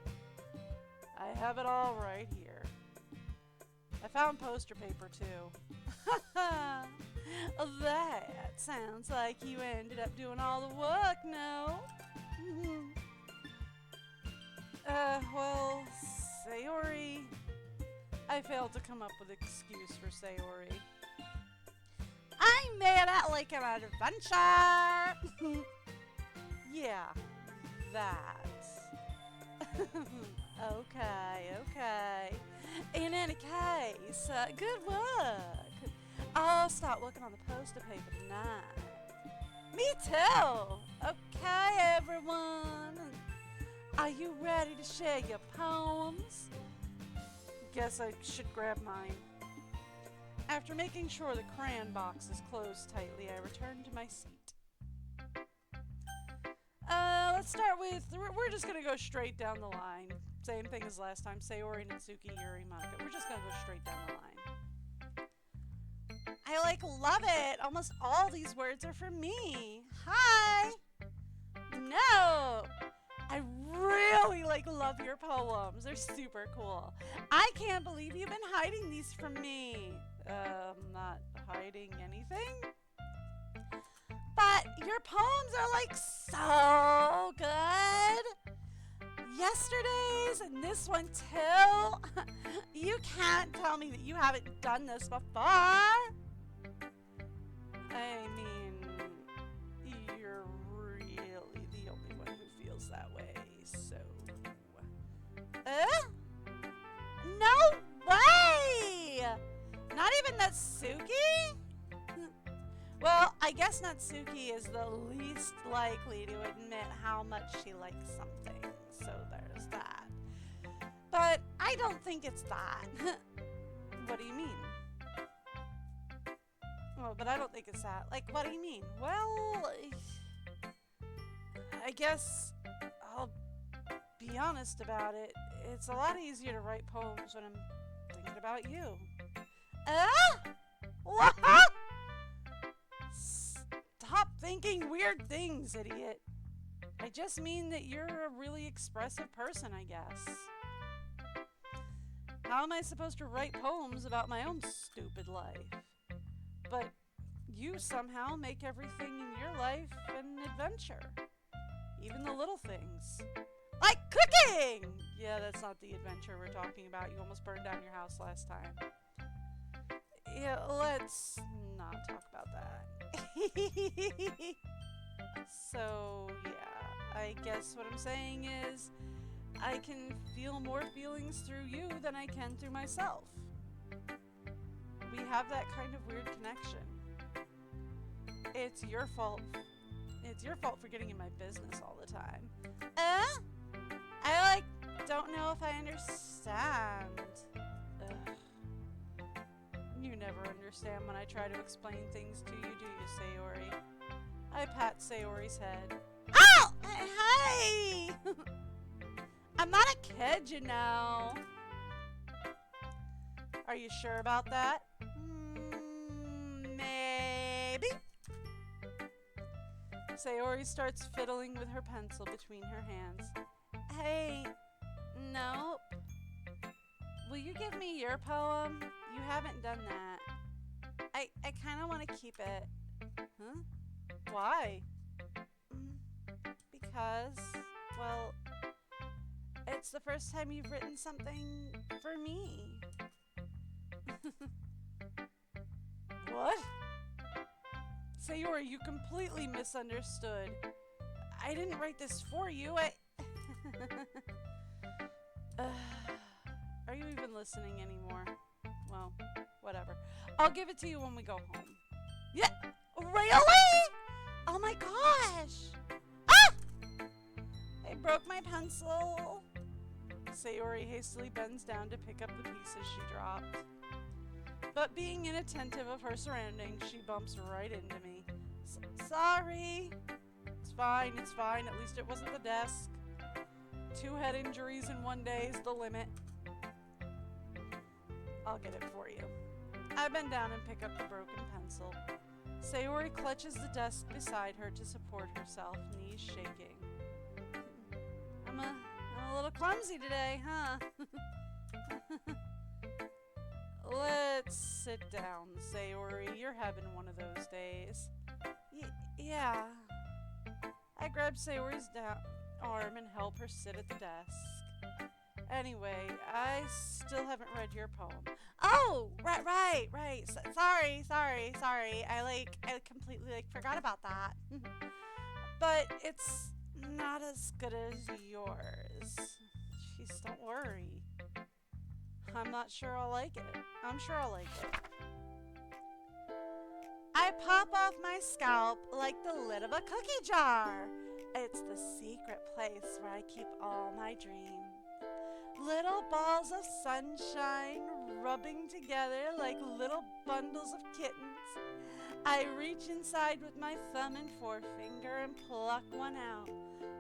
I have it all right here. I found poster paper, too. That sounds like you ended up doing all the work, no? Well, Sayori... I failed to come up with an excuse for Sayori. I made it like an adventure! Yeah, that. Okay. In any case, good work. I'll start working on the poster paper tonight. Me too! Okay, everyone. Are you ready to share your poems? Guess I should grab mine. After making sure the crayon box is closed tightly, I return to my seat. Let's start with, we're just gonna go straight down the line. Same thing as last time, Sayori, Natsuki, Yuri, Monica. We're just gonna go straight down the line. I love it. Almost all these words are for me. Hi! No! I really love your poems. They're super cool. I can't believe you've been hiding these from me. I'm not hiding anything. But your poems are so good. Yesterday's and this one too. You can't tell me that you haven't done this before. I mean, you're really the only one who feels that way, so... No way! Not even Natsuki? Well, I guess Natsuki is the least likely to admit how much she likes something, so there's that. But I don't think it's that. What do you mean? Well, but I don't think it's that. What do you mean? Well, I guess I'll be honest about it. It's a lot easier to write poems when I'm thinking about you. What? Stop thinking weird things, idiot. I just mean that you're a really expressive person, I guess. How am I supposed to write poems about my own stupid life? But you somehow make everything in your life an adventure. Even the little things. Like cooking! Yeah, that's not the adventure we're talking about. You almost burned down your house last time. Yeah, let's not talk about that. So, yeah, I guess what I'm saying is I can feel more feelings through you than I can through myself. We have that kind of weird connection. It's your fault. It's your fault for getting in my business all the time. I don't know if I understand. Ugh. You never understand when I try to explain things to you, do you, Sayori? I pat Sayori's head. Ow! Hey! I'm not a kid, you know. Are you sure about that? Maybe. Sayori starts fiddling with her pencil between her hands. Hey, nope. Will you give me your poem? You haven't done that. I kind of want to keep it. Huh? Why? Because, well, it's the first time you've written something for me. What? Sayori, you completely misunderstood. I didn't write this for you. Are you even listening anymore? Well, whatever. I'll give it to you when we go home. Yeah, really? Oh my gosh! Ah! I broke my pencil. Sayori hastily bends down to pick up the pieces she dropped. But being inattentive of her surroundings, she bumps right into me. Sorry. It's fine, it's fine. At least it wasn't the desk. 2 head injuries in 1 day is the limit. I'll get it for you. I bend down and pick up the broken pencil. Sayori clutches the desk beside her to support herself, knees shaking. I'm a little clumsy today, huh? Let's sit down, Sayori. You're having one of those days. Yeah. I grab Sayori's arm and help her sit at the desk. Anyway, I still haven't read your poem. Oh, right. Sorry. I completely forgot about that. But it's not as good as yours. Jeez, don't worry. I'm not sure I'll like it. I'm sure I'll like it. I pop off my scalp like the lid of a cookie jar. It's the secret place where I keep all my dreams. Little balls of sunshine rubbing together like little bundles of kittens. I reach inside with my thumb and forefinger and pluck one out.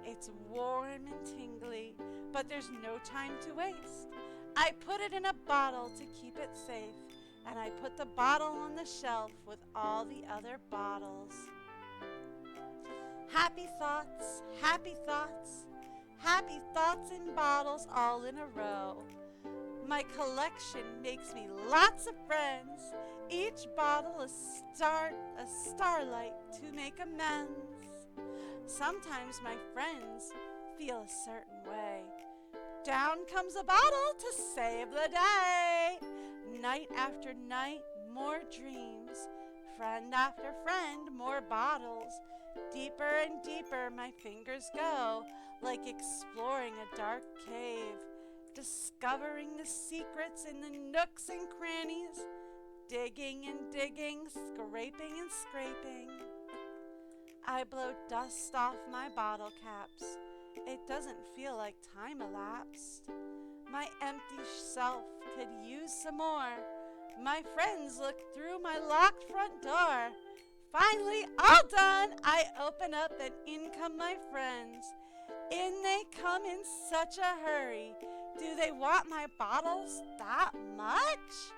It's warm and tingly, but there's no time to waste. I put it in a bottle to keep it safe, and I put the bottle on the shelf with all the other bottles. Happy thoughts, happy thoughts. Happy thoughts in bottles all in a row. My collection makes me lots of friends. Each bottle a starlight to make amends. Sometimes my friends feel a certain way. Down comes a bottle to save the day. Night after night, more dreams. Friend after friend, more bottles. Deeper and deeper my fingers go, like exploring a dark cave, discovering the secrets in the nooks and crannies, digging and digging, scraping and scraping. I blow dust off my bottle caps. It doesn't feel like time elapsed. My empty shelf could use some more. My friends look through my locked front door. Finally, all done, I open up and in come my friends. In they come in such a hurry. Do they want my bottles that much?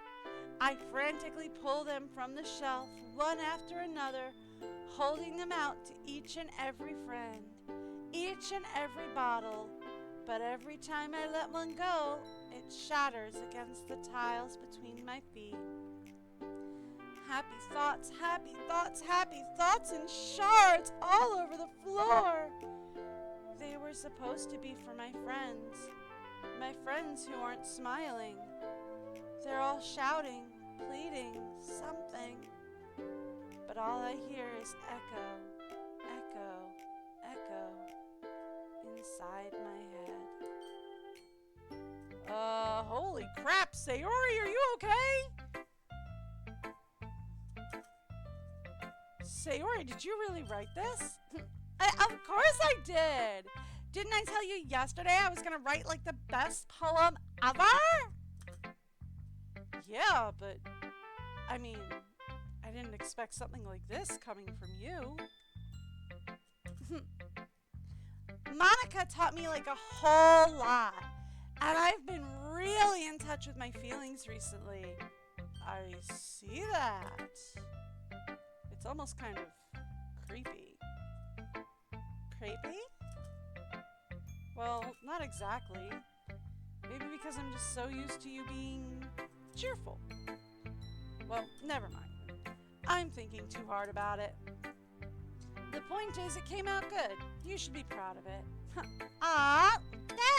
I frantically pull them from the shelf, one after another, holding them out to each and every friend, each and every bottle. But every time I let one go, it shatters against the tiles between my feet. Happy thoughts, happy thoughts, happy thoughts in shards all over the floor. They were supposed to be for my friends who aren't smiling. They're all shouting, pleading, something. But all I hear is echo, echo, echo inside my head. Holy crap, Sayori, are you okay? Sayori, did you really write this? Of course I did. Didn't I tell you yesterday I was going to write like the best poem ever? Yeah, but I mean, I didn't expect something like this coming from you. Monica taught me like a whole lot, and I've been really in touch with my feelings recently. I see that. It's almost kind of creepy. Creepy? Well, not exactly. Maybe because I'm just so used to you being cheerful. Well, never mind. I'm thinking too hard about it. The point is, it came out good. You should be proud of it. Ah,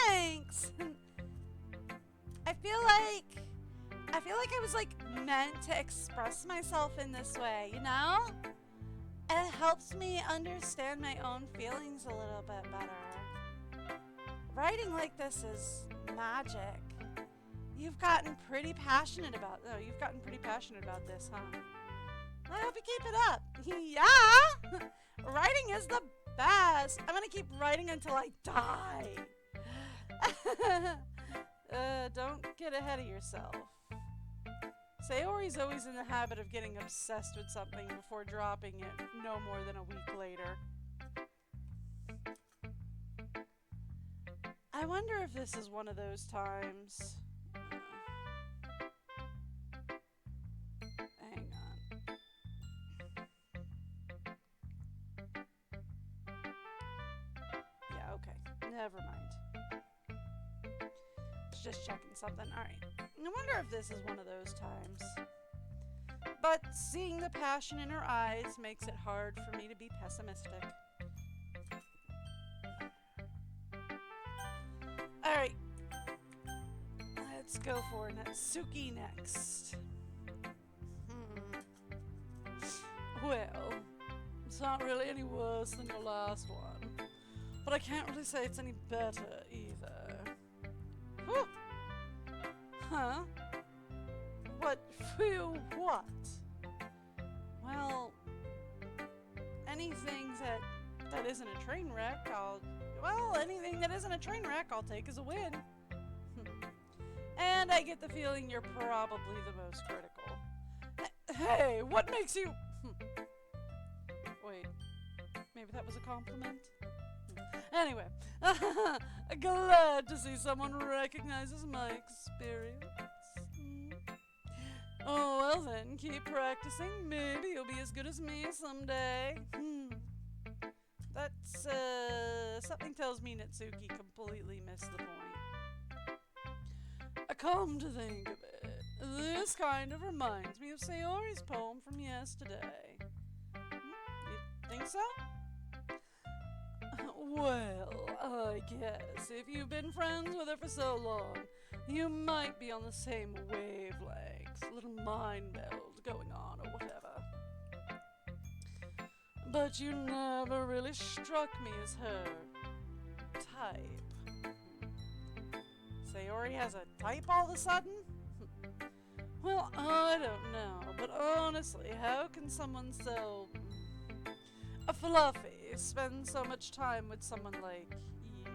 thanks! I feel like I was like meant to express myself in this way, you know? It helps me understand my own feelings a little bit better. Writing like this is magic. You've gotten pretty passionate about this, huh? I hope you keep it up. Yeah! Writing is the best. I'm gonna keep writing until I die. Don't get ahead of yourself. Sayori's always in the habit of getting obsessed with something before dropping it no more than a week later. I wonder if this is one of those times. Hang on. Yeah, okay. Never mind. Just checking something. Alright. I wonder if this is one of those times. But seeing the passion in her eyes makes it hard for me to be pessimistic. Alright. Let's go for Natsuki next. Well, it's not really any worse than your last one. But I can't really say it's any better either. Whew. Huh? What? Feel what? Well, anything that isn't a train wreck, anything that isn't a train wreck, I'll take as a win. And I get the feeling you're probably the most critical. Hey, what makes you... Wait, maybe that was a compliment? Anyway, glad to see someone recognizes my experience. Oh, well then, keep practicing. Maybe you'll be as good as me someday. That's, something tells me Natsuki completely missed the point. Come to think of it, this kind of reminds me of Sayori's poem from yesterday. You think so? Well, I guess if you've been friends with her for so long, you might be on the same wavelength, a little mind meld going on or whatever. But you never really struck me as her type. Sayori has a type all of a sudden? Well, I don't know, but honestly, how can someone so fluffy spend so much time with someone like you?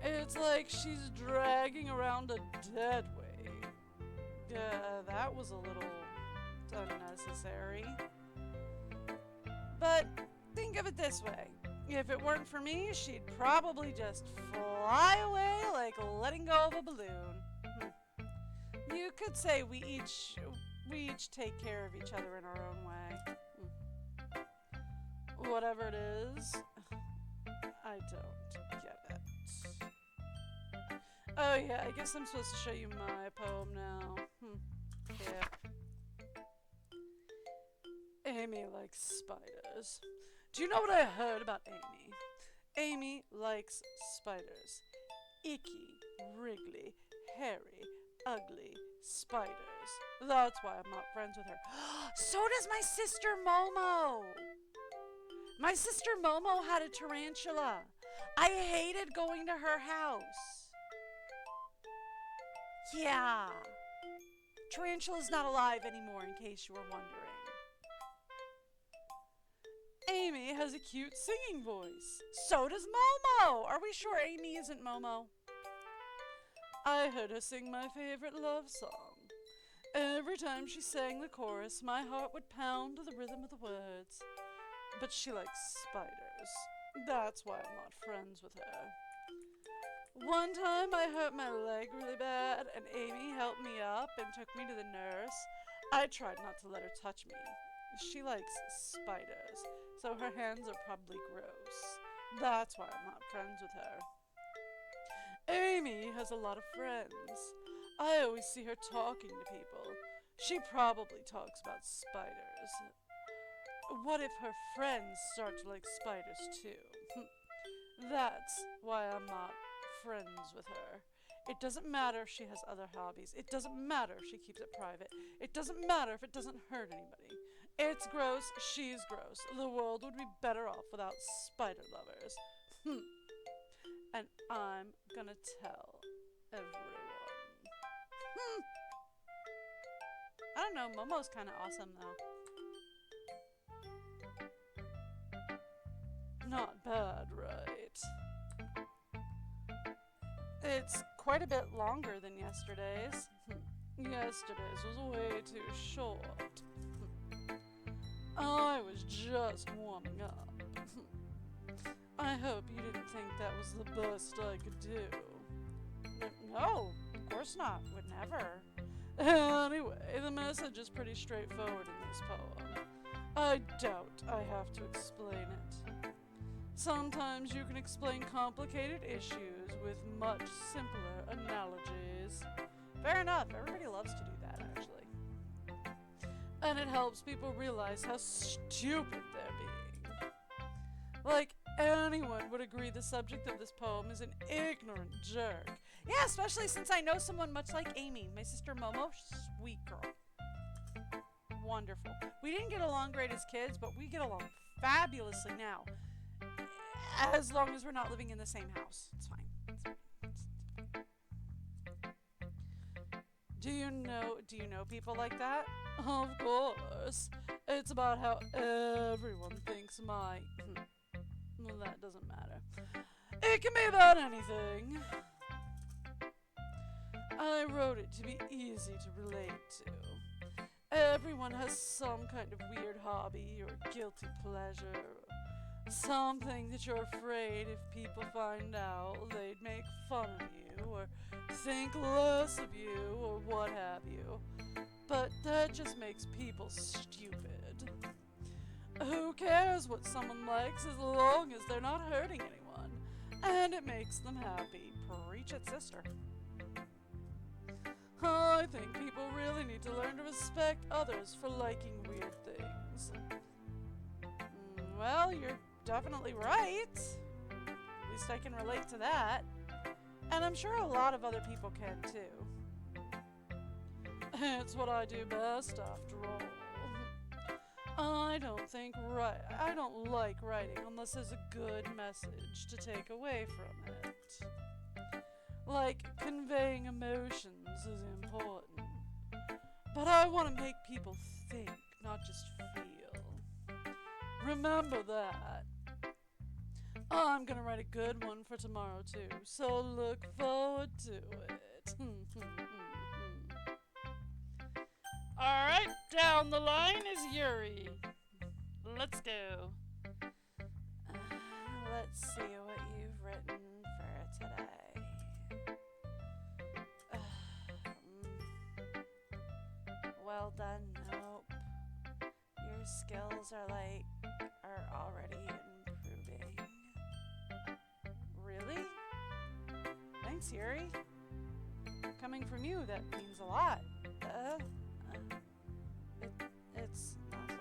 It's like she's dragging around a dead weight. That was a little unnecessary. But think of it this way. If it weren't for me, she'd probably just fly away like letting go of a balloon. You could say we each take care of each other in our own way. Whatever it is, I don't get it. Oh yeah, I guess I'm supposed to show you my poem now. Yeah. Amy likes spiders. Do you know what I heard about Amy? Amy likes spiders. Icky, wriggly, hairy, ugly spiders. That's why I'm not friends with her. So does my sister Momo. My sister Momo had a tarantula. I hated going to her house. Yeah. Tarantula's not alive anymore, in case you were wondering. Amy has a cute singing voice. So does Momo. Are we sure Amy isn't Momo? I heard her sing my favorite love song. Every time she sang the chorus, my heart would pound to the rhythm of the words. But she likes spiders. That's why I'm not friends with her. One time I hurt my leg really bad, and Amy helped me up and took me to the nurse. I tried not to let her touch me. She likes spiders, so her hands are probably gross. That's why I'm not friends with her. Amy has a lot of friends. I always see her talking to people. She probably talks about spiders. What if her friends start to like spiders too? That's why I'm not friends with her. It doesn't matter if she has other hobbies. It doesn't matter if she keeps it private. It doesn't matter if it doesn't hurt anybody. It's gross, she's gross. The world would be better off without spider lovers. And I'm gonna tell everyone. I don't know, Momo's kinda awesome though. Not bad, right? It's quite a bit longer than yesterday's. Yesterday's was way too short. I was just warming up. I hope you didn't think that was the best I could do. No, of course not. Would never. Anyway, the message is pretty straightforward in this poem. I doubt I have to explain it. Sometimes you can explain complicated issues with much simpler analogies. Fair enough, everybody loves to do that, actually. And it helps people realize how stupid they're being. Like, anyone would agree the subject of this poem is an ignorant jerk. Yeah, especially since I know someone much like Amy, my sister Momo. Sweet girl. Wonderful. We didn't get along great as kids, but we get along fabulously now. As long as we're not living in the same house. It's fine. Do you know people like that? Of course. It's about how everyone thinks well, that doesn't matter. It can be about anything. I wrote it to be easy to relate to. Everyone has some kind of weird hobby or guilty pleasure, or something that you're afraid if people find out they'd make fun of you or think less of you or what have you. But that just makes people stupid. Who cares what someone likes as long as they're not hurting anyone, and it makes them happy. Preach it, sister. I think people really need to learn to respect others for liking weird things. Well, you're definitely right. At least I can relate to that. And I'm sure a lot of other people can too. It's what I do best, after all. I don't like writing unless there's a good message to take away from it. Like, conveying emotions is important. But I want to make people think, not just feel. Remember that. I'm gonna write a good one for tomorrow too, so look forward to it. Alright, down the line is Yuri. Let's go. Let's see what you've written for today. Well done, nope. Your skills are already improving. Really? Thanks, Yuri. Coming from you, that means a lot. It's nothing.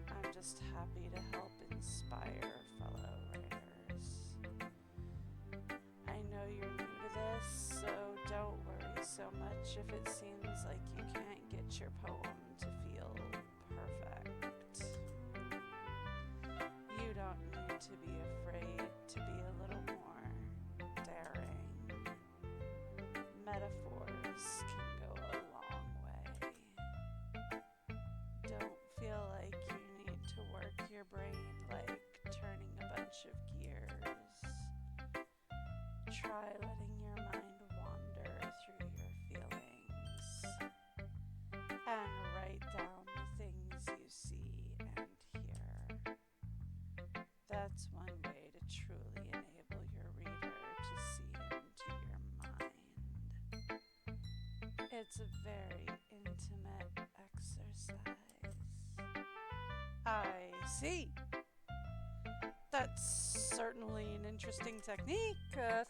I'm just happy to help inspire fellow writers. I know you're new to this, so don't worry so much if it seems like you can't get your poem to feel perfect. You don't need to be afraid to be a little more daring. Metaphors can go a long way. Don't feel like you need to work your brain like turning a bunch of gears. Try letting your mind wander through your feelings and write down the things you see and hear. That's one way to truly enable your reader to see into your mind. It's a very intimate exercise. I see. That's certainly an interesting technique.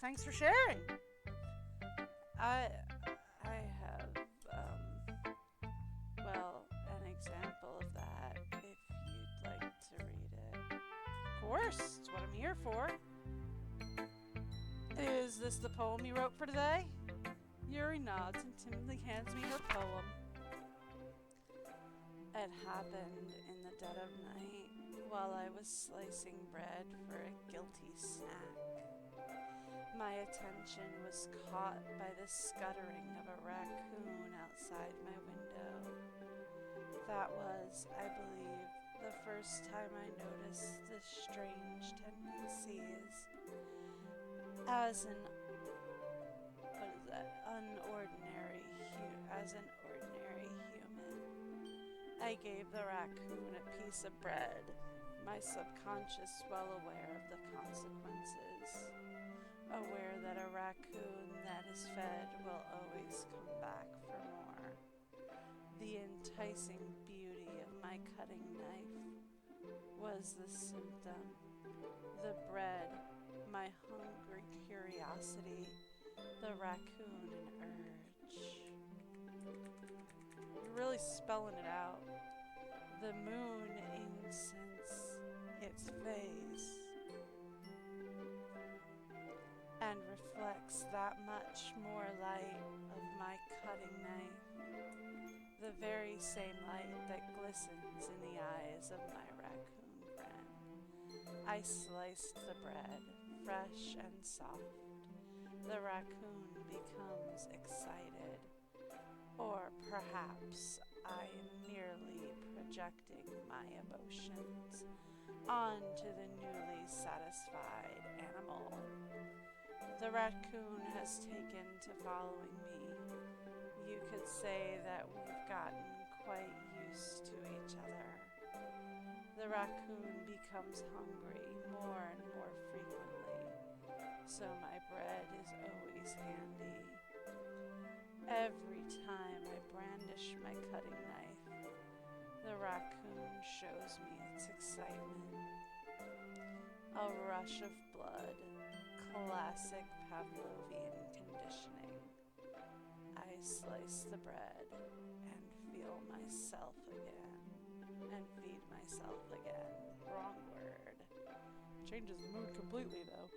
Thanks for sharing. I have, an example of that if you'd like to read it. Of course, it's what I'm here for. Is this the poem you wrote for today? Yuri nods and timidly hands me her poem. It happened in the dead of night while I was slicing bread for a guilty snack. My attention was caught by the scuttering of a raccoon outside my window. That was, I believe, the first time I noticed the strange tendencies as an unordinary as an ordinary human. I gave the raccoon a piece of bread, my subconscious well aware of the consequences, aware that a raccoon that is fed will always come back for more. The enticing beauty of my cutting knife was the symptom. The bread, my hungry curiosity, the raccoon an urge. You're really spelling it out. The moon incense its phase and reflects that much more light of my cutting knife, the very same light that glistens in the eyes of my raccoon friend. I sliced the bread, fresh and soft. The raccoon becomes excited, or perhaps I am merely projecting my emotions onto the newly satisfied animal. The raccoon has taken to following me. You could say that we've gotten quite used to each other. The raccoon becomes hungry more and more frequently, so my bread is always handy. Every time I brandish my cutting knife, the raccoon shows me its excitement. A rush of blood, classic Pavlovian conditioning. I slice the bread and feel myself again, and feed myself again. Wrong word. Changes the mood completely, though.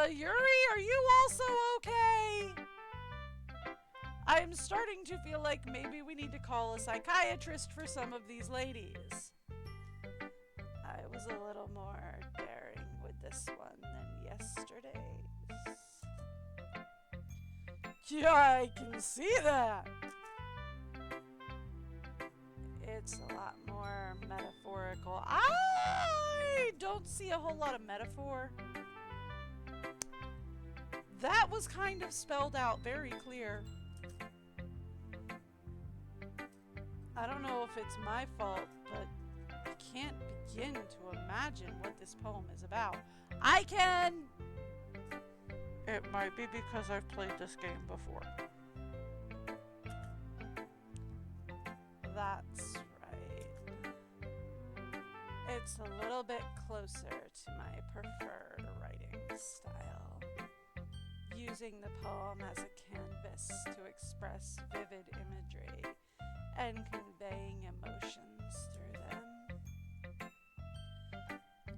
Yuri, are you also okay? I'm starting to feel like maybe we need to call a psychiatrist for some of these ladies. I was a little more daring with this one than yesterday's. Yeah, I can see that. It's a lot more metaphorical. I don't see a whole lot of metaphor. That was kind of spelled out very clear. I don't know if it's my fault, but I can't begin to imagine what this poem is about. I can! It might be because I've played this game before. That's right. It's a little bit closer to my preferred writing style. Using the poem as a canvas to express vivid imagery and conveying emotions through them.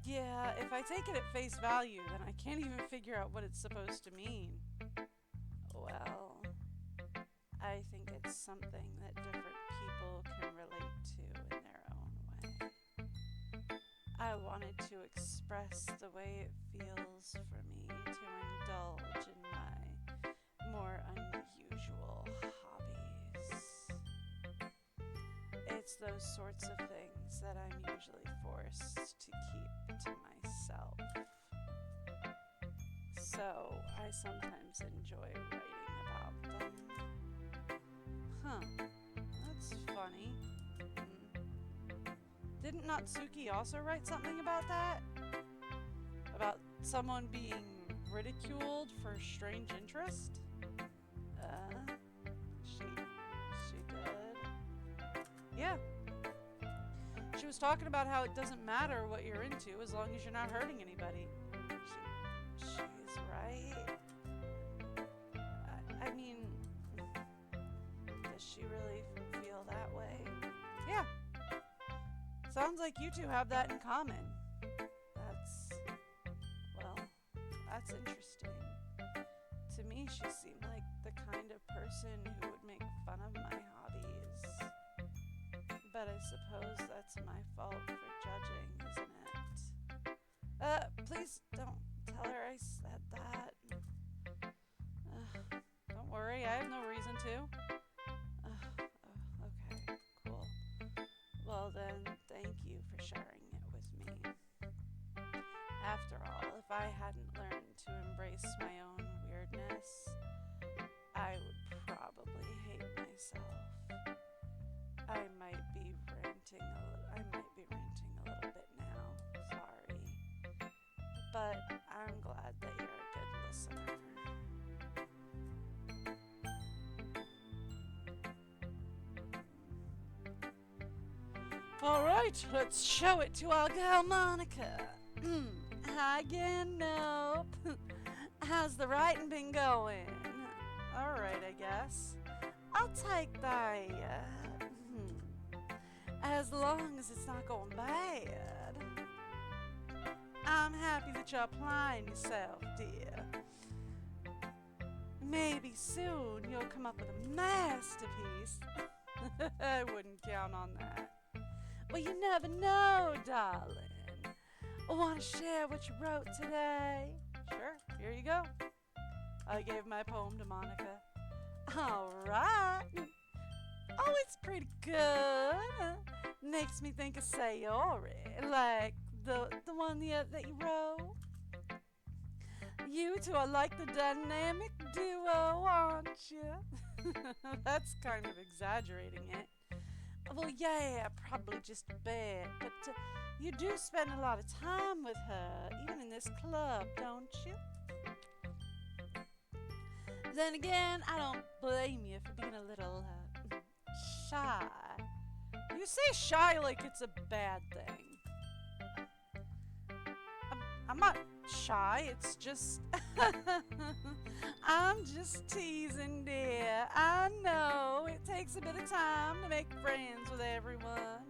Yeah, if I take it at face value, then I can't even figure out what it's supposed to mean. Well, I think it's something that different people can relate to in their own way. I wanted to express the way it feels for me to indulge in my more unusual hobbies. It's those sorts of things that I'm usually forced to keep to myself. So I sometimes enjoy writing about them. Huh, that's funny. Didn't Natsuki also write something about that? About someone being ridiculed for strange interest? She did. Yeah. She was talking about how it doesn't matter what you're into as long as you're not hurting anybody. She's right. I mean, does she really feel that way? Yeah. Sounds like you two have that in common. That's interesting. To me, she seemed like the kind of person who would make fun of my hobbies. But I suppose that's my fault for judging, isn't it? Please don't tell her I said that. Don't worry, I have no reason to. Okay, cool. Well then, thank you for sharing it with me. After all, if I hadn't learned to embrace my own weirdness, I would probably myself. I might be ranting a little bit now. Sorry. But I'm glad that you're a good listener. Alright, let's show it to our girl Monica. Hi again, nope. How's the writing been going? Alright, I guess. I'll take that. As long as it's not going bad. I'm happy that you're applying yourself, dear. Maybe soon you'll come up with a masterpiece. I wouldn't count on that. Well, you never know, darling. Want to share what you wrote today? Sure, here you go. I gave my poem to Monica. All right. Oh, it's pretty good. Makes me think of Sayori, like the one that you wrote. You two are like the dynamic duo, aren't you? That's kind of exaggerating it. Well, yeah, probably just a bit, but you do spend a lot of time with her, even in this club, don't you? Then again, I don't blame you for being a little shy. You say shy like it's a bad thing. I'm not shy, it's just... I'm just teasing, dear. I know it takes a bit of time to make friends with everyone.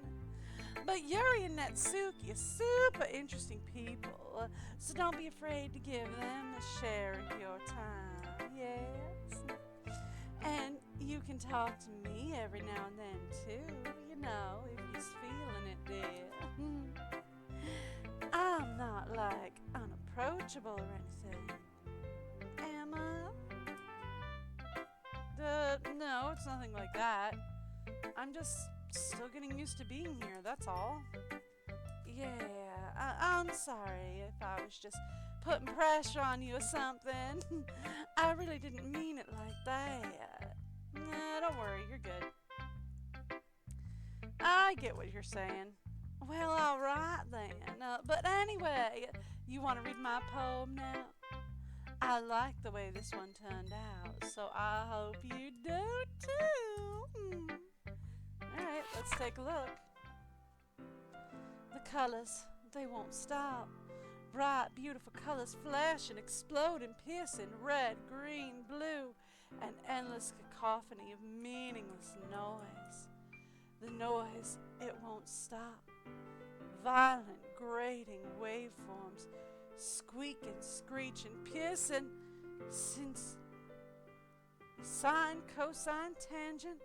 But Yuri and Natsuki are super interesting people, so don't be afraid to give them a share of your time, yes? And you can talk to me every now and then, too, you know, if he's feeling it, dear. I'm not, like, unapproachable or anything. Am I? No, it's nothing like that. I'm just still getting used to being here, that's all. Yeah, I'm sorry if I was just putting pressure on you or something. I really didn't mean it like that. Nah, don't worry, you're good. I get what you're saying. Well, alright then. But anyway, you want to read my poem now? I like the way this one turned out, so I hope you do too. Alright, let's take a look. The colors, they won't stop. Bright, beautiful colors flash and explode and pierce in red, green, blue, an endless cacophony of meaningless noise. The noise, it won't stop. Violent, grating waveforms, squeak and screech and piercing, since sine, cosine, tangent,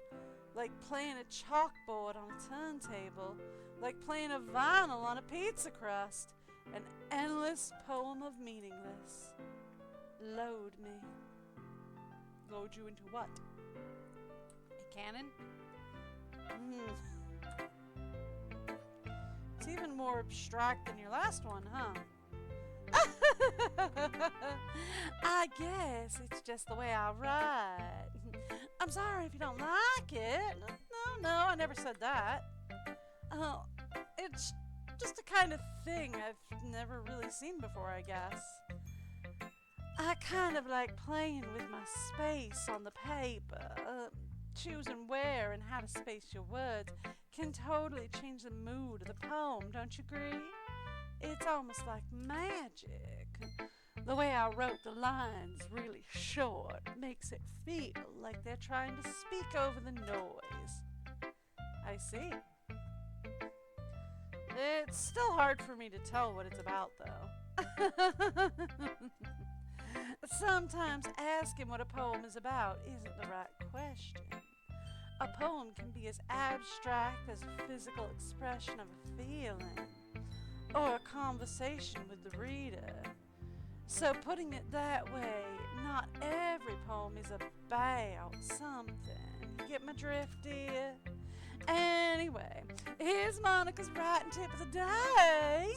like playing a chalkboard on a turntable, like playing a vinyl on a pizza crust, an endless poem of meaningless. Load me. Load you into what? A cannon? It's even more abstract than your last one, huh? I guess it's just the way I write. I'm sorry if you don't like it. No, I never said that. It's just a kind of thing I've never really seen before, I guess. I kind of like playing with my space on the paper. Choosing where and how to space your words can totally change the mood of the poem, don't you agree? It's almost like magic. The way I wrote the lines really short makes it feel like they're trying to speak over the noise. I see. It's still hard for me to tell what it's about, though. Sometimes asking what a poem is about isn't the right question. A poem can be as abstract as a physical expression of a feeling, or a conversation with the reader. So putting it that way, not every poem is about something. You get my drift, dear? Anyway, here's Monica's writing tip of the day.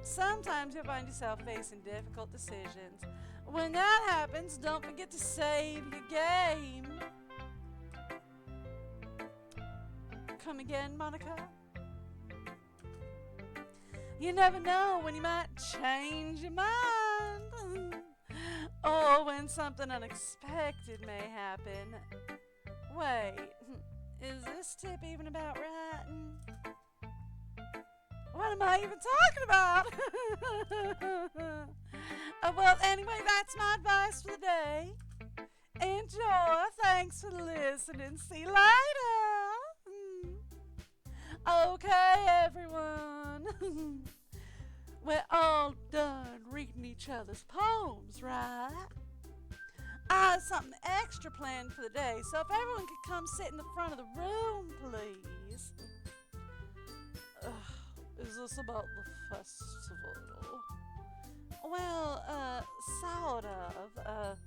Sometimes you'll find yourself facing difficult decisions. When that happens, don't forget to save your game. Come again, Monica? You never know when you might change your mind. Or when something unexpected may happen. Wait, is this tip even about writing? What am I even talking about? Well, anyway, that's my advice for the day. Enjoy. Thanks for listening. See you later. Okay, everyone. We're all done reading each other's poems, right? I have something extra planned for the day, so if everyone could come sit in the front of the room, please. Is this about the festival? Well, sort of.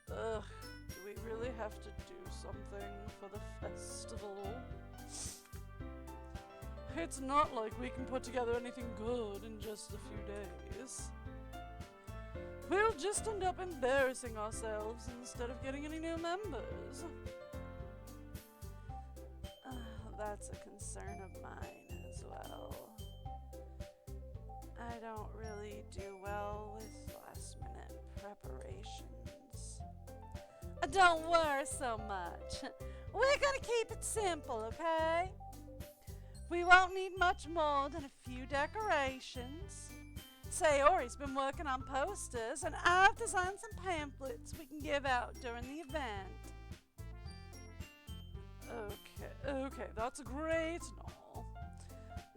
Do we really have to do something for the festival? It's not like we can put together anything good in just a few days. We'll just end up embarrassing ourselves instead of getting any new members. That's a concern of mine as well. I don't really do well with last-minute preparations. Don't worry so much. We're gonna keep it simple, okay? We won't need much more than a few decorations. Sayori's been working on posters, and I've designed some pamphlets we can give out during the event. Okay, that's great and all.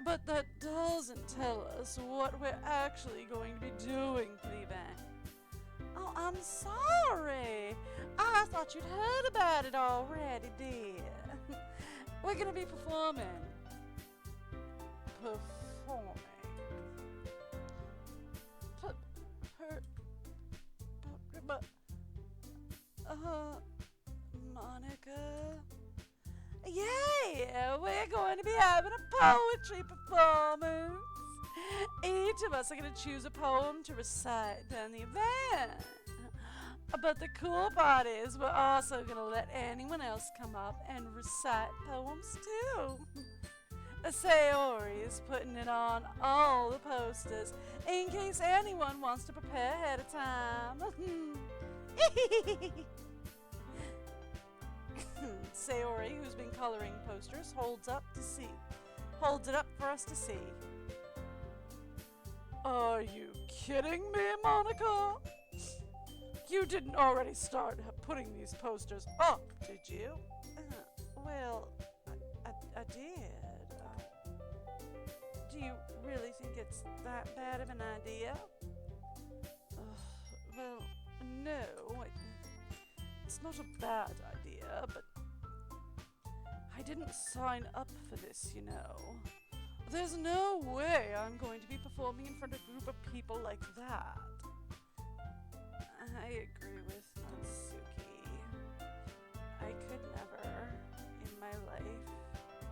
But that doesn't tell us what we're actually going to be doing for the event. Oh, I'm sorry. I thought you'd heard about it already, dear. We're going to be performing. Monica? Yeah, we're going to be having a poetry performance. Each of us are going to choose a poem to recite during the event. But the cool part is we're also going to let anyone else come up and recite poems too. Sayori is putting it on all the posters in case anyone wants to prepare ahead of time. Sayori, who's been coloring posters, holds it up for us to see. Are you kidding me, Monica? You didn't already start putting these posters up, did you? Well, I did. Do you really think it's that bad of an idea? Well, no, it's not a bad idea, but I didn't sign up for this, you know. There's no way I'm going to be performing in front of a group of people like that. I agree with Natsuki. I could never, in my life,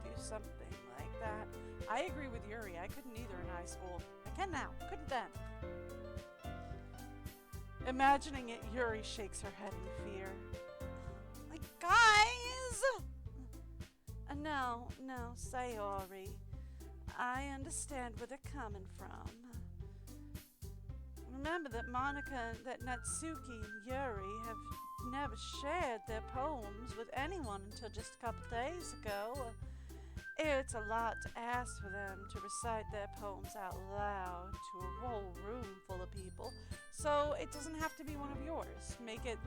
do something like that. I agree with Yuri. I couldn't either in high school. I can now. Couldn't then. Imagining it, Yuri shakes her head in fear. Like, guys! No, Sayori. I understand where they're coming from. Remember that Monica, that Natsuki and Yuri have never shared their poems with anyone until just a couple days ago. It's a lot to ask for them to recite their poems out loud to a whole room full of people, so it doesn't have to be one of yours. Make it,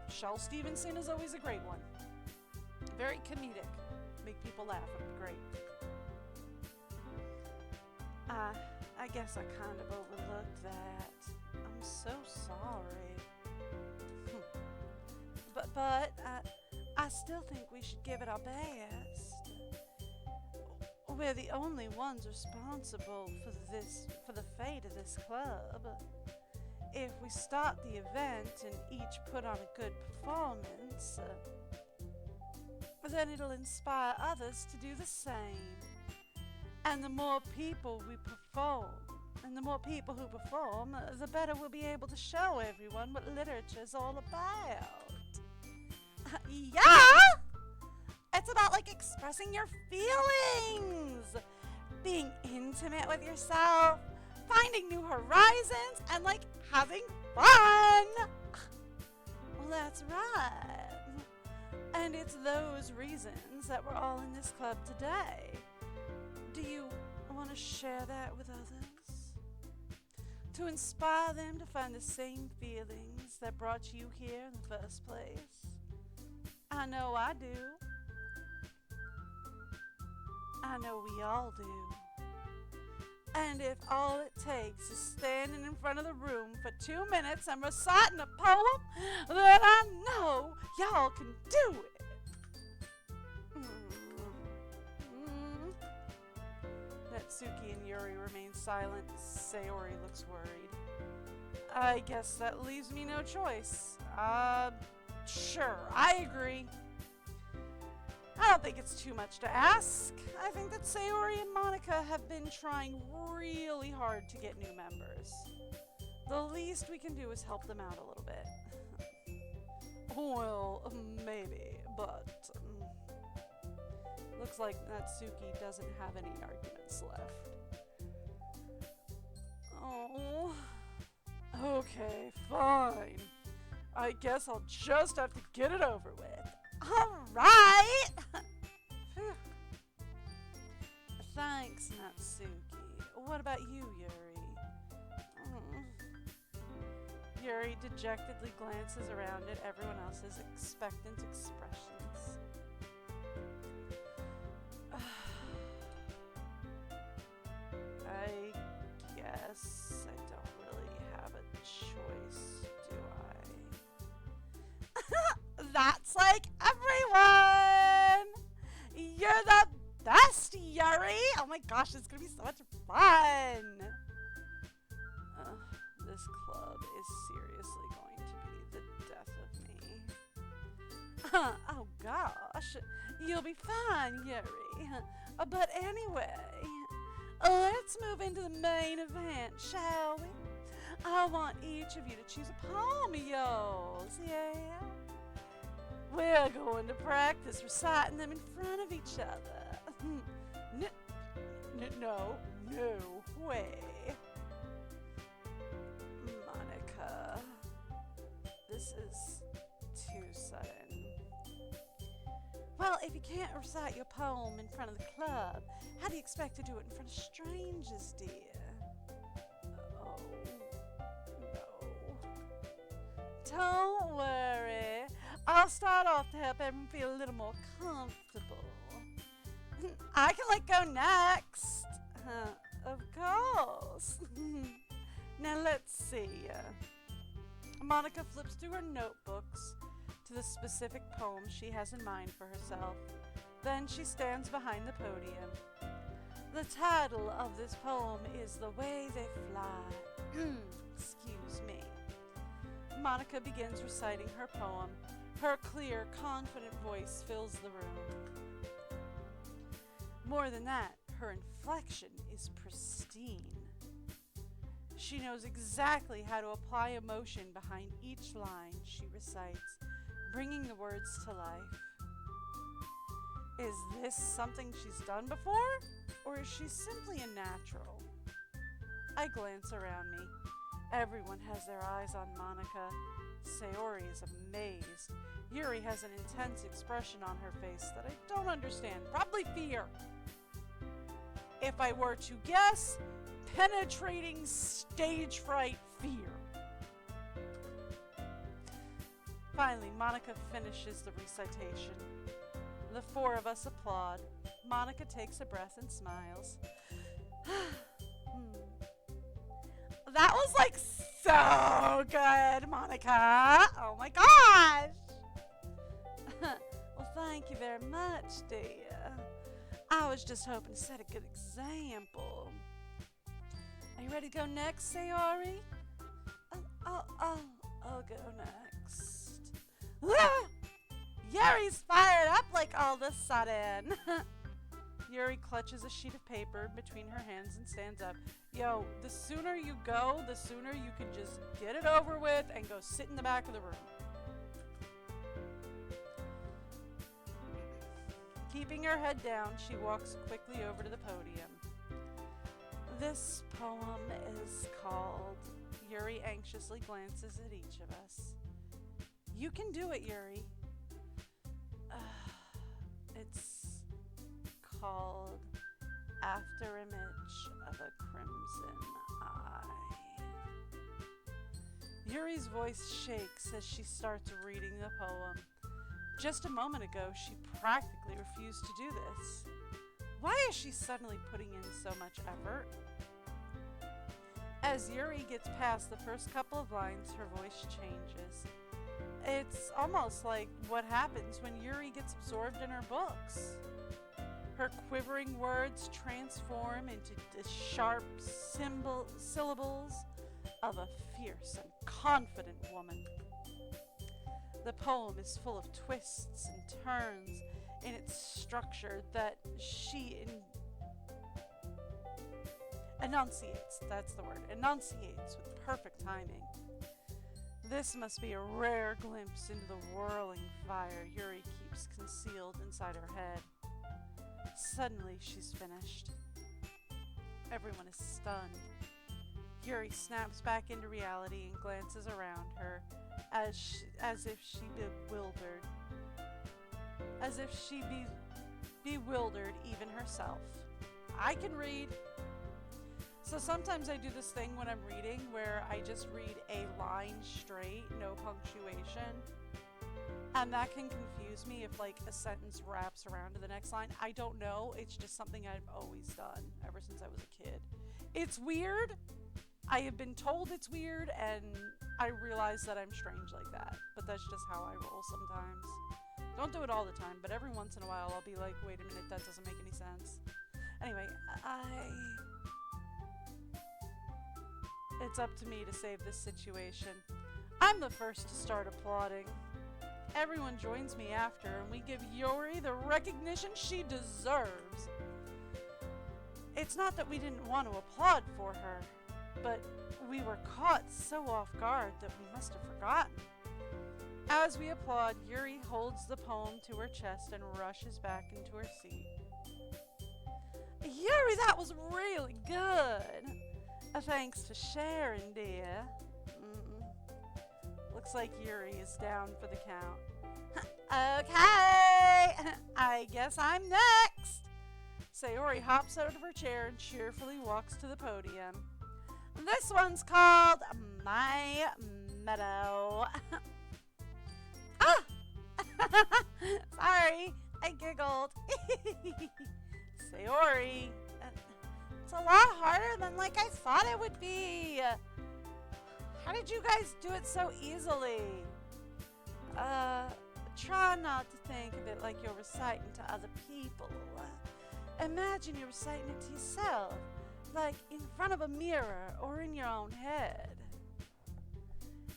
Shel Stevenson is always a great one. Very comedic. Make people laugh, it'll be great. I guess I kind of overlooked that. I'm so sorry. But I still think we should give it our best. We're the only ones responsible for the fate of this club. If we start the event and each put on a good performance, then it'll inspire others to do the same. And the more people we perform, and the more people who perform, the better we'll be able to show everyone what literature's all about. Yeah! It's about like expressing your feelings, being intimate with yourself, finding new horizons, and like having fun. Well, that's right. And it's those reasons that we're all in this club today. Do you want to share that with others? To inspire them to find the same feelings that brought you here in the first place? I know I do. I know we all do. And if all it takes is standing in front of the room for 2 minutes and reciting a poem, then I know y'all can do it. Natsuki and Yuri remain silent. Sayori looks worried. I guess that leaves me no choice. Sure, I agree. I don't think it's too much to ask. I think that Sayori and Monica have been trying really hard to get new members. The least we can do is help them out a little bit. Well, maybe, but looks like Natsuki doesn't have any arguments left. Oh, okay, fine. I guess I'll just have to get it over with. All right. Thanks, Natsuki. What about you, Yuri? Yuri dejectedly glances around at everyone else's expectant expressions. I guess I don't really have a choice, do I? That's like everyone! You're the best, Yuri! Oh my gosh, it's gonna be so much fun! This club is seriously going to be the death of me. Oh gosh, you'll be fine, Yuri. But anyway, let's move into the main event, shall we? I want each of you to choose a poem of yours, yeah? We're going to practice reciting them in front of each other. No way. Monica, this is too sudden. Well, if you can't recite your poem in front of the club, how do you expect to do it in front of strangers, dear? Oh, no. Don't worry. I'll start off to help everyone feel a little more comfortable. I can go next. Of course. Now let's see. Monica flips through her notebooks to the specific poem she has in mind for herself. Then she stands behind the podium. The title of this poem is The Way They Fly. Excuse me. Monica begins reciting her poem. Her clear, confident voice fills the room. More than that, her inflection is pristine. She knows exactly how to apply emotion behind each line she recites, bringing the words to life. Is this something she's done before, or is she simply a natural? I glance around me. Everyone has their eyes on Monica. Sayori is amazed. Yuri has an intense expression on her face that I don't understand. Probably fear. If I were to guess, penetrating stage fright fear. Finally, Monica finishes the recitation. The four of us applaud. Monica takes a breath and smiles. That was so good, Monica. Oh my gosh. Well, thank you very much, dear. I was just hoping to set a good example. Are you ready to go next, Sayori? I'll go next. Yuri's fired up all of a sudden. Yuri clutches a sheet of paper between her hands and stands up. Yo, the sooner you go, the sooner you can just get it over with and go sit in the back of the room. Keeping her head down, she walks quickly over to the podium. This poem is called Yuri anxiously glances at each of us. You can do it, Yuri. It's called Afterimage of a Crimson Eye. Yuri's voice shakes as she starts reading the poem. Just a moment ago, she practically refused to do this. Why is she suddenly putting in so much effort? As Yuri gets past the first couple of lines, her voice changes. It's almost like what happens when Yuri gets absorbed in her books. Her quivering words transform into the sharp syllables of a fierce and confident woman. The poem is full of twists and turns in its structure that she enunciates with perfect timing. This must be a rare glimpse into the whirling fire Yuri keeps concealed inside her head. Suddenly, she's finished. Everyone is stunned. Yuri snaps back into reality and glances around her as if she bewildered even herself. I can read. So sometimes I do this thing when I'm reading where I just read a line straight, no punctuation. And that can confuse me if like a sentence wraps around to the next line. I don't know. It's just something I've always done ever since I was a kid. It's weird. I have been told it's weird, and I realize that I'm strange like that. But that's just how I roll sometimes. Don't do it all the time, but every once in a while I'll be like, wait a minute, that doesn't make any sense. Anyway, it's up to me to save this situation. I'm the first to start applauding. Everyone joins me after, and we give Yuri the recognition she deserves. It's not that we didn't want to applaud for her, but we were caught so off guard that we must have forgotten. As we applaud, Yuri holds the poem to her chest and rushes back into her seat. Yuri, that was really good. Thanks for sharing, dear. Looks like Yuri is down for the count. Okay, I guess I'm next. Sayori hops out of her chair and cheerfully walks to the podium. This one's called My Meadow. Ah! Sorry, I giggled. Sayori, it's a lot harder than like I thought it would be. How did you guys do it so easily? Try not to think of it like you're reciting to other people. Imagine you're reciting it to yourself, like in front of a mirror or in your own head.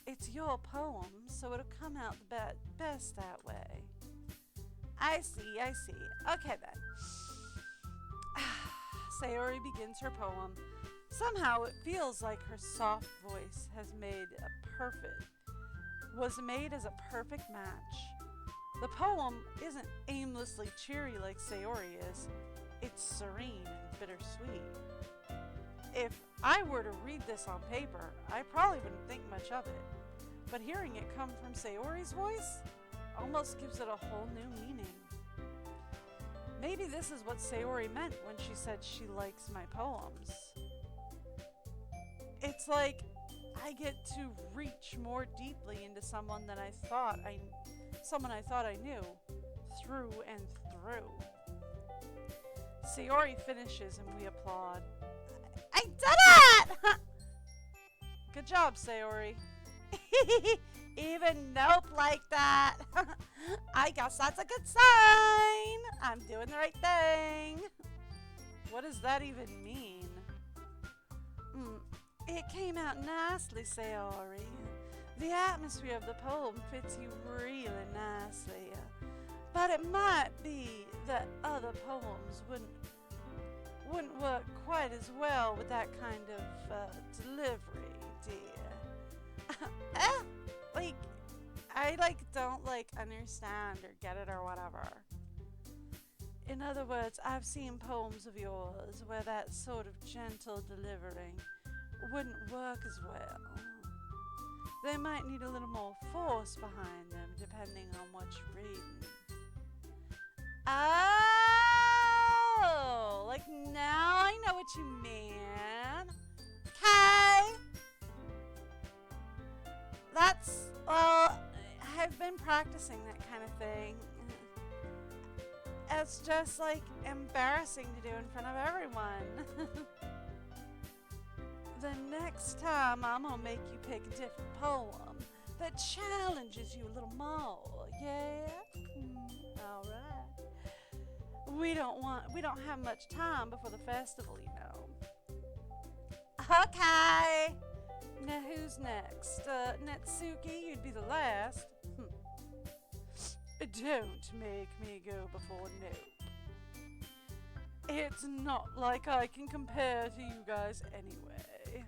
It's your poem, so it'll come out the best that way. I see. Okay then. Sayori begins her poem. Somehow it feels like her soft voice was made as a perfect match. The poem isn't aimlessly cheery like Sayori is. It's serene and bittersweet. If I were to read this on paper, I probably wouldn't think much of it. But hearing it come from Sayori's voice almost gives it a whole new meaning. Maybe this is what Sayori meant when she said she likes my poems. It's like I get to reach more deeply into someone I thought I knew, through and through. Sayori finishes and we applaud. I did it! Good job, Sayori. Even nope like that. I guess that's a good sign. I'm doing the right thing. What does that even mean? It came out nicely, Sayori. The atmosphere of the poem fits you really nicely. But it might be that other poems wouldn't work quite as well with that kind of delivery, dear. I don't understand or get it or whatever. In other words, I've seen poems of yours where that sort of gentle delivering wouldn't work as well. They might need a little more force behind them, depending on what you're reading. Oh, like now I know what you mean. Okay. I've been practicing that kind of thing. It's just like embarrassing to do in front of everyone. The next time I'm gonna make you pick a different poem that challenges you a little more, yeah? Alright. We don't have much time before the festival, you know. Okay. Now who's next? Natsuki, you'd be the last. Don't make me go before Nope. It's not like I can compare to you guys anyway.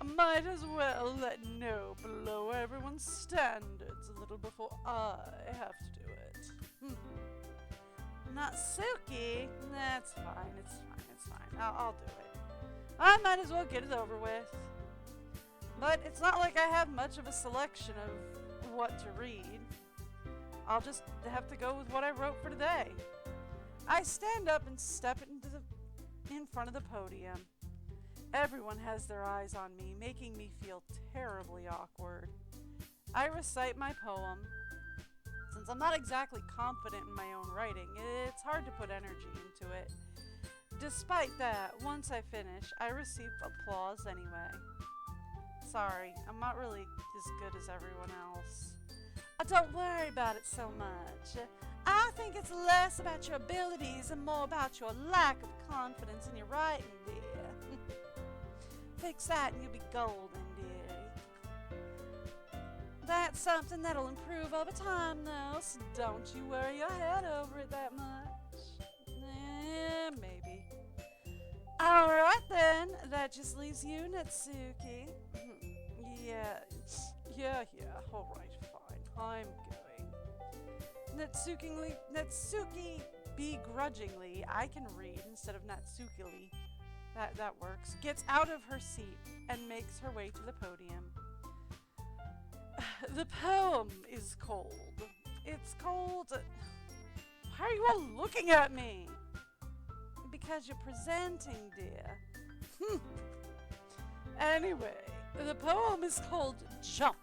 I might as well let Nope lower everyone's standards a little before I have to do it. Natsuki? That's fine, it's fine. I'll do it. I might as well get it over with. But it's not like I have much of a selection of what to read. I'll just have to go with what I wrote for today. I stand up and step in front of the podium. Everyone has their eyes on me, making me feel terribly awkward. I recite my poem. Since I'm not exactly confident in my own writing, it's hard to put energy into it. Despite that, once I finish, I receive applause anyway. Sorry, I'm not really as good as everyone else. Don't worry about it so much. I think it's less about your abilities and more about your lack of confidence in your writing, dear. Fix that and you'll be golden, dear. That's something that'll improve over time, though, so don't you worry your head over it that much. Maybe. Alright then, that just leaves you, Natsuki. Yeah, alright, fine. I'm going. Natsuki begrudgingly, I can read instead of Natsukili. That works. Gets out of her seat and makes her way to the podium. The poem is cold. It's cold. Why are you all looking at me? Because you're presenting, dear. Anyway, the poem is called Jump.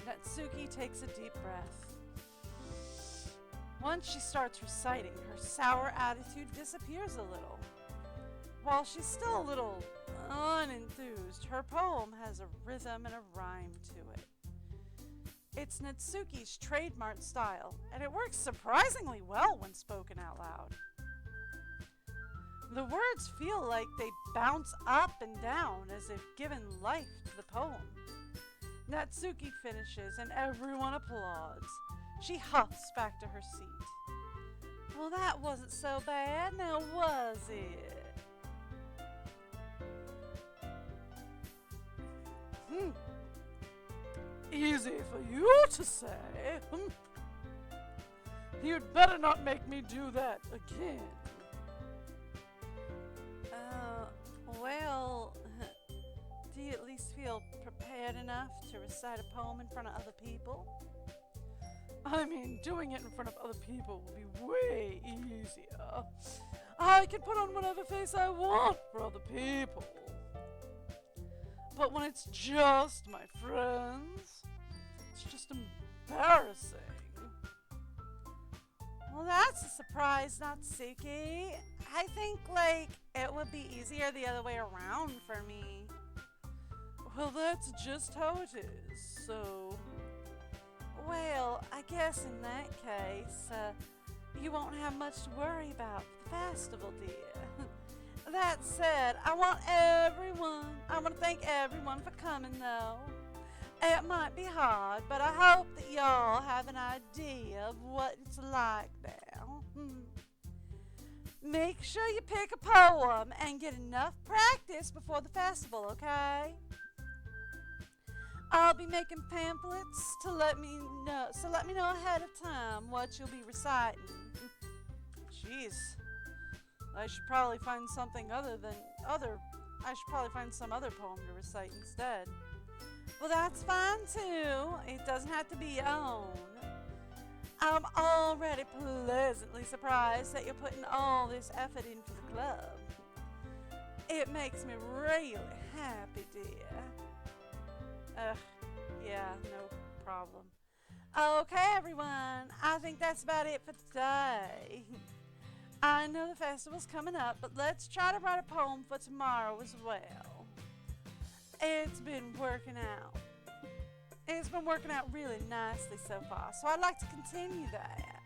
Natsuki takes a deep breath. Once she starts reciting, her sour attitude disappears a little. While she's still a little unenthused, her poem has a rhythm and a rhyme to it. It's Natsuki's trademark style, and it works surprisingly well when spoken out loud. The words feel like they bounce up and down as if given life to the poem. Natsuki finishes and everyone applauds. She huffs back to her seat. Well, that wasn't so bad, now was it? Easy for you to say. You'd better not make me do that again. Well, do you at least feel prepared enough to recite a poem in front of other people? I mean, doing it in front of other people will be way easier. I can put on whatever face I want for other people. But when it's just my friends, it's just embarrassing. Well, that's a surprise, Natsuki. I think, it would be easier the other way around for me. Well, that's just how it is, so... Well, I guess in that case, you won't have much to worry about for the festival, dear. That said, I want to thank everyone for coming, though. It might be hard, but I hope that y'all have an idea of what it's like now. Make sure you pick a poem and get enough practice before the festival, okay? I'll be making pamphlets to let me know, so let me know ahead of time what you'll be reciting. Jeez. I should probably find something I should probably find some other poem to recite instead. Well, that's fine too. It doesn't have to be your own. I'm already pleasantly surprised that you're putting all this effort in for the club. It makes me really happy, dear. Yeah, no problem. Okay, everyone. I think that's about it for today. I know the festival's coming up, but let's try to write a poem for tomorrow as well. It's been working out. It's been working out really nicely so far, so I'd like to continue that.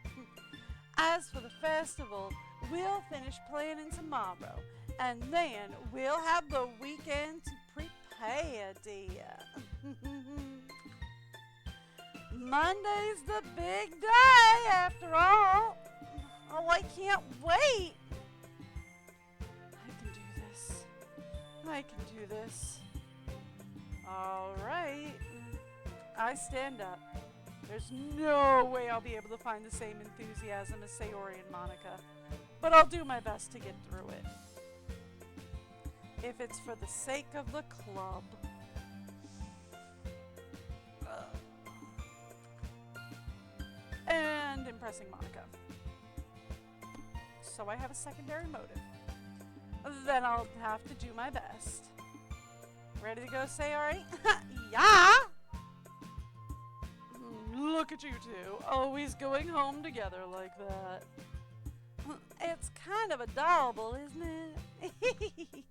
As for the festival, we'll finish planning tomorrow, and then we'll have the weekend to prepare, dear. Monday's the big day, after all. Oh, I can't wait. I can do this. I can do this. All right. I stand up. There's no way I'll be able to find the same enthusiasm as Sayori and Monica, but I'll do my best to get through it. If it's for the sake of the club. And impressing Monica. So I have a secondary motive. Then I'll have to do my best. Ready to go, Sayori? Yeah! Look at you two, always going home together like that. It's kind of adorable, isn't it?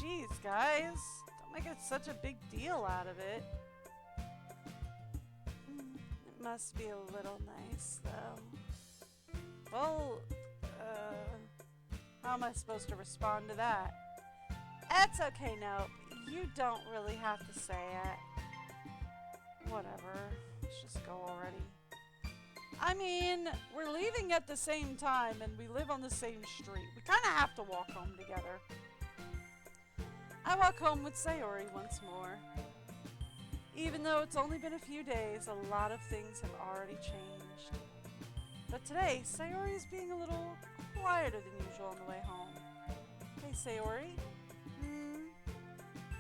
Jeez, guys. Don't make it such a big deal out of it. It must be a little nice, though. Well, how am I supposed to respond to that? It's okay, Nope. You don't really have to say it. Whatever. Let's just go already. I mean, we're leaving at the same time and we live on the same street. We kind of have to walk home together. I walk home with Sayori once more. Even though it's only been a few days, a lot of things have already changed. But today, Sayori is being a little quieter than usual on the way home. Hey, Sayori.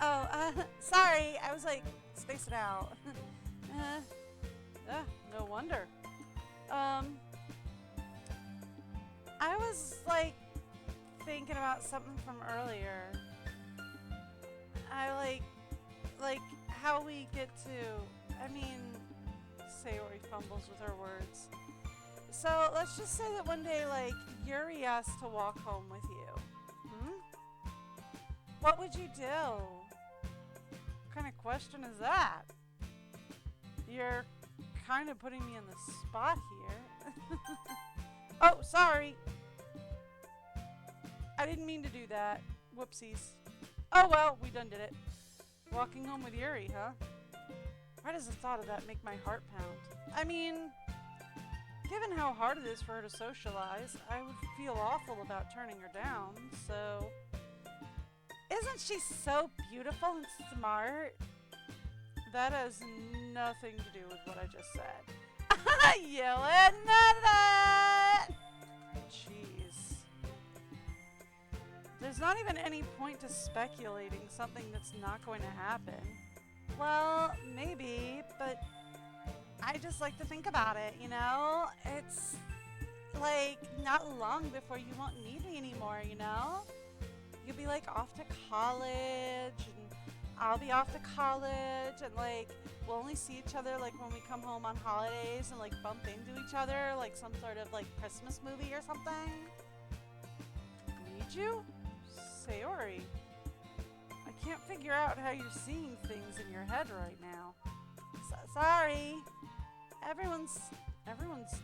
Oh, sorry. I was like, spacing out. No wonder. I was like thinking about something from earlier. I like how we get to, I mean, Sayori fumbles with her words. So let's just say that one day, like, Yuri asked to walk home with you. What would you do? What kind of question is that? You're kind of putting me in the spot here. Oh, sorry. I didn't mean to do that. Whoopsies. Oh well, we done did it. Walking home with Yuri, huh? Why does the thought of that make my heart pound? I mean, given how hard it is for her to socialize, I would feel awful about turning her down, so... Isn't she so beautiful and smart? That has nothing to do with what I just said. You admit it! Jeez. There's not even any point to speculating something that's not going to happen. Well, maybe, but I just like to think about it, you know? It's like not long before you won't need me anymore, you know? You'll be like off to college, and I'll be off to college, and like we'll only see each other like when we come home on holidays and like bump into each other like some sort of like Christmas movie or something. Need you? Sayori. I can't figure out how you're seeing things in your head right now. Sorry. Everyone's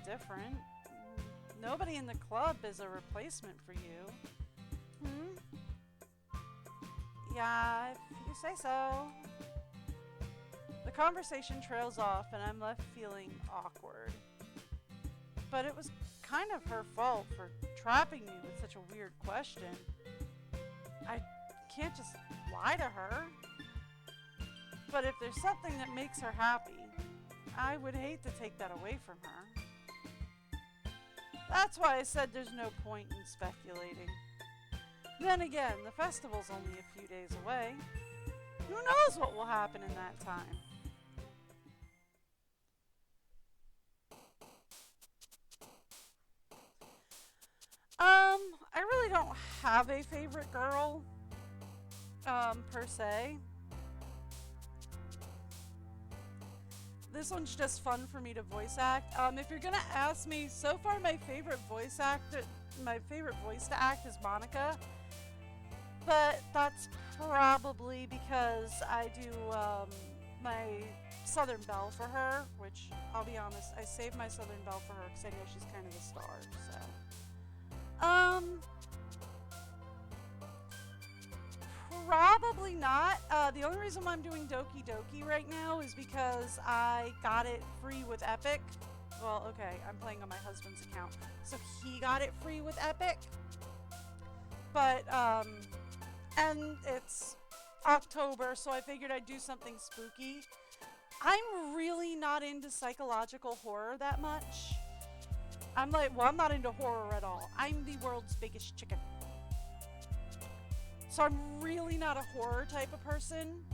different. Nobody in the club is a replacement for you. Yeah, if you say so. The conversation trails off and I'm left feeling awkward. But it was kind of her fault for trapping me with such a weird question. I can't just lie to her. But if there's something that makes her happy, I would hate to take that away from her. That's why I said there's no point in speculating. Then again, the festival's only a few days away. Who knows what will happen in that time? I really don't have a favorite girl, per se. This one's just fun for me to voice act. If you're gonna ask me, so far my favorite voice to act is Monica, but that's probably because I do my Southern Belle for her, which I'll be honest, I saved my Southern Belle for her because I know she's kind of a star. So, probably not. The only reason why I'm doing Doki Doki right now is because I got it free with Epic. Well, okay, I'm playing on my husband's account, so he got it free with Epic. But, and it's October, so I figured I'd do something spooky. I'm really not into psychological horror that much. I'm not into horror at all. I'm the world's biggest chicken. So I'm really not a horror type of person.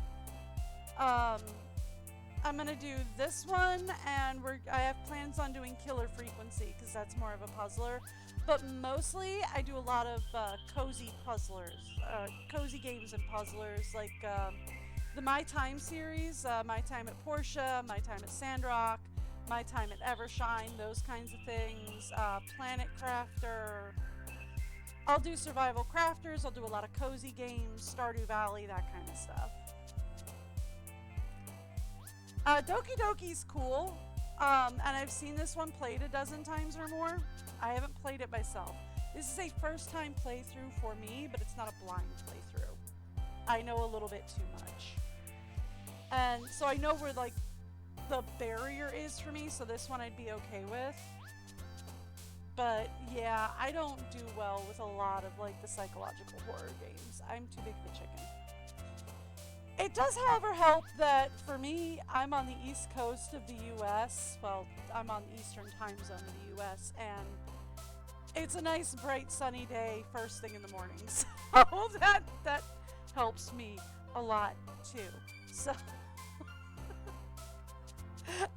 I'm gonna do this one, and I have plans on doing Killer Frequency, because that's more of a puzzler. But mostly, I do a lot of cozy puzzlers, cozy games and puzzlers, like the My Time series, My Time at Portia, My Time at Sandrock, My Time at Evershine, those kinds of things, Planet Crafter. I'll do survival crafters, I'll do a lot of cozy games, Stardew Valley, that kind of stuff. Doki Doki's cool, and I've seen this one played a dozen times or more. I haven't played it myself. This is a first time playthrough for me, but it's not a blind playthrough. I know a little bit too much. And so I know where like the barrier is for me, so this one I'd be okay with. But yeah, I don't do well with a lot of like the psychological horror games. I'm too big of a chicken. It does, however, help that for me, I'm on the east coast of the US. Well, I'm on the eastern time zone of the US, and it's a nice, bright, sunny day first thing in the morning. So that helps me a lot too. So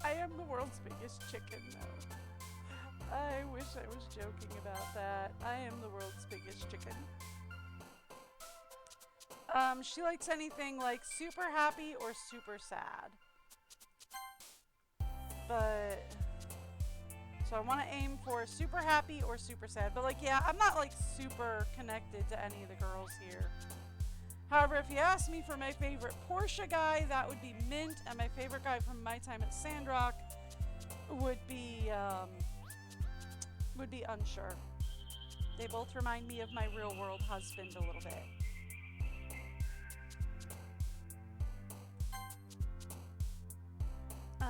I am the world's biggest chicken, though. I wish I was joking about that. I am the world's biggest chicken. She likes anything like super happy or super sad. But, so I want to aim for super happy or super sad. But like, yeah, I'm not like super connected to any of the girls here. However, if you ask me for my favorite Portia guy, that would be Mint. And my favorite guy from My Time at Sandrock would be Unsure. They both remind me of my real world husband a little bit.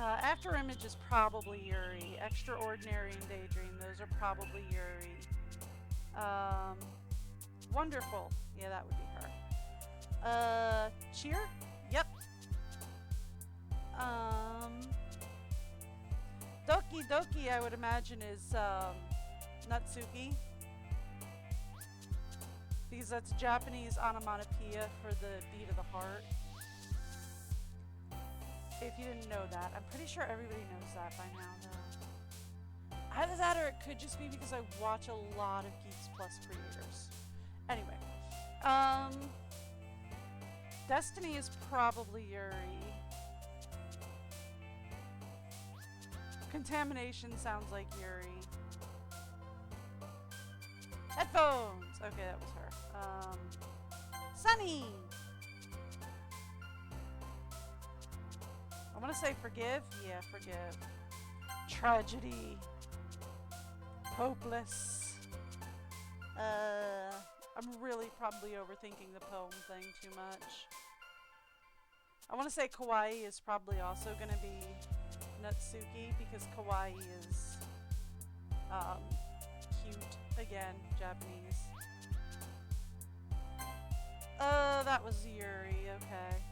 After Image is probably Yuri. Extraordinary and Daydream, those are probably Yuri. Wonderful, yeah, that would be her. Cheer? Yep. Doki Doki, I would imagine, is Natsuki. Because that's Japanese onomatopoeia for the beat of the heart. If you didn't know that. I'm pretty sure everybody knows that by now, though. Either that or it could just be because I watch a lot of Geeks Plus creators. Anyway. Destiny is probably Yuri. Contamination sounds like Yuri. Headphones! Okay, that was her. Sunny! I want to say Forgive. Yeah, Forgive. Tragedy. Hopeless. I'm really probably overthinking the poem thing too much. I want to say Kawaii is probably also going to be Natsuki because Kawaii is cute. Again, Japanese. That was Yuri. Okay.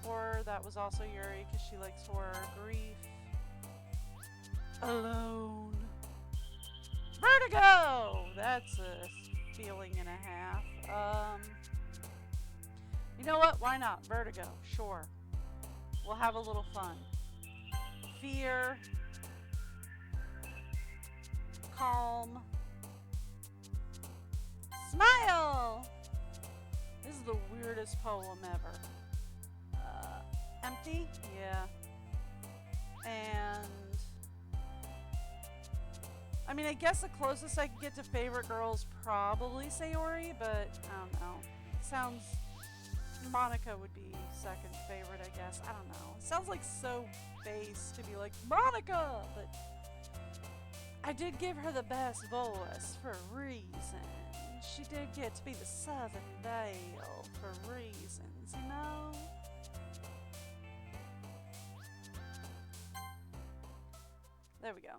Horror, that was also Yuri, because she likes horror. Grief. Alone. Vertigo! That's a feeling and a half. You know what? Why not? Vertigo. Sure. We'll have a little fun. Fear. Calm. Smile! This is the weirdest poem ever. Empty? Yeah. And I mean, I guess the closest I could get to favorite girl is probably Sayori, but I don't know. It sounds... Monica would be second favorite, I guess. I don't know. It sounds like so base to be like, Monica! But I did give her the best voice for a reason. She did get to be the Southern Belle for reasons, you know? There we go.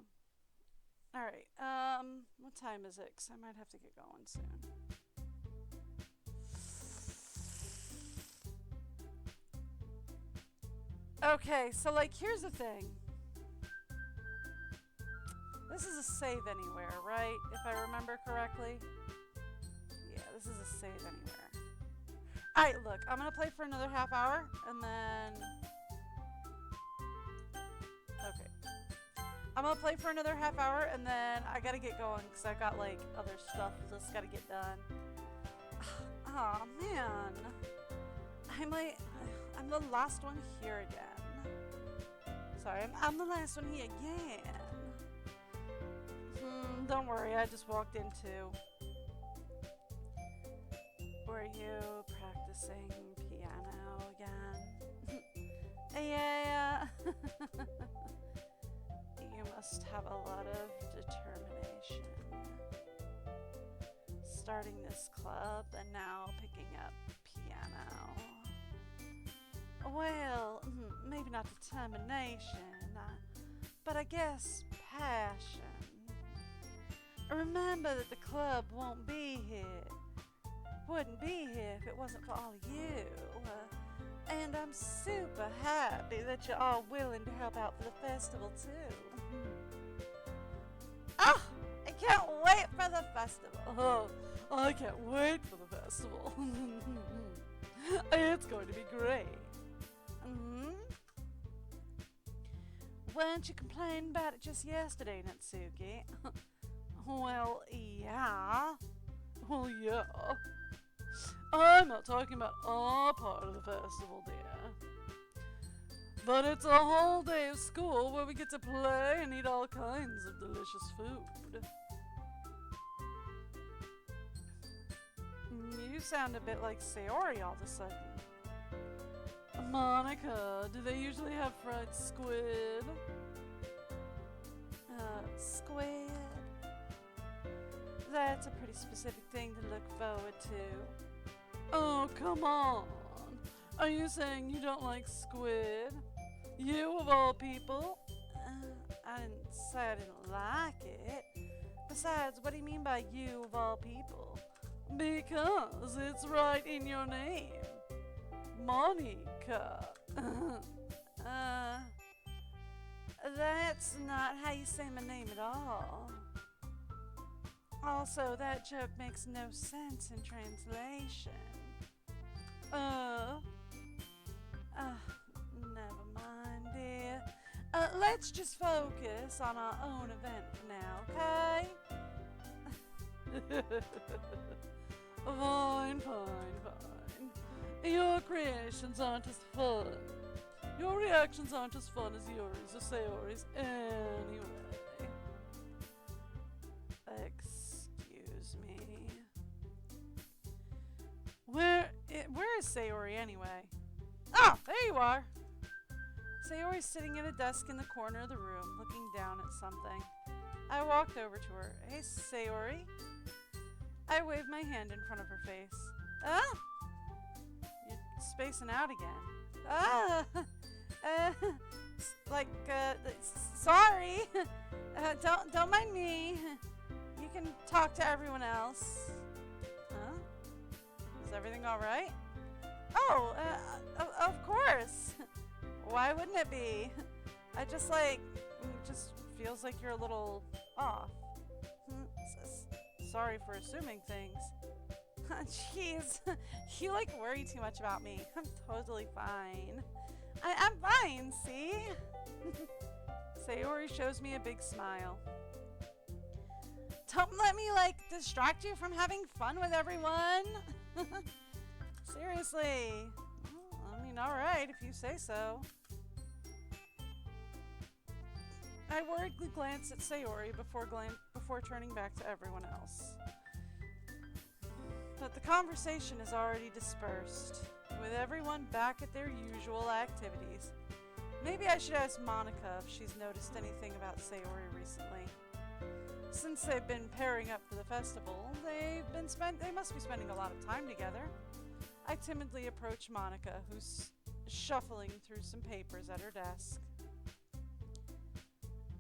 Alright, what time is it? 'Cause I might have to get going soon. Okay, so like, here's the thing. This is a save anywhere, right? If I remember correctly. Yeah, this is a save anywhere. Alright, look, I'm gonna play for another half hour, and then... Okay. I'm gonna play for another half hour, and then I gotta get going, because I've got, like, other stuff that's gotta get done. Aw, man. I'm the last one here again. Sorry, I'm the last one here again. Don't worry, I just walked into... Were you practicing piano again? Yeah. You must have a lot of determination. Starting this club and now picking up piano. Well, maybe not determination, but I guess passion. Remember that the club wouldn't be here if it wasn't for all of you. And I'm super happy that you're all willing to help out for the festival too. Oh, I can't wait for the festival. Oh, I can't wait for the festival. It's going to be great. Weren't you complaining about it just yesterday, Natsuki? Well, yeah. Well, yeah. I'm not talking about our part of the festival, dear. But it's a whole day of school where we get to play and eat all kinds of delicious food. You sound a bit like Sayori all of a sudden. Monica, do they usually have fried squid? Squid? That's a pretty specific thing to look forward to. Oh, come on. Are you saying you don't like squid? You, of all people? I didn't say I didn't like it. Besides, what do you mean by you, of all people? Because it's right in your name. Monica. That's not how you say my name at all. Also, that joke makes no sense in translation. Never mind, dear. Let's just focus on our own event for now, okay? Fine. Your creations aren't as fun. Your reactions aren't as fun as Yuri's or Sayori's anyway. Excuse me. Where is Sayori anyway? Oh, there you are! Sayori's sitting at a desk in the corner of the room, looking down at something. I walked over to her. Hey, Sayori? I waved my hand in front of her face. Ah! You're spacing out again. Ah! Sorry! Don't mind me. You can talk to everyone else. Huh? Is everything alright? Oh, of course. Why wouldn't it be? I just like, it just feels like you're a little off. Sorry for assuming things. Jeez, you like worry too much about me. I'm totally fine. I'm fine, see? Sayori shows me a big smile. Don't let me, like, distract you from having fun with everyone. Seriously. Well, I mean, alright, if you say so. I worriedly glance at Sayori before turning back to everyone else. But the conversation is already dispersed, with everyone back at their usual activities. Maybe I should ask Monica if she's noticed anything about Sayori recently. Since they've been pairing up for the festival, they must be spending a lot of time together. I timidly approach Monica, who's shuffling through some papers at her desk.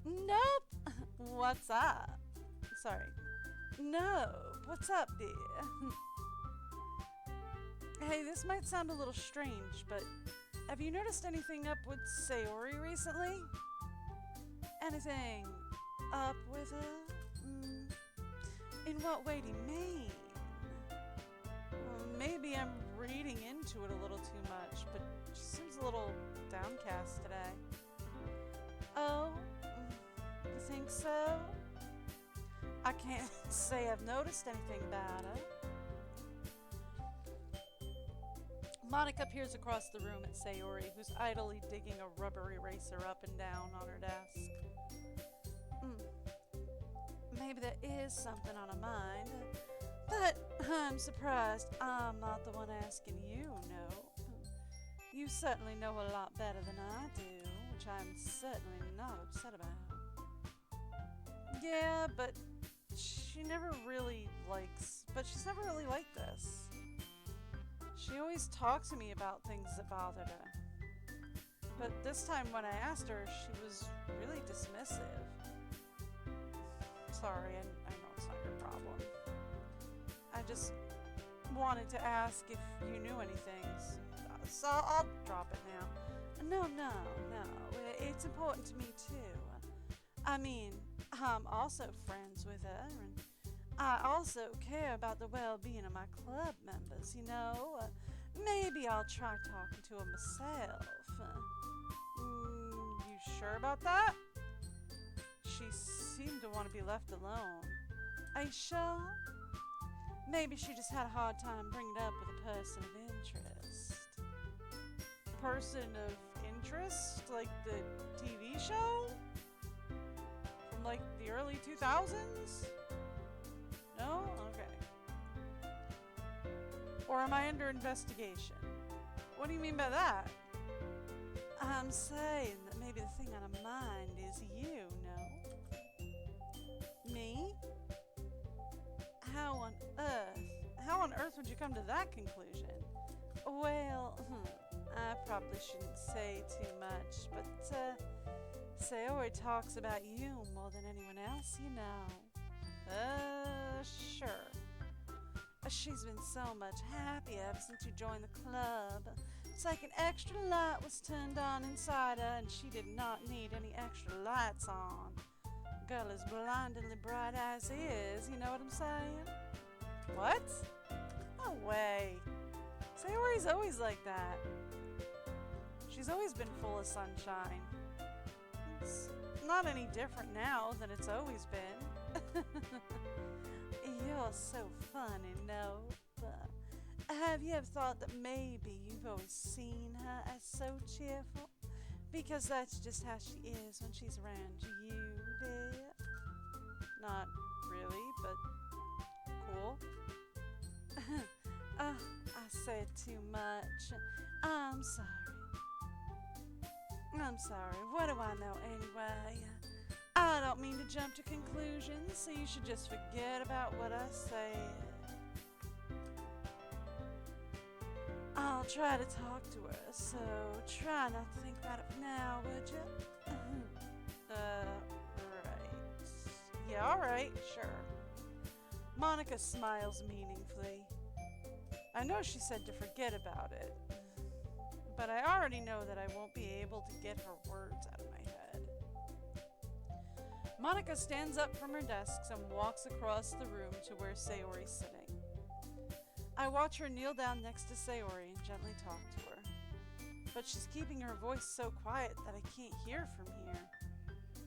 Nope. What's up? Sorry. No. What's up, dear? Hey, this might sound a little strange, but have you noticed anything up with Sayori recently? Anything up with her? In what way do you mean? Maybe I'm reading into it a little too much, but she seems a little downcast today. Oh, you think so? I can't say I've noticed anything about her. Monica peers across the room at Sayori, who's idly digging a rubber eraser up and down on her desk. Maybe there is something on her mind, but I'm surprised I'm not the one asking you, no. You certainly know a lot better than I do, which I'm certainly not upset about. Yeah, but she's never really liked this. She always talked to me about things that bothered her. But this time when I asked her, she was really dismissive. Sorry, I know it's not your problem. I just wanted to ask if you knew anything, so I'll drop it now. No, it's important to me too. I mean, I'm also friends with her, and I also care about the well-being of my club members, you know. Maybe I'll try talking to her myself. You sure about that? She seemed to want to be left alone. Are you sure? Maybe she just had a hard time bringing it up with a person of interest. Person of interest? Like the TV show? From like the early 2000s? No? Okay. Or am I under investigation? What do you mean by that? I'm saying that maybe the thing on her mind is you, no? Me? How on earth would you come to that conclusion? Well, I probably shouldn't say too much, but Sayori talks about you more than anyone else, you know. Sure. She's been so much happier ever since you joined the club. It's like an extra light was turned on inside her, and she did not need any extra lights on. Girl is blindingly bright as is, you know what I'm saying? What? No way. Sayori's always like that. She's always been full of sunshine. It's not any different now than it's always been. You're so funny, no? But have you ever thought that maybe you've always seen her as so cheerful? Because that's just how she is when she's around you, dear. Not really, but cool. I said too much. I'm sorry. What do I know anyway? I don't mean to jump to conclusions, so you should just forget about what I said. I'll try to talk to her, so try not to think about it for now, would you? Right. Yeah, alright, sure. Monica smiles meaningfully. I know she said to forget about it, but I already know that I won't be able to get her words out of my head. Monica stands up from her desk and walks across the room to where Sayori's sitting. I watch her kneel down next to Sayori and gently talk to her. But she's keeping her voice so quiet that I can't hear from here.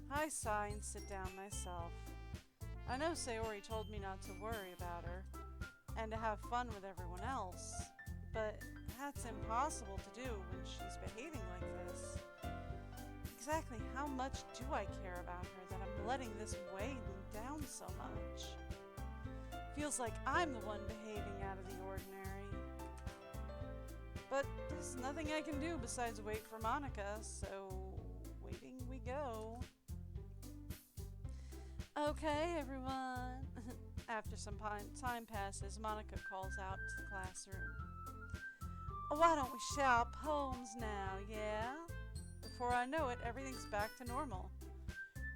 I sigh and sit down myself. I know Sayori told me not to worry about her and to have fun with everyone else, but that's impossible to do when she's behaving like this. Exactly how much do I care about her that I'm letting this weigh me down so much? Feels like I'm the one behaving out of the ordinary. But there's nothing I can do besides wait for Monica, so waiting we go. Okay, everyone. After some time passes, Monica calls out to the classroom. Why don't we share our poems now, yeah? Before I know it, everything's back to normal.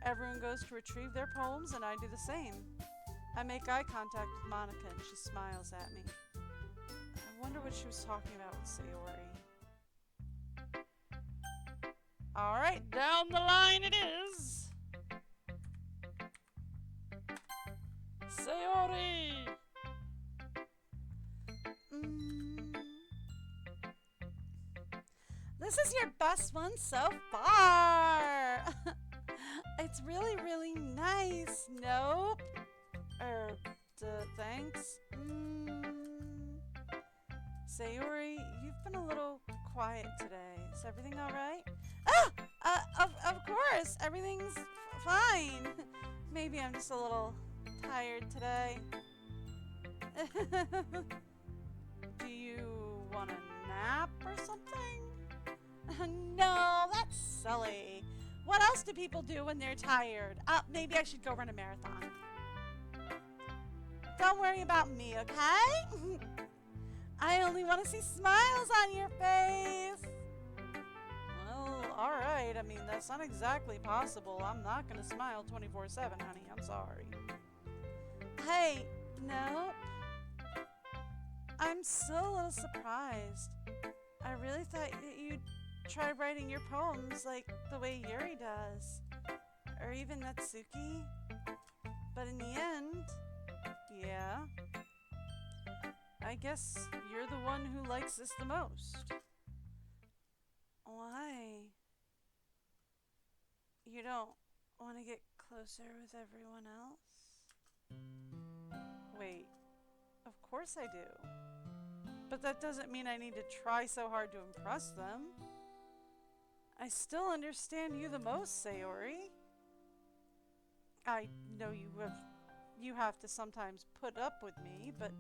Everyone goes to retrieve their poems, and I do the same. I make eye contact with Monica, and she smiles at me. I wonder what she was talking about with Sayori. Alright, down the line it is! Sayori! This is your best one so far! It's really, really nice. Nope. Thanks. Sayori, you've been a little quiet today. Is everything alright? Of course. Everything's fine. Maybe I'm just a little tired today. Do you want a nap or something? No, that's silly. What else do people do when they're tired? Maybe I should go run a marathon. Don't worry about me, okay? I only want to see smiles on your face. Well, alright. I mean, that's not exactly possible. I'm not going to smile 24/7, honey. I'm sorry. Hey, no. I'm still a little surprised. I really thought that you'd try writing your poems like the way Yuri does. Or even Natsuki. But in the end, yeah. I guess you're the one who likes this the most. Why? You don't want to get closer with everyone else? Wait, of course I do. But that doesn't mean I need to try so hard to impress them. I still understand you the most, Sayori. I know you have to sometimes put up with me, but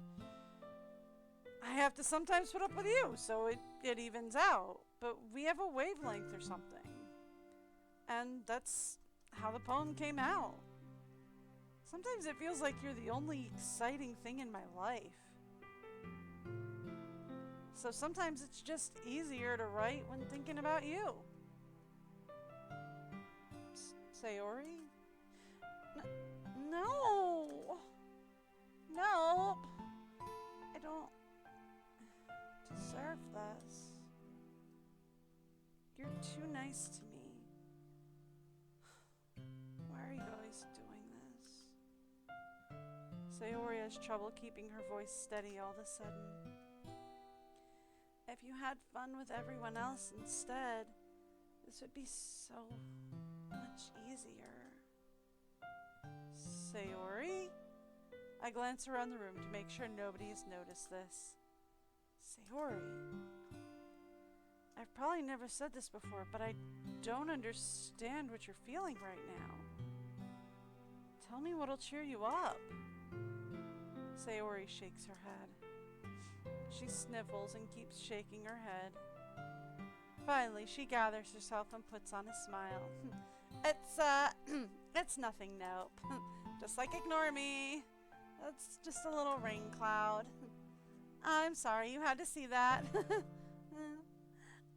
I have to sometimes put up with you, so it evens out. But we have a wavelength or something. And that's how the poem came out. Sometimes it feels like you're the only exciting thing in my life. So sometimes it's just easier to write when thinking about you. Sayori? No! Nope! I don't deserve this. You're too nice to me. Why are you always doing this? Sayori has trouble keeping her voice steady all of a sudden. If you had fun with everyone else instead, this would be so much easier. Sayori? I glance around the room to make sure nobody has noticed this. Sayori. I've probably never said this before, but I don't understand what you're feeling right now. Tell me what'll cheer you up. Sayori shakes her head. She sniffles and keeps shaking her head. Finally, she gathers herself and puts on a smile. It's nothing, nope. Just like ignore me. That's just a little rain cloud. I'm sorry you had to see that.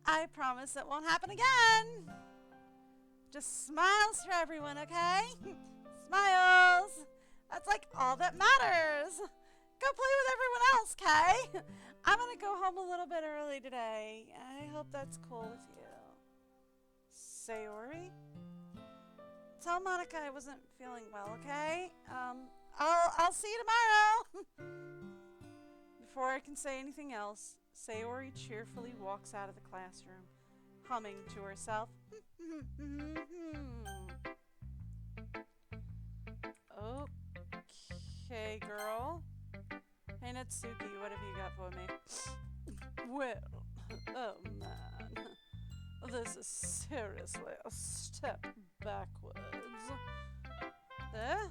I promise it won't happen again. Just smiles for everyone, okay? Smiles! That's like all that matters. Go play with everyone else, Kay. I'm gonna go home a little bit early today. I hope that's cool with you. Sayori? Tell Monica I wasn't feeling well, okay? I'll see you tomorrow. Before I can say anything else, Sayori cheerfully walks out of the classroom, humming to herself. Okay, girl. Hey, Natsuki, what have you got for me? Well, oh man. This is seriously a step backwards. Eh?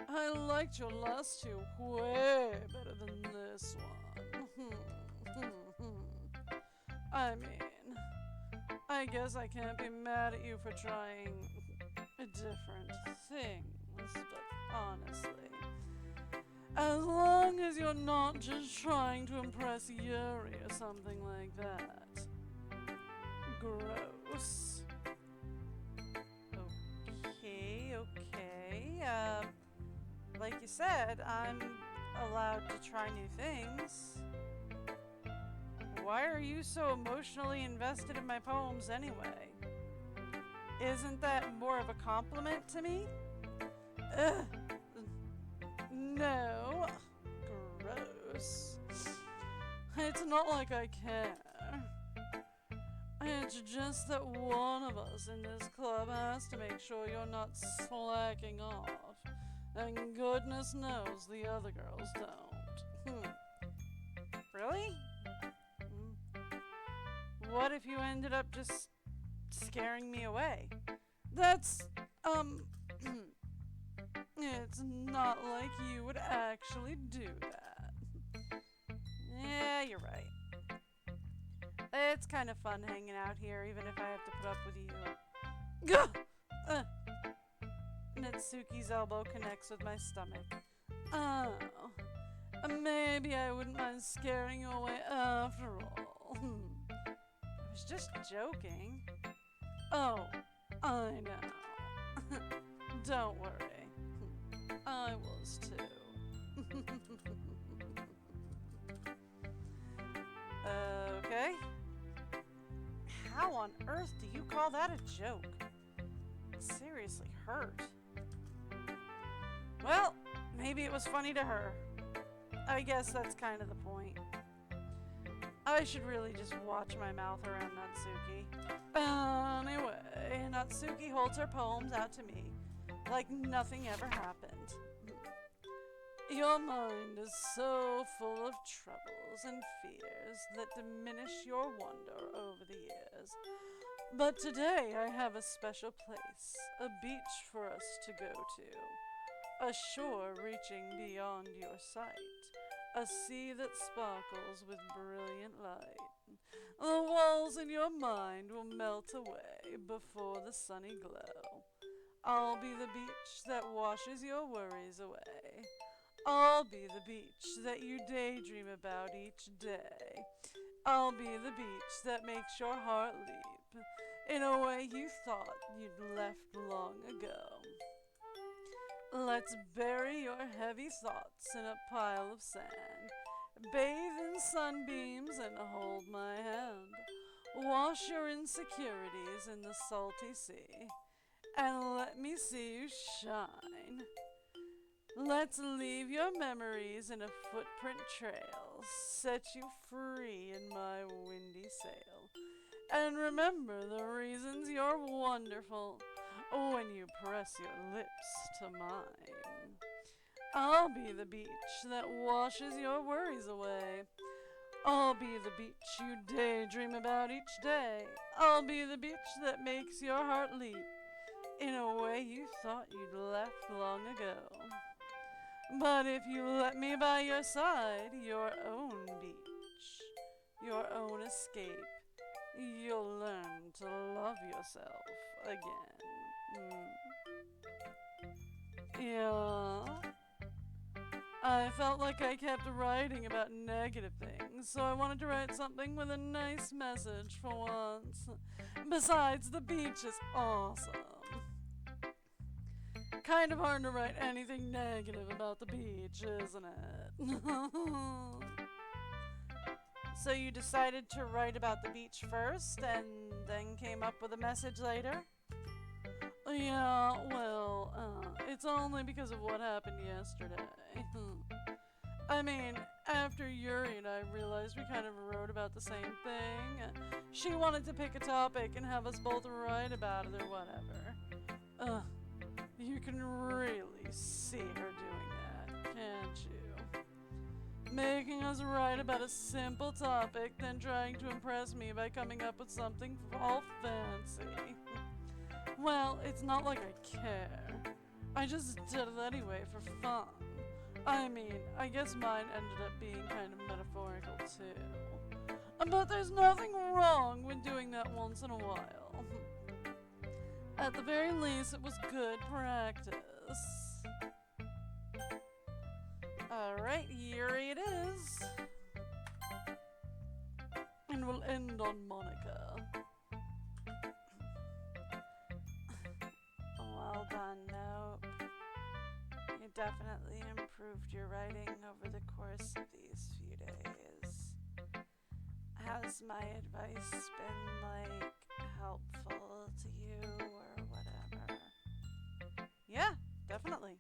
I liked your last two way better than this one. I mean, I guess I can't be mad at you for trying different things, but honestly, as long as you're not just trying to impress Yuri or something like that. Gross. Okay. Like you said, I'm allowed to try new things. Why are you so emotionally invested in my poems anyway? Isn't that more of a compliment to me? Ugh. No. Gross. It's not like I care. It's just that one of us in this club has to make sure you're not slacking off. And goodness knows the other girls don't. Really? What if you ended up just scaring me away? That's, it's not like you would actually do that. Yeah, you're right. It's kind of fun hanging out here, even if I have to put up with you. Gah! Natsuki's elbow connects with my stomach. Oh, maybe I wouldn't mind scaring you away after all. I was just joking. Oh, I know. Don't worry. I was too. Okay. How on earth do you call that a joke? It seriously hurt. Well, maybe it was funny to her. I guess that's kind of the point. I should really just watch my mouth around Natsuki. Anyway, Natsuki holds her poems out to me like nothing ever happened. Your mind is so full of troubles and fears that diminish your wonder over the years. But today I have a special place, a beach for us to go to, a shore reaching beyond your sight, a sea that sparkles with brilliant light. The walls in your mind will melt away before the sunny glow. I'll be the beach that washes your worries away. I'll be the beach that you daydream about each day. I'll be the beach that makes your heart leap in a way you thought you'd left long ago. Let's bury your heavy thoughts in a pile of sand. Bathe in sunbeams and hold my hand. Wash your insecurities in the salty sea, and let me see you shine. Let's leave your memories in a footprint trail, set you free in my windy sail. And remember the reasons you're wonderful when you press your lips to mine. I'll be the beach that washes your worries away. I'll be the beach you daydream about each day. I'll be the beach that makes your heart leap in a way you thought you'd left long ago. But if you let me by your side, your own beach, your own escape, you'll learn to love yourself again. Yeah. I felt like I kept writing about negative things, so I wanted to write something with a nice message for once. Besides, the beach is awesome. kind of hard to write anything negative about the beach, isn't it? So you decided to write about the beach first and then came up with a message later? Yeah, well, it's only because of what happened yesterday. I mean, after Yuri and I realized we kind of wrote about the same thing, she wanted to pick a topic and have us both write about it or whatever. You can really see her doing that, can't you? Making us write about a simple topic, then trying to impress me by coming up with something all fancy. Well, it's not like I care. I just did it anyway for fun. I mean, I guess mine ended up being kind of metaphorical too. But there's nothing wrong with doing that once in a while. At the very least, it was good practice. Alright, Yuri it is. And we'll end on Monica. Well done, Nope. You definitely improved your writing over the course of these few days. Has my advice been, like, helpful to you or whatever? Yeah, definitely.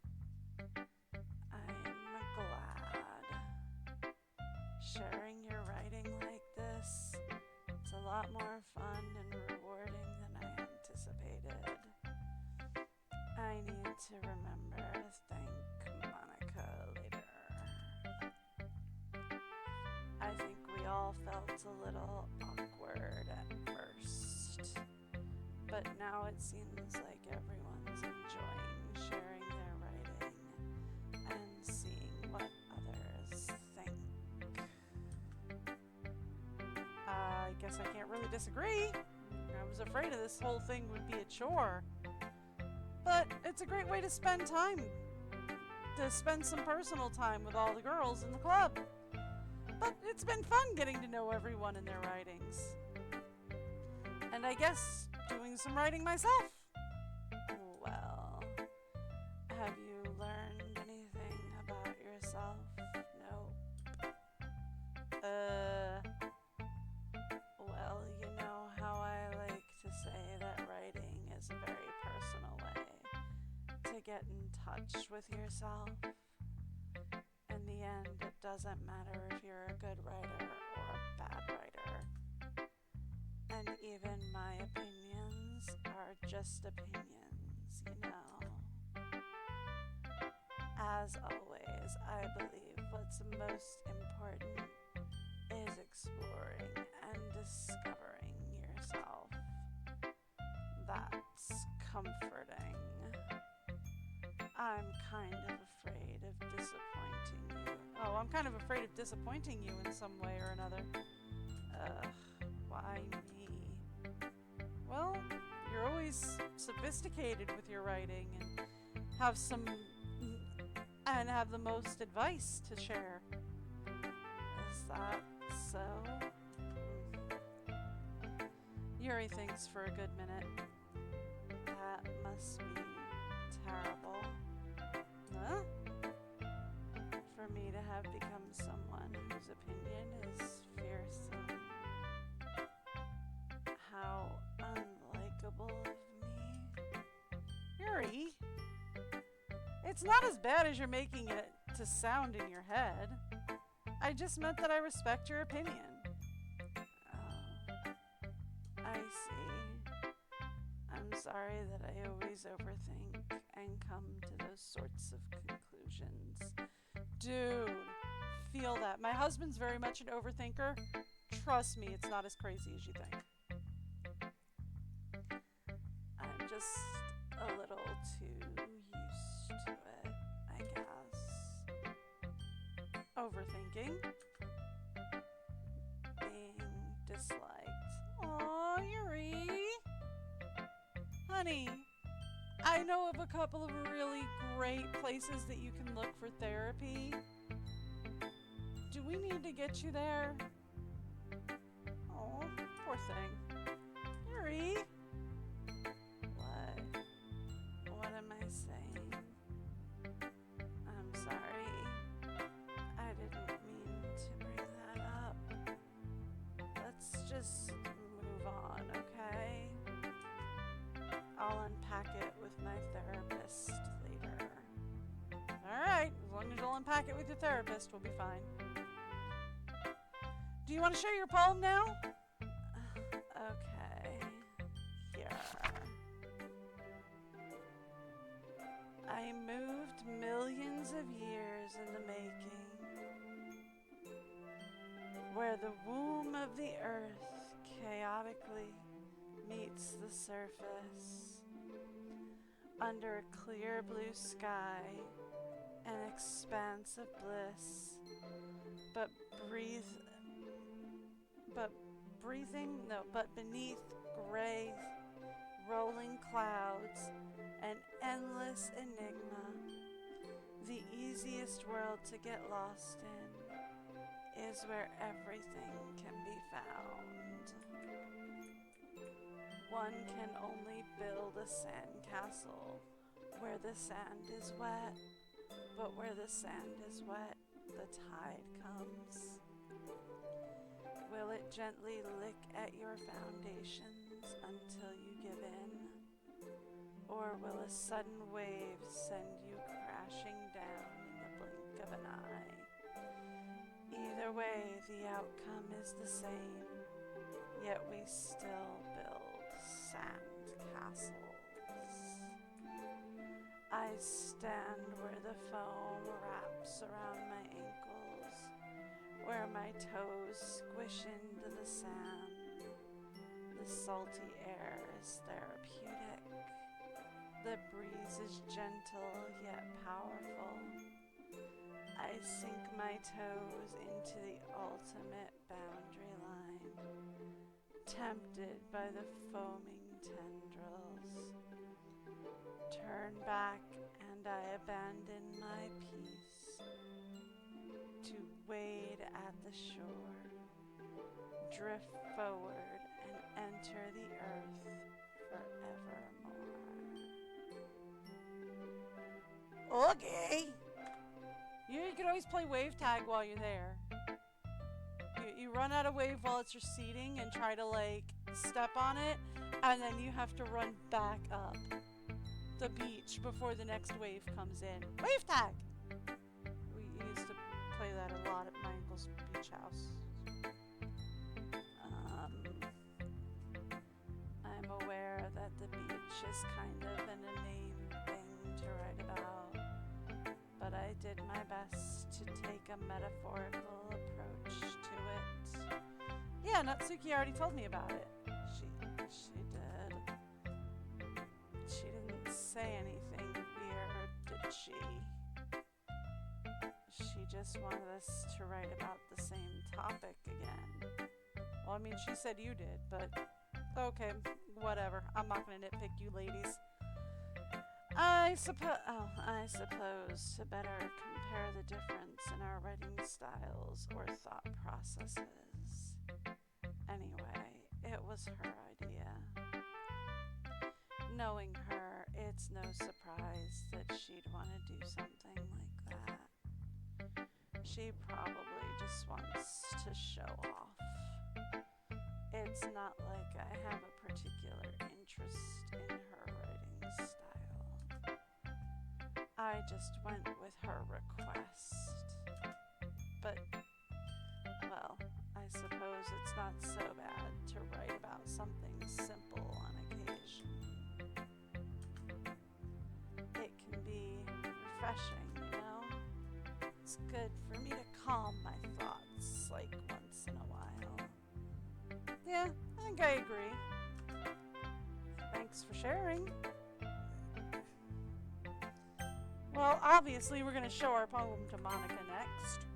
I'm glad. Sharing your writing like this, it's a lot more fun and rewarding than I anticipated. I need to remember to thank Monica later. I think we all felt a little awkward at first, but now it seems like everyone's enjoying sharing their writing and seeing what others think. I guess I can't really disagree. I was afraid of this whole thing would be a chore. But it's a great way to spend time. To spend some personal time with all the girls in the club. But it's been fun getting to know everyone and their writings. And I guess doing some writing myself. Well, have you learned anything about yourself? Nope. Well, you know how I like to say that writing is a very personal way to get in touch with yourself. In the end, it doesn't matter if you're a good writer or a bad writer. And even my opinions are just opinions, you know. As always, I believe what's most important is exploring and discovering yourself. That's comforting. I'm kind of afraid of disappointing you. Oh, I'm kind of afraid of disappointing you in some way or another. Why me? Well, you're always sophisticated with your writing and have the most advice to share. Is that so? Yuri thinks for a good minute. That must be terrible. Huh? For me to have become someone whose opinion is fearsome. How unlikable of me. Yuri, it's not as bad as you're making it to sound in your head. I just meant that I respect your opinion. Oh, I see. I'm sorry that I always overthink and come to those sorts of conclusions. Dude, feel that. My husband's very much an overthinker. Trust me, it's not as crazy as you think. I'm just a little too used to it, I guess. Overthinking. Being disliked. Aw, Yuri. Honey, I know of a couple of really great places that you can look for therapy. Do we need to get you there? Oh, poor thing. Yuri? What am I saying? just move on, okay? I'll unpack it with my therapist later. Alright, as long as you'll unpack it with your therapist, we'll be fine. Do you want to share your poem now? Okay. Here. I moved millions of years in the making, where the womb of the earth chaotically meets the surface, under a clear blue sky, an expanse of bliss, but beneath gray rolling clouds, an endless enigma, the easiest world to get lost in is where everything can be found. One can only build a sandcastle where the sand is wet, but where the sand is wet, the tide comes. Will it gently lick at your foundations until you give in? Or will a sudden wave send you crashing down in the blink of an eye? Either way, the outcome is the same, yet we still build sand castles. I stand where the foam wraps around my ankles, where my toes squish into the sand. The salty air is therapeutic. The breeze is gentle yet powerful. I sink my toes into the ultimate boundary line, tempted by the foaming tendrils. Turn back and I abandon my peace to wade at the shore, drift forward and enter the earth forevermore. Okay. You can always play wave tag while you're there. You run out of wave while it's receding and try to like step on it, and then you have to run back up the beach before the next wave comes in. Wave tag! We used to play that a lot at my uncle's beach house. I'm aware that the beach is kind of an inane thing to write about, but I did my best to take a metaphorical approach to it. Yeah, Natsuki already told me about it. She did. She didn't say anything weird, did she? She just wanted us to write about the same topic again. Well, I mean, she said you did, but okay, whatever. I'm not gonna nitpick you ladies. I suppose to better compare the difference in our writing styles or thought processes. Anyway, it was her idea. Knowing her, it's no surprise that she'd want to do something like that. She probably just wants to show off. It's not like I have a particular interest in her writing style. I just went with her request. But, well, I suppose it's not so bad to write about something simple on occasion. It can be refreshing, you know? It's good for me to calm my thoughts, like, once in a while. Yeah, I think I agree. Thanks for sharing. Well, obviously we're going to show our poem to Monica next.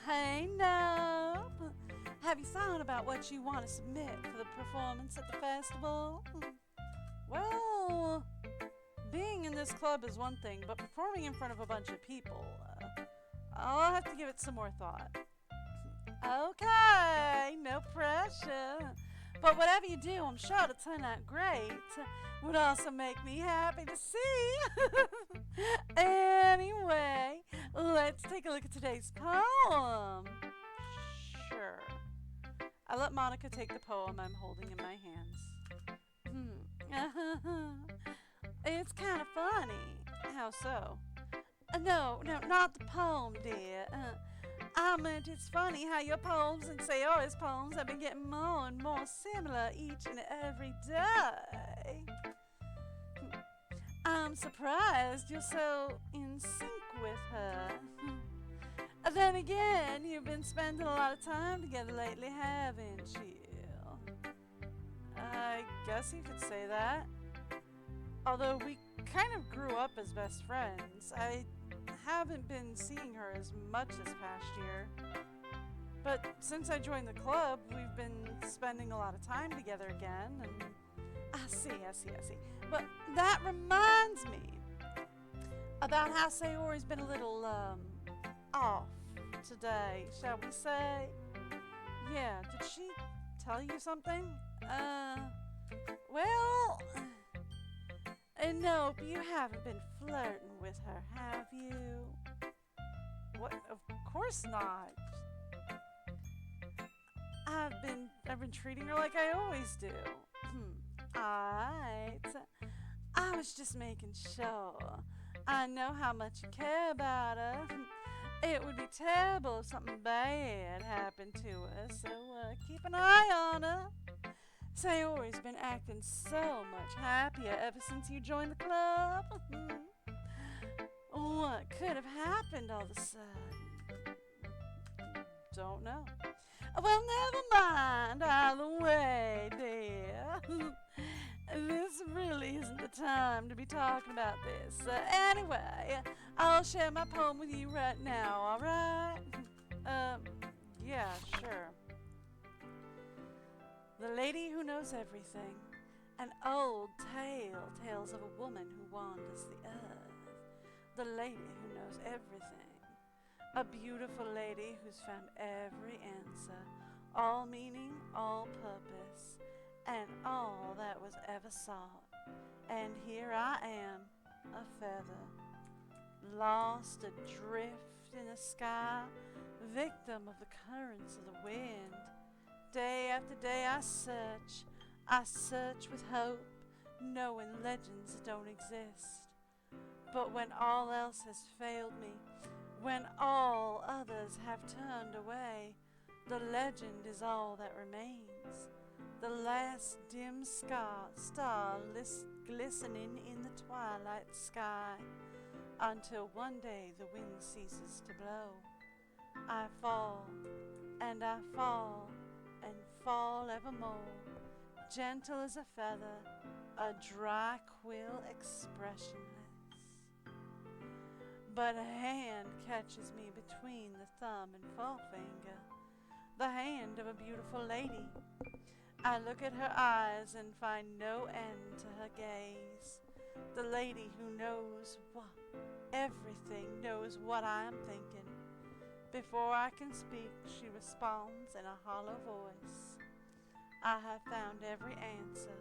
Hey, Nope. Have you thought about what you want to submit for the performance at the festival? Well, being in this club is one thing, but performing in front of a bunch of people, I'll have to give it some more thought. Okay, no pressure. But whatever you do, I'm sure it'll turn out great. Would also make me happy to see. Anyway, let's take a look at today's poem. let Monica take the poem I'm holding in my hands. It's kind of funny. How so? No, not the poem, dear. I meant it's funny how your poems and Sayora's poems have been getting more and more similar each and every day. I'm surprised you're so in sync with her. Then again, you've been spending a lot of time together lately, haven't you? I guess you could say that. Although we kind of grew up as best friends, I haven't been seeing her as much this past year. But since I joined the club, we've been spending a lot of time together again, and I see. But that reminds me about how Sayori's been a little, off today, shall we say? Yeah, did she tell you something? Well, nope, you haven't been flirting with her, have you? What? Of course not. I've been treating her like I always do. Alright. I was just making sure. I know how much you care about her. It would be terrible if something bad happened to her, so keep an eye on her. Sayori's been acting so much happier ever since you joined the club. What could have happened all of a sudden? Don't know. Well, never mind. Either way, dear. This really isn't the time to be talking about this. Anyway, I'll share my poem with you right now, alright? Yeah, sure. The Lady Who Knows Everything. An old tale tells of a woman who wanders the earth. The lady who knows everything. A beautiful lady who's found every answer, all meaning, all purpose, and all that was ever sought. And here I am, a feather, lost adrift in the sky, victim of the currents of the wind. Day after day I search with hope, knowing legends don't exist. But when all else has failed me, when all others have turned away, the legend is all that remains. The last dim star glistening in the twilight sky, until one day the wind ceases to blow. I fall, and I fall, and fall evermore, gentle as a feather, a dry quill expressionless. But a hand catches me between the thumb and forefinger, the hand of a beautiful lady. I look at her eyes and find no end to her gaze. The lady who knows everything knows what I am thinking. Before I can speak, she responds in a hollow voice. I have found every answer,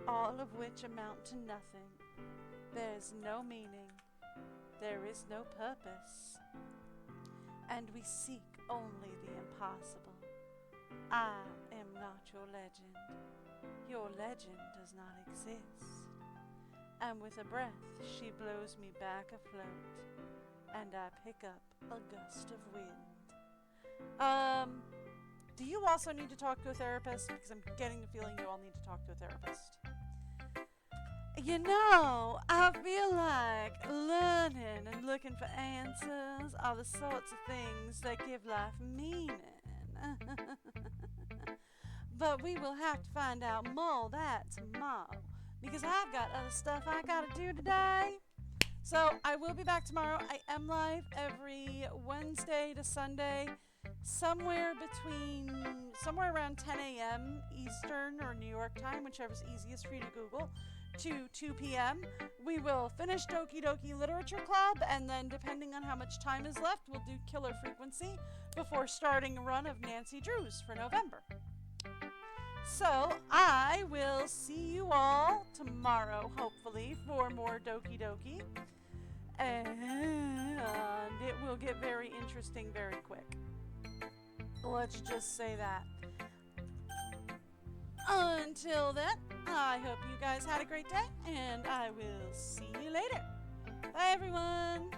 all of which amount to nothing. There is no meaning, there is no purpose, and we seek only the impossible. I am not your legend. Your legend does not exist. And with a breath, she blows me back afloat, and I pick up a gust of wind. Do you also need to talk to a therapist? Because I'm getting the feeling you all need to talk to a therapist. You know, I feel like learning and looking for answers are the sorts of things that give life meaning. But we will have to find out more of that tomorrow, because I've got other stuff I gotta do today. So I will be back tomorrow. I am live every Wednesday to Sunday, somewhere around 10 a.m. Eastern or New York time, whichever's easiest for you to Google, to 2 p.m. We will finish Doki Doki Literature Club, and then depending on how much time is left, we'll do Killer Frequency before starting a run of Nancy Drews for November. So I will see you all tomorrow, hopefully, for more Doki Doki. And it will get very interesting very quick. Let's just say that. until then, I hope you guys had a great day, and I will see you later. Bye, everyone.